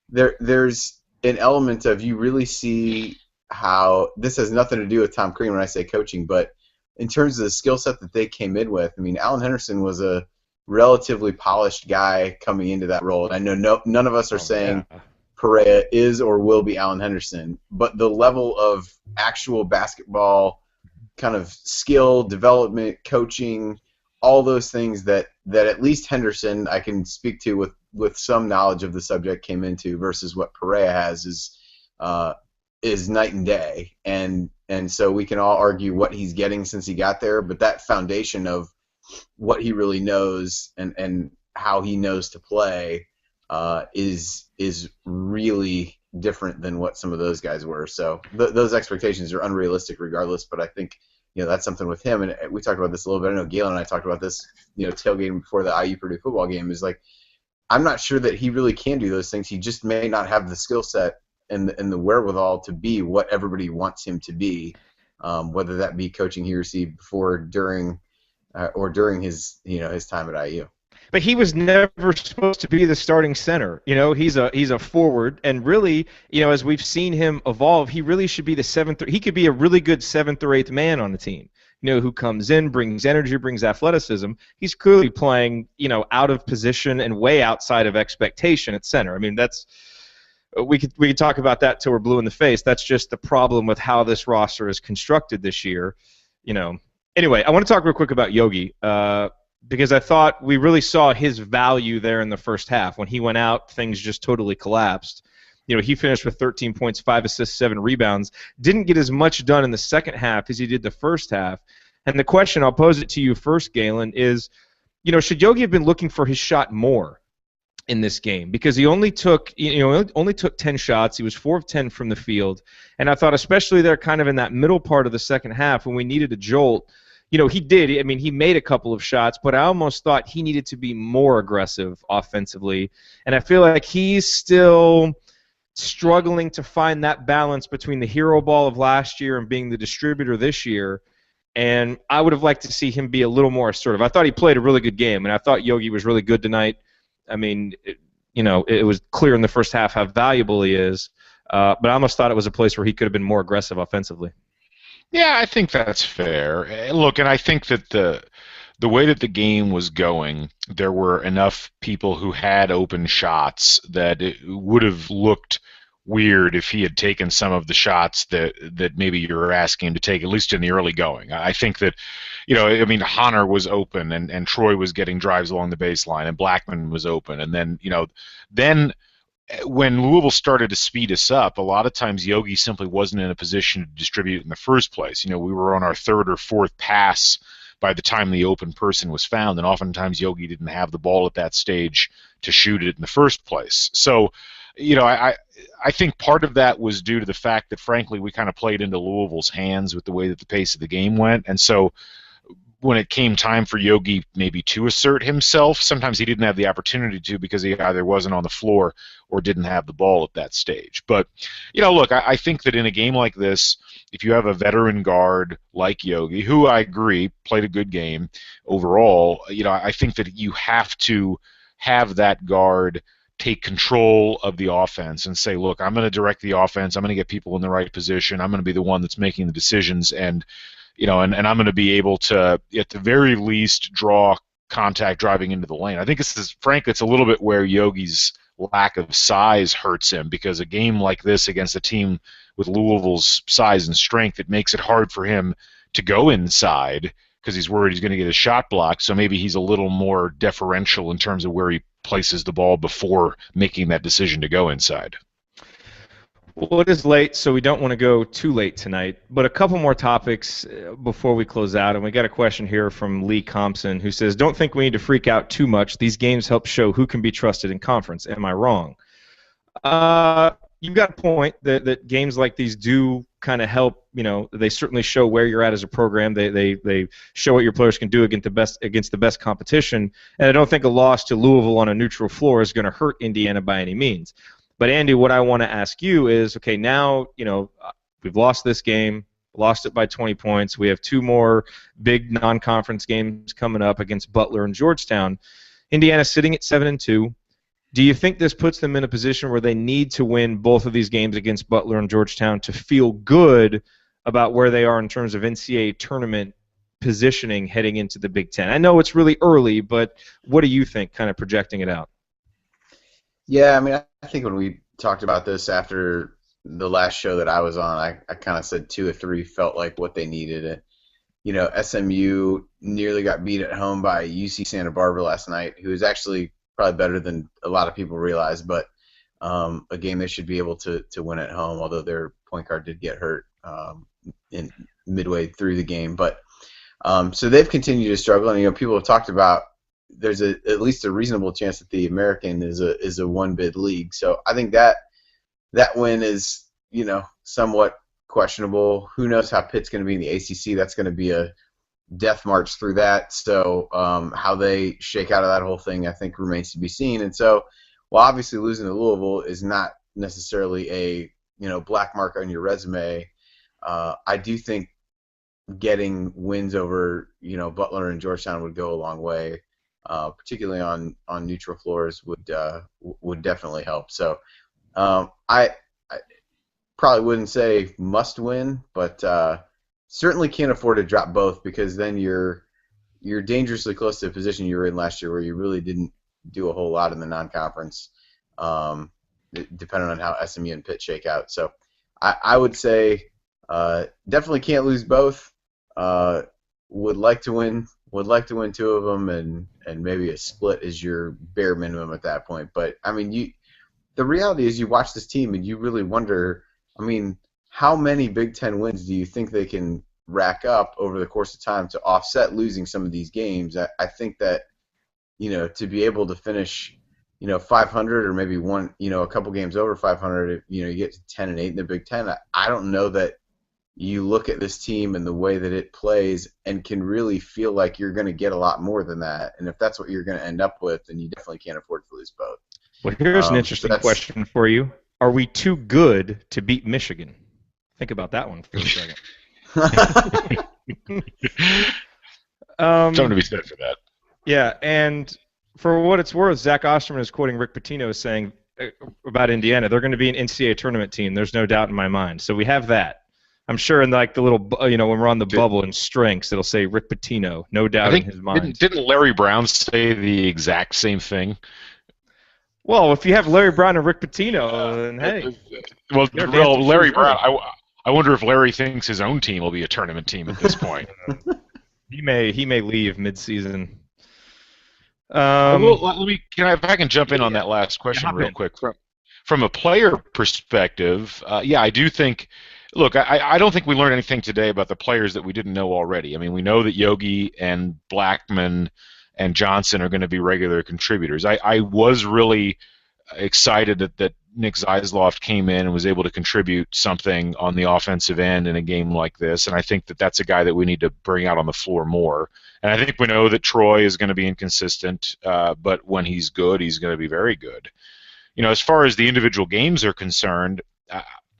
there's an element of, you really see how this has nothing to do with Tom Crean when I say coaching, but in terms of the skill set that they came in with. I mean, Alan Henderson was a relatively polished guy coming into that role, and I know none of us are saying Perea is or will be Alan Henderson, but the level of actual basketball kind of skill, development, coaching, all those things that at least Henderson, I can speak to with some knowledge of the subject, came into, versus what Perea has is night and day. And so we can all argue what he's getting since he got there, but that foundation of what he really knows and how he knows to play is really different than what some of those guys were. So those expectations are unrealistic regardless, but I think that's something with him, and we talked about this a little bit. I know Galen and I talked about this, tailgating before the IU Purdue football game, is like, I'm not sure that he really can do those things. He just may not have the skill set and the wherewithal to be what everybody wants him to be, whether that be coaching he received before, during, or during his his time at IU. But he was never supposed to be the starting center. He's a forward, and really, as we've seen him evolve, he really should be the seventh. He could be a really good seventh or eighth man on the team. Who comes in, brings energy, brings athleticism. He's clearly playing, out of position and way outside of expectation at center. I mean, we could talk about that till we're blue in the face. That's just the problem with how this roster is constructed this year. Anyway, I want to talk real quick about Yogi. Because I thought we really saw his value there in the first half. When he went out, things just totally collapsed. He finished with 13 points, 5 assists, 7 rebounds. Didn't get as much done in the second half as he did the first half. And the question, I'll pose it to you first, Galen, is, should Yogi have been looking for his shot more in this game? Because he only took 10 shots. He was 4 of 10 from the field. And I thought, especially there kind of in that middle part of the second half when we needed a jolt, he did. I mean, he made a couple of shots, but I almost thought he needed to be more aggressive offensively. And I feel like he's still struggling to find that balance between the hero ball of last year and being the distributor this year. And I would have liked to see him be a little more assertive. I thought he played a really good game, and I thought Yogi was really good tonight. I mean, it was clear in the first half how valuable he is, but I almost thought it was a place where he could have been more aggressive offensively. Yeah, I think that's fair. Look, and I think that the way that the game was going, there were enough people who had open shots that it would have looked weird if he had taken some of the shots that maybe you're asking him to take, at least in the early going. I think that, Honor was open and Troy was getting drives along the baseline and Blackman was open. And then when Louisville started to speed us up, a lot of times Yogi simply wasn't in a position to distribute in the first place. We were on our third or fourth pass by the time the open person was found, and oftentimes Yogi didn't have the ball at that stage to shoot it in the first place. So, I think part of that was due to the fact that, frankly, we kind of played into Louisville's hands with the way that the pace of the game went, and so when it came time for Yogi maybe to assert himself, sometimes he didn't have the opportunity to because he either wasn't on the floor or didn't have the ball at that stage. But, look, I think that in a game like this, if you have a veteran guard like Yogi, who I agree played a good game overall, I think that you have to have that guard take control of the offense and say, look, I'm going to direct the offense. I'm going to get people in the right position. I'm going to be the one that's making the decisions, and I'm going to be able to, at the very least, draw contact driving into the lane. I think it's a little bit where Yogi's lack of size hurts him, because a game like this against a team with Louisville's size and strength, it makes it hard for him to go inside because he's worried he's going to get his shot blocked. So maybe he's a little more deferential in terms of where he places the ball before making that decision to go inside. Well, it is late, so we don't want to go too late tonight. But a couple more topics before we close out. And we got a question here from Lee Compson, who says, don't think we need to freak out too much. These games help show who can be trusted in conference. Am I wrong? You've got a point that games like these do kind of help. They certainly show where you're at as a program. They show what your players can do against the best competition. And I don't think a loss to Louisville on a neutral floor is going to hurt Indiana by any means. But Andy, what I want to ask you is, okay, now we've lost this game, lost it by 20 points. We have 2 more big non-conference games coming up against Butler and Georgetown. Indiana's sitting at 7-2. Do you think this puts them in a position where they need to win both of these games against Butler and Georgetown to feel good about where they are in terms of NCAA tournament positioning heading into the Big Ten? I know it's really early, but what do you think, kind of projecting it out? Yeah, I think when we talked about this after the last show that I was on, I kind of said 2 or 3 felt like what they needed. SMU nearly got beat at home by UC Santa Barbara last night, who is actually probably better than a lot of people realize, but a game they should be able to win at home, although their point guard did get hurt in midway through the game. But so they've continued to struggle, and people have talked about there's at least a reasonable chance that the American is a one-bid league. So I think that win is somewhat questionable. Who knows how Pitt's going to be in the ACC? That's going to be a death march through that. So how they shake out of that whole thing, I think, remains to be seen. And so, while obviously losing to Louisville is not necessarily a black mark on your resume, I do think getting wins over Butler and Georgetown would go a long way. particularly on neutral floors, would definitely help. So I probably wouldn't say must win, but certainly can't afford to drop both, because then you're dangerously close to the position you were in last year, where you really didn't do a whole lot in the non-conference, depending on how SMU and Pitt shake out. So I would say definitely can't lose both. Would like to win two of them, and maybe a split is your bare minimum at that point. But I mean, the reality is you watch this team and you really wonder, I mean, how many Big Ten wins do you think they can rack up over the course of time to offset losing some of these games? I think that, to be able to finish, 500 or maybe a couple games over 500, you get to 10-8 in the Big Ten. I don't know that you look at this team and the way that it plays and can really feel like you're going to get a lot more than that. And if that's what you're going to end up with, then you definitely can't afford to lose both. Well, here's an interesting question for you. Are we too good to beat Michigan? Think about that one for a second. Something to be said for that. Yeah, and for what it's worth, Zach Osterman is quoting Rick Pitino saying about Indiana, they're going to be an NCAA tournament team. There's no doubt in my mind. So we have that. I'm sure in like the little, when we're on the bubble in strengths, it'll say Rick Pitino, no doubt in his mind. Didn't Larry Brown say the exact same thing? Well, if you have Larry Brown and Rick Pitino, then hey. Well, Larry Brown, I wonder if Larry thinks his own team will be a tournament team at this point. He may leave mid-season. If I can jump in on that last question real quick. From a player perspective, I do think. Look, I don't think we learned anything today about the players that we didn't know already. I mean, we know that Yogi and Blackman and Johnson are going to be regular contributors. I was really excited that Nick Zeisloft came in and was able to contribute something on the offensive end in a game like this, and I think that that's a guy that we need to bring out on the floor more. And I think we know that Troy is going to be inconsistent, but when he's good, he's going to be very good. As far as the individual games are concerned,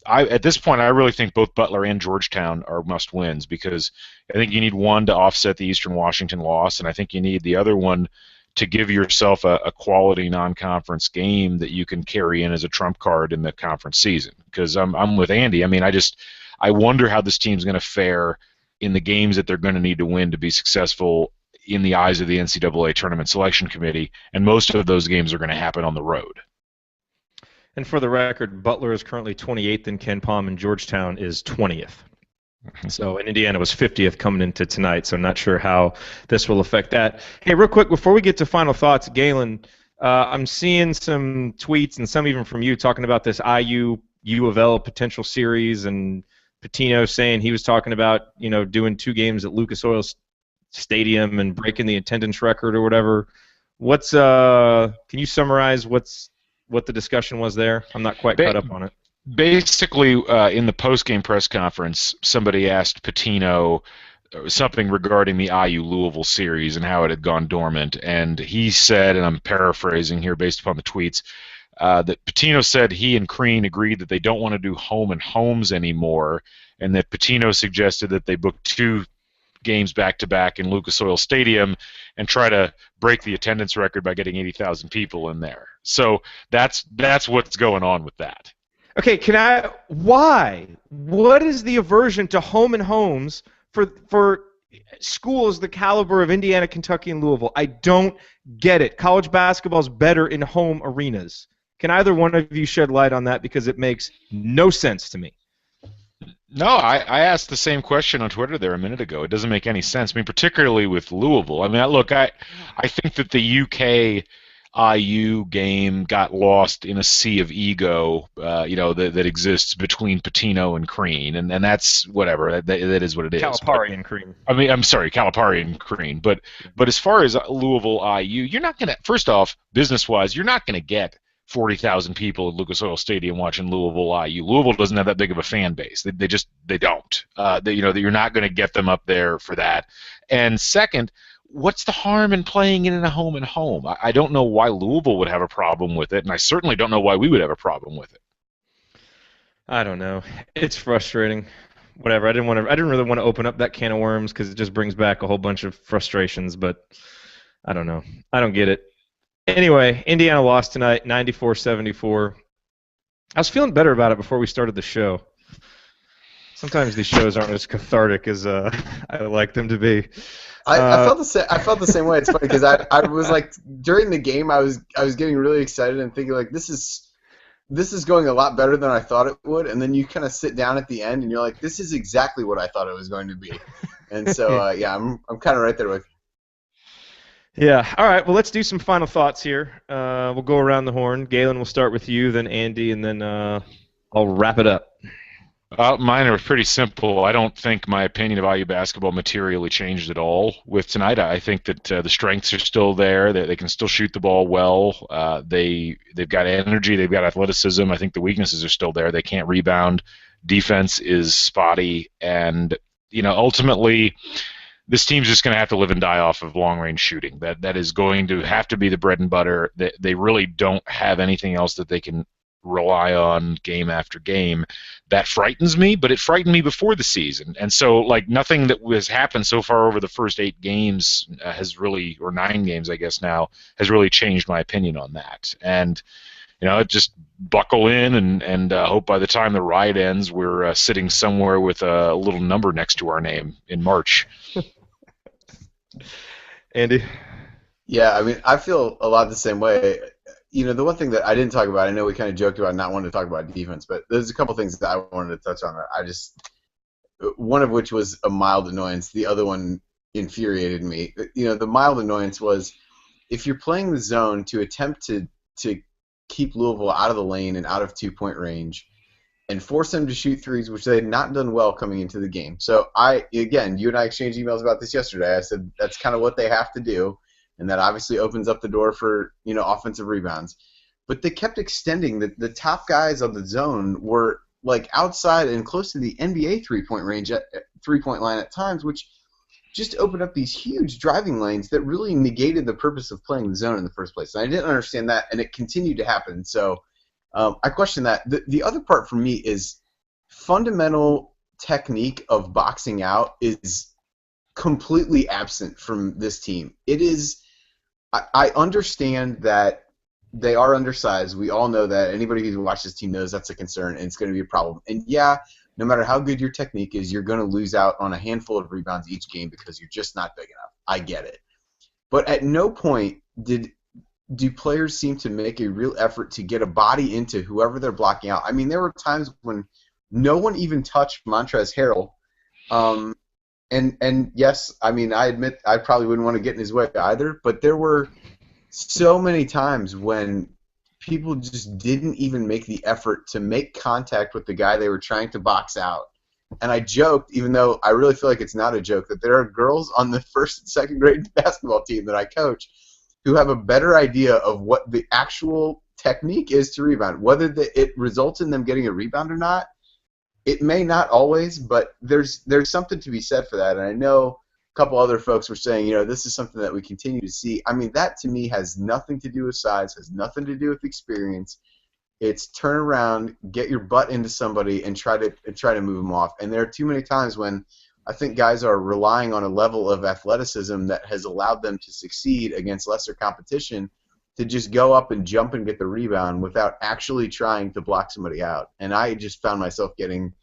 at this point, I really think both Butler and Georgetown are must-wins, because I think you need one to offset the Eastern Washington loss, and I think you need the other one to give yourself a quality non-conference game that you can carry in as a trump card in the conference season. Because I'm with Andy. I mean, I wonder how this team's going to fare in the games that they're going to need to win to be successful in the eyes of the NCAA Tournament Selection Committee, and most of those games are going to happen on the road. And for the record, Butler is currently 28th in Ken Palm, and Georgetown is 20th. So, and Indiana was 50th coming into tonight, so I'm not sure how this will affect that. Hey, real quick, before we get to final thoughts, Galen, I'm seeing some tweets, and some even from you, talking about this IU of L potential series, and Pitino saying he was talking about, doing 2 games at Lucas Oil Stadium and breaking the attendance record or whatever. Can you summarize what the discussion was there? I'm not quite caught up on it. Basically, in the post-game press conference, somebody asked Pitino something regarding the IU-Louisville series and how it had gone dormant, and he said, and I'm paraphrasing here based upon the tweets, that Pitino said he and Crean agreed that they don't want to do home and homes anymore, and that Pitino suggested that they book 2 games back-to-back in Lucas Oil Stadium and try to break the attendance record by getting 80,000 people in there. So that's what's going on with that. Okay, why? What is the aversion to home and homes for schools the caliber of Indiana, Kentucky, and Louisville? I don't get it. College basketball is better in home arenas. Can either one of you shed light on that, because it makes no sense to me? No, I asked the same question on Twitter there a minute ago. It doesn't make any sense. I mean, particularly with Louisville. I mean, look, I think that the UK IU game got lost in a sea of ego, that exists between Pitino and Crean, and that's whatever. That is what it is. Calipari and Crean. I mean, I'm sorry, Calipari and Crean. But as far as Louisville IU, you're not going to. First off, business-wise, you're not going to get 40,000 people at Lucas Oil Stadium watching Louisville IU. Louisville doesn't have that big of a fan base. They don't. You're not going to get them up there for that. And second, what's the harm in playing it in a home and home? I don't know why Louisville would have a problem with it, and I certainly don't know why we would have a problem with it. I don't know. It's frustrating. Whatever. I didn't really want to open up that can of worms, because it just brings back a whole bunch of frustrations. But I don't know. I don't get it. Anyway, Indiana lost tonight, 94-74. I was feeling better about it before we started the show. Sometimes these shows aren't as cathartic as I like them to be. I felt the same. I felt the same way. It's funny because I was like during the game I was getting really excited and thinking like this is going a lot better than I thought it would, and then you kind of sit down at the end and you're like, this is exactly what I thought it was going to be, and so yeah, I'm kind of right there with. Yeah. All right. Well, let's do some final thoughts here. We'll go around the horn. Galen, we'll start with you, then Andy, and then I'll wrap it up. Mine are pretty simple. I don't think my opinion of IU basketball materially changed at all with tonight. I think that the strengths are still there. They can still shoot the ball well. They've got energy. They've got athleticism. I think the weaknesses are still there. They can't rebound. Defense is spotty. And, ultimately, this team's just going to have to live and die off of long-range shooting. That is going to have to be the bread and butter. They really don't have anything else that they can rely on game after game. That frightens me, but it frightened me before the season. And so, nothing that has happened so far over the first 8 games has really, or 9 games, I guess now, has really changed my opinion on that. And, just buckle in and hope by the time the ride ends, we're sitting somewhere with a little number next to our name in March. Andy? Yeah, I mean, I feel a lot the same way. The one thing that I didn't talk about, I know we kind of joked about not wanting to talk about defense, but there's a couple things that I wanted to touch on. One of which was a mild annoyance. The other one infuriated me. The mild annoyance was if you're playing the zone to attempt to keep Louisville out of the lane and out of 2-point range and force them to shoot threes, which they had not done well coming into the game. So you and I exchanged emails about this yesterday. I said that's kind of what they have to do. And that obviously opens up the door for, offensive rebounds. But they kept extending. The top guys on the zone were, outside and close to the NBA three-point range at three-point line at times, which just opened up these huge driving lanes that really negated the purpose of playing the zone in the first place. And I didn't understand that, and it continued to happen. So I question that. The other part for me is fundamental technique of boxing out is completely absent from this team. It is. I understand that they are undersized. We all know that. Anybody who's watched this team knows that's a concern, and it's going to be a problem. And yeah, no matter how good your technique is, you're going to lose out on a handful of rebounds each game because you're just not big enough. I get it. But at no point do players seem to make a real effort to get a body into whoever they're blocking out. I mean, there were times when no one even touched Montrezl Harrell. And yes, I mean, I admit I probably wouldn't want to get in his way either, but there were so many times when people just didn't even make the effort to make contact with the guy they were trying to box out. And I joked, even though I really feel like it's not a joke, that there are girls on the first and second grade basketball team that I coach who have a better idea of what the actual technique is to rebound. Whether it results in them getting a rebound or not, it may not always, but there's something to be said for that. And I know a couple other folks were saying, this is something that we continue to see. I mean, that to me has nothing to do with size, has nothing to do with experience. It's turn around, get your butt into somebody, and try to move them off. And there are too many times when I think guys are relying on a level of athleticism that has allowed them to succeed against lesser competition to just go up and jump and get the rebound without actually trying to block somebody out. And I just found myself getting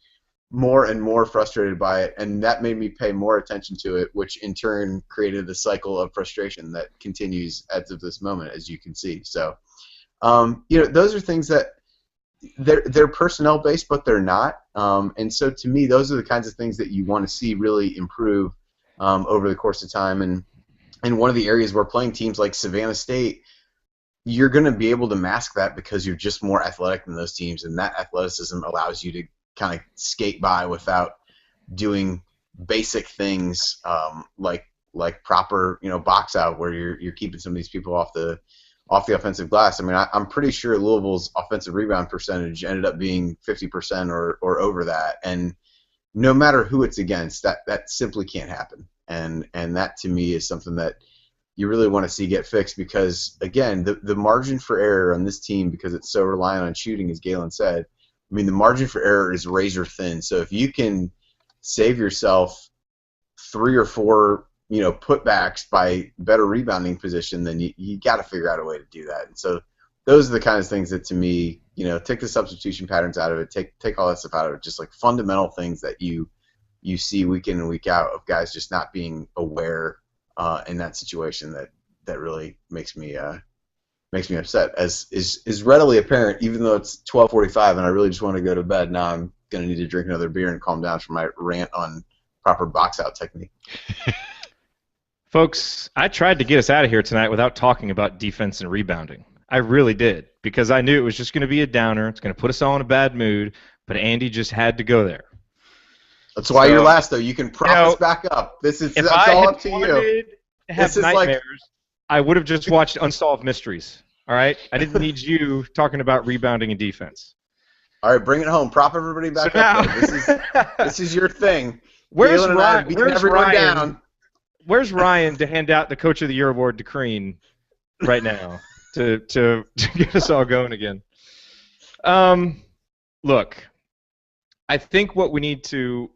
more and more frustrated by it, and that made me pay more attention to it, which in turn created a cycle of frustration that continues as of this moment, as you can see. So, those are things that they're personnel based, but they're not. And so to me, those are the kinds of things that you want to see really improve over the course of time. And one of the areas where playing teams like Savannah State, you're going to be able to mask that because you're just more athletic than those teams, and that athleticism allows you to kind of skate by without doing basic things like proper box out where you're keeping some of these people off the offensive glass. I mean, I'm pretty sure Louisville's offensive rebound percentage ended up being 50% or over that, and no matter who it's against, that simply can't happen. And that to me is something that you really want to see get fixed because, again, the margin for error on this team, because it's so reliant on shooting, as Galen said, I mean, the margin for error is razor thin. So if you can save yourself 3 or 4, putbacks by better rebounding position, then you got to figure out a way to do that. And so those are the kinds of things that, to me, take the substitution patterns out of it, take all that stuff out of it, just like fundamental things that you see week in and week out of guys just not being aware in that situation that really makes me upset, as is readily apparent, even though it's 12:45 and I really just want to go to bed. Now I'm going to need to drink another beer and calm down from my rant on proper box-out technique. Folks, I tried to get us out of here tonight without talking about defense and rebounding. I really did, because I knew it was just going to be a downer. It's going to put us all in a bad mood, but Andy just had to go there. That's why you're last, though. You can prop us back up. That's all up to you. To have nightmares, I would have just watched Unsolved Mysteries. All right? I didn't need you talking about rebounding and defense. All right, bring it home. Prop everybody back up. This is your thing. Where's Ryan? Down. Where's Ryan to hand out the Coach of the Year award to Crean right now to get us all going again? Look, I think what we need to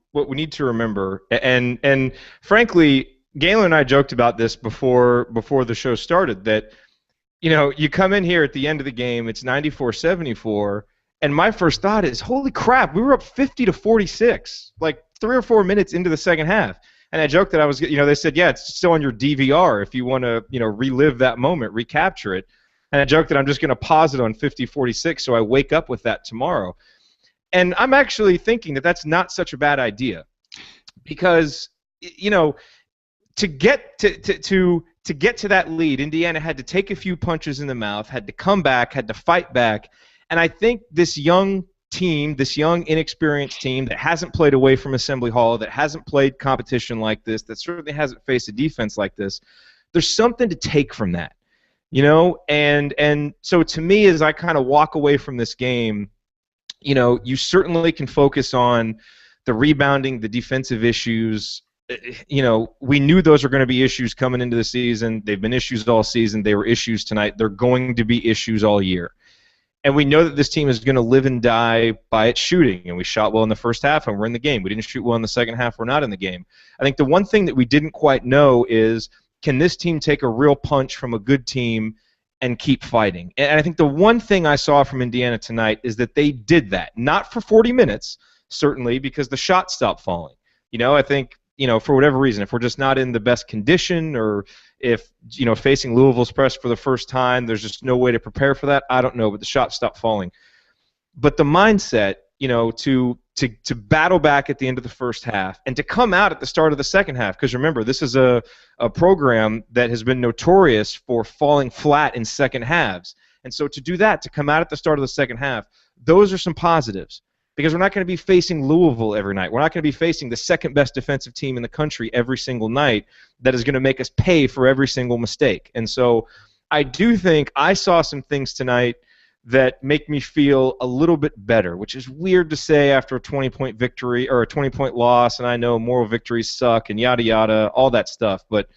remember, and frankly, Galen and I joked about this before the show started, that you come in here at the end of the game, it's 94-74. And my first thought is, holy crap, we were up 50-46, like 3 or 4 minutes into the second half. And I joked that I was, they said, yeah, it's still on your DVR if you want to, relive that moment, recapture it. And I joked that I'm just going to pause it on 50-46 so I wake up with that tomorrow. And I'm actually thinking that that's not such a bad idea, because, to get to that lead, Indiana had to take a few punches in the mouth, had to come back, had to fight back. And I think this young team, this young, inexperienced team that hasn't played away from Assembly Hall, that hasn't played competition like this, that certainly hasn't faced a defense like this, there's something to take from that, And so to me, as I kind of walk away from this game, you certainly can focus on the rebounding, the defensive issues. We knew those were going to be issues coming into the season. They've been issues all season. They were issues tonight. They're going to be issues all year. And we know that this team is going to live and die by its shooting. And we shot well in the first half, and we're in the game. We didn't shoot well in the second half. We're not in the game. I think the one thing that we didn't quite know is, can this team take a real punch from a good team and keep fighting? And I think the one thing I saw from Indiana tonight is that they did that. Not for 40 minutes, certainly, because the shots stopped falling. I think, for whatever reason, if we're just not in the best condition, or if, facing Louisville's press for the first time, there's just no way to prepare for that, I don't know, but the shots stopped falling. But the mindset, to battle back at the end of the first half and to come out at the start of the second half, because remember, this is a program that has been notorious for falling flat in second halves. And so to do that, to come out at the start of the second half, those are some positives. Because we're not going to be facing Louisville every night. We're not going to be facing the second-best defensive team in the country every single night that is going to make us pay for every single mistake. And so I do think I saw some things tonight that make me feel a little bit better, which is weird to say after a 20-point victory or a 20-point loss, and I know moral victories suck and yada yada, all that stuff. But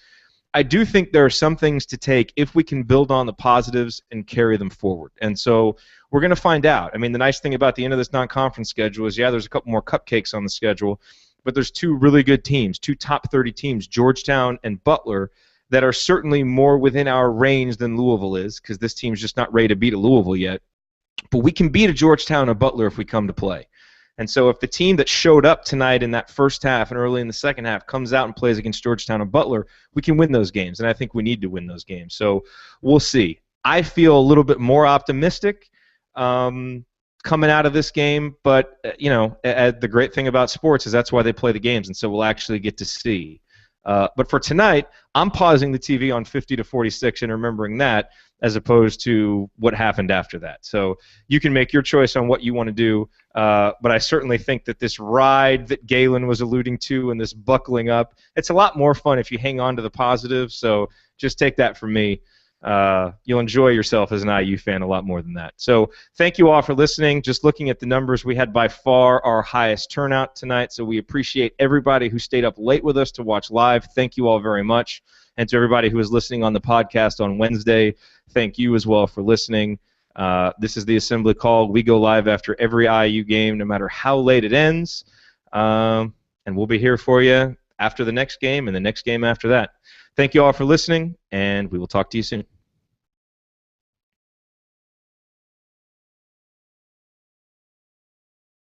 I do think there are some things to take if we can build on the positives and carry them forward. And so we're going to find out. I mean, the nice thing about the end of this non-conference schedule is, yeah, there's a couple more cupcakes on the schedule, but there's 2 really good teams, 2 top 30 teams, Georgetown and Butler, that are certainly more within our range than Louisville is, because this team's just not ready to beat a Louisville yet. But we can beat a Georgetown or Butler if we come to play. And so if the team that showed up tonight in that first half and early in the second half comes out and plays against Georgetown and Butler, we can win those games, and I think we need to win those games. So we'll see. I feel a little bit more optimistic coming out of this game, but the great thing about sports is that's why they play the games, and so we'll actually get to see. But for tonight, I'm pausing the TV on 50-46 and remembering that, as opposed to what happened after that. So you can make your choice on what you want to do, but I certainly think that this ride that Galen was alluding to and this buckling up, it's a lot more fun if you hang on to the positive, so just take that from me. You'll enjoy yourself as an IU fan a lot more than that. So thank you all for listening. Just looking at the numbers, we had by far our highest turnout tonight, so we appreciate everybody who stayed up late with us to watch live. Thank you all very much. And to everybody who is listening on the podcast on Wednesday, thank you as well for listening. This is the Assembly Call. We go live after every IU game, no matter how late it ends. And we'll be here for you after the next game and the next game after that. Thank you all for listening, and we will talk to you soon.